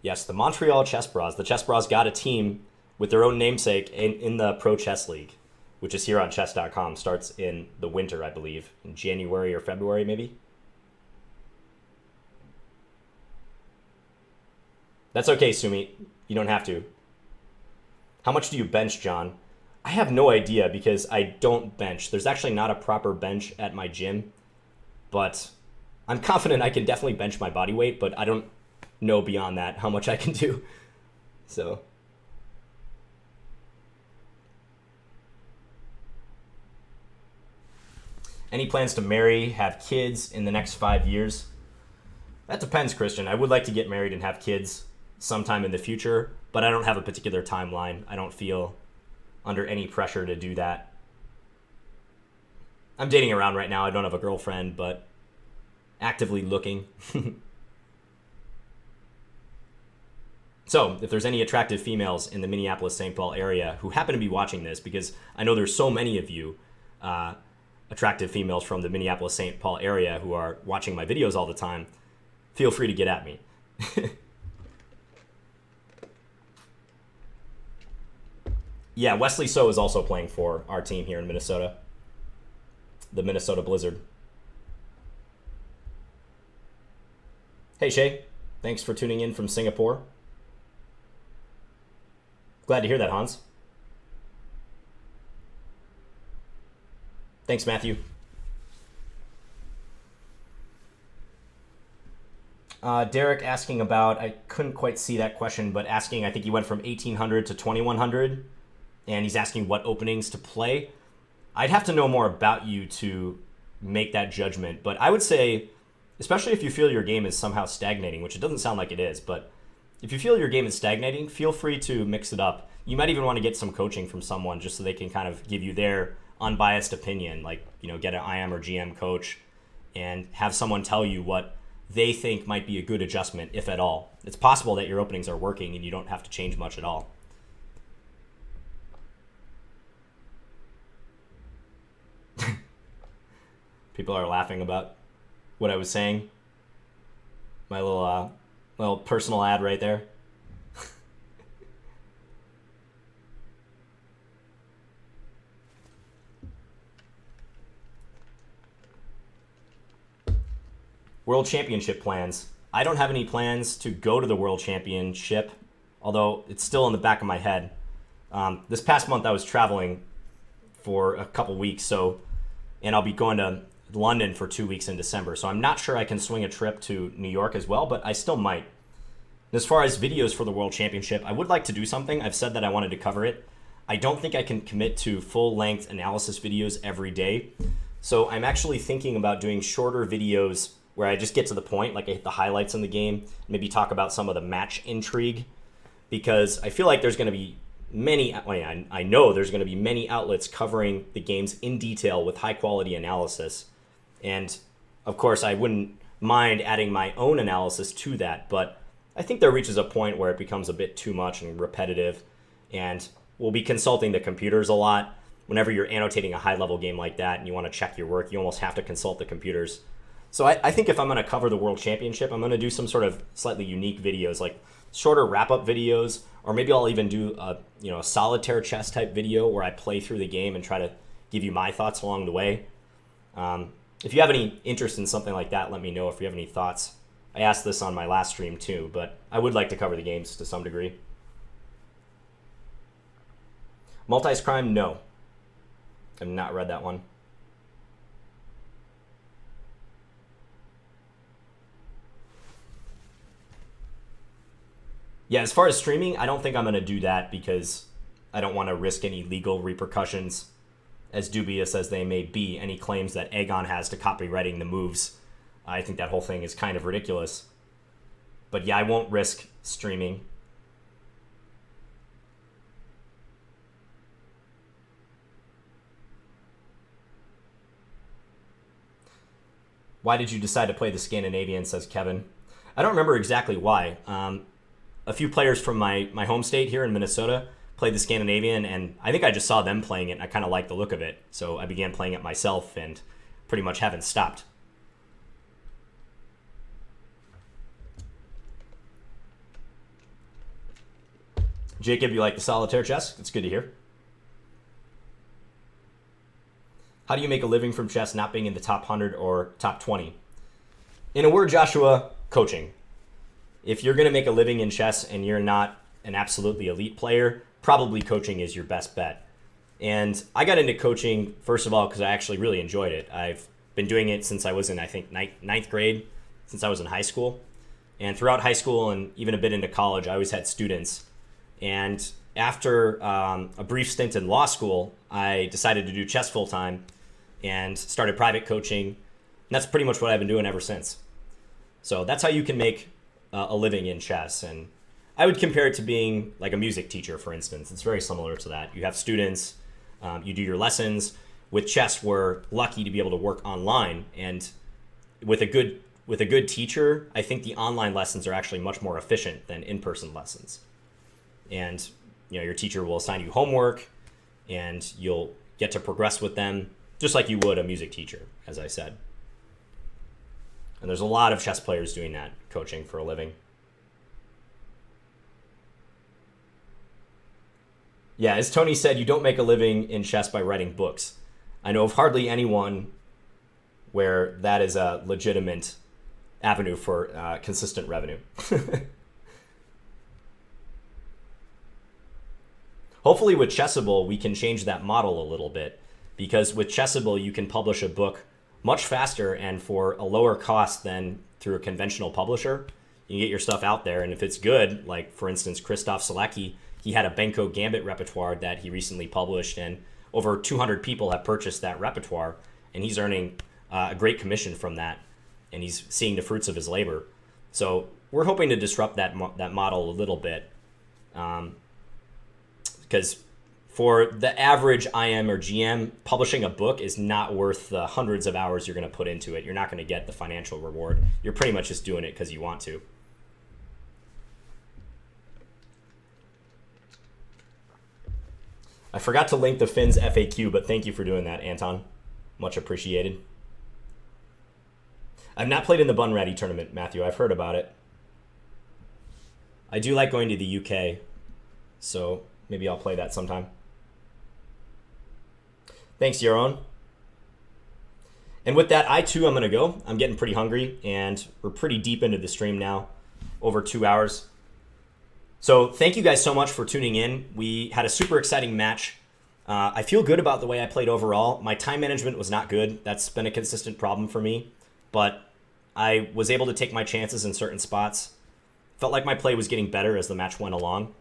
Yes, the Montreal Chess Bras. The Chess Bras got a team with their own namesake in the Pro Chess League, which is here on chess.com. Starts in the winter, I believe, in January or February, maybe. That's okay, Sumi. You don't have to. How much do you bench, John? I have no idea because I don't bench. There's actually not a proper bench at my gym, but I'm confident I can definitely bench my body weight, but I don't know beyond that how much I can do. So, any plans to marry, have kids in the next 5 years? That depends, Christian. I would like to get married and have kids sometime in the future, but I don't have a particular timeline. I don't feel under any pressure to do that. I'm dating around right now. I don't have a girlfriend, but actively looking. So, if there's any attractive females in the Minneapolis-St. Paul area who happen to be watching this, because I know there's so many of you attractive females from the Minneapolis-St. Paul area who are watching my videos all the time, feel free to get at me. Yeah, Wesley So is also playing for our team here in Minnesota. The Minnesota Blizzard. Hey, Shay. Thanks for tuning in from Singapore. Glad to hear that, Hans. Thanks, Matthew. Derek asking about, I couldn't quite see that question, but asking, I think he went from 1800 to 2100, and he's asking what openings to play. I'd have to know more about you to make that judgment, but I would say, especially if you feel your game is somehow stagnating, which it doesn't sound like it is, but if you feel your game is stagnating, feel free to mix it up. You might even want to get some coaching from someone just so they can kind of give you their unbiased opinion, like, get an IM or GM coach and have someone tell you what they think might be a good adjustment, if at all. It's possible that your openings are working and you don't have to change much at all. People are laughing about what I was saying. My little personal ad right there. World Championship plans. I don't have any plans to go to the World Championship, although it's still in the back of my head. This past month I was traveling for a couple weeks, and I'll be going to London for 2 weeks in December, so I'm not sure I can swing a trip to New York as well, but I still might. As far as videos for the World Championship, I would like to do something. I've said that I wanted to cover it. I don't think I can commit to full-length analysis videos every day, so I'm actually thinking about doing shorter videos where I just get to the point, like I hit the highlights in the game, maybe talk about some of the match intrigue, because I feel like there's going to be I know there's going to be many outlets covering the games in detail with high-quality analysis. And, of course, I wouldn't mind adding my own analysis to that, but I think there reaches a point where it becomes a bit too much and repetitive, and we'll be consulting the computers a lot. Whenever you're annotating a high-level game like that and you want to check your work, you almost have to consult the computers. So I think if I'm going to cover the World Championship, I'm going to do some sort of slightly unique videos, like shorter wrap-up videos, or maybe I'll even do a solitaire chess type video where I play through the game and try to give you my thoughts along the way. If you have any interest in something like that, let me know if you have any thoughts. I asked this on my last stream too, but I would like to cover the games to some degree. Maltese Crime, no. I've not read that one. Yeah, as far as streaming, I don't think I'm going to do that because I don't want to risk any legal repercussions, as dubious as they may be. Any claims that Aegon has to copywriting the moves, I think that whole thing is kind of ridiculous. But yeah, I won't risk streaming. Why did you decide to play the Scandinavian, says Kevin. I don't remember exactly why. A few players from my home state here in Minnesota played the Scandinavian, and I think I just saw them playing it, and I kind of liked the look of it. So I began playing it myself and pretty much haven't stopped. Jacob, you like the solitaire chess? It's good to hear. How do you make a living from chess not being in the top 100 or top 20? In a word, Joshua, coaching. if you're going to make a living in chess and you're not an absolutely elite player, probably coaching is your best bet. And I got into coaching, first of all, because I actually really enjoyed it. I've been doing it since I was in, I think, ninth grade, since I was in high school. And throughout high school and even a bit into college, I always had students. And after a brief stint in law school, I decided to do chess full time and started private coaching. And that's pretty much what I've been doing ever since. So that's how you can make a living in chess. And I would compare it to being like a music teacher, for instance. It's very similar to that. You have students, you do your lessons. With chess, we're lucky to be able to work online. And with a good teacher, I think the online lessons are actually much more efficient than in-person lessons. And your teacher will assign you homework and you'll get to progress with them just like you would a music teacher, as I said. And there's a lot of chess players doing that, coaching for a living. Yeah, as Tony said, you don't make a living in chess by writing books. I know of hardly anyone where that is a legitimate avenue for consistent revenue. Hopefully with Chessable, we can change that model a little bit, because with Chessable, you can publish a book much faster and for a lower cost than through a conventional publisher. You can get your stuff out there, and if it's good, like for instance, Christoph Selecki, he had a Benko Gambit repertoire that he recently published, and over 200 people have purchased that repertoire, and he's earning a great commission from that, and he's seeing the fruits of his labor. So we're hoping to disrupt that model a little bit, because for the average IM or GM, publishing a book is not worth the hundreds of hours you're going to put into it. You're not going to get the financial reward. You're pretty much just doing it because you want to. I forgot to link the Finns FAQ, but thank you for doing that, Anton. Much appreciated. I've not played in the Bunratty tournament, Matthew. I've heard about it. I do like going to the UK, so maybe I'll play that sometime. Thanks, Yaron. And with that, I too am going to go. I'm getting pretty hungry, and we're pretty deep into the stream now, over 2 hours. So thank you guys so much for tuning in. We had a super exciting match. I feel good about the way I played overall. My time management was not good. That's been a consistent problem for me. But I was able to take my chances in certain spots. Felt like my play was getting better as the match went along.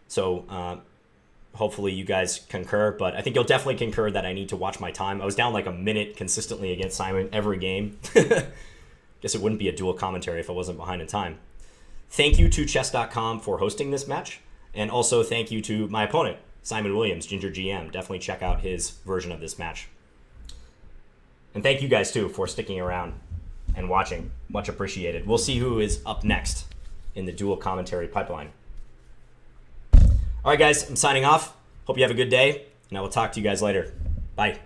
So hopefully you guys concur. But I think you'll definitely concur that I need to watch my time. I was down like a minute consistently against Simon every game. Guess it wouldn't be a dual commentary if I wasn't behind in time. Thank you to chess.com for hosting this match. And also thank you to my opponent, Simon Williams, Ginger GM. Definitely check out his version of this match. And thank you guys too for sticking around and watching. Much appreciated. We'll see who is up next in the dual commentary pipeline. All right, guys, I'm signing off. Hope you have a good day, and I will talk to you guys later. Bye.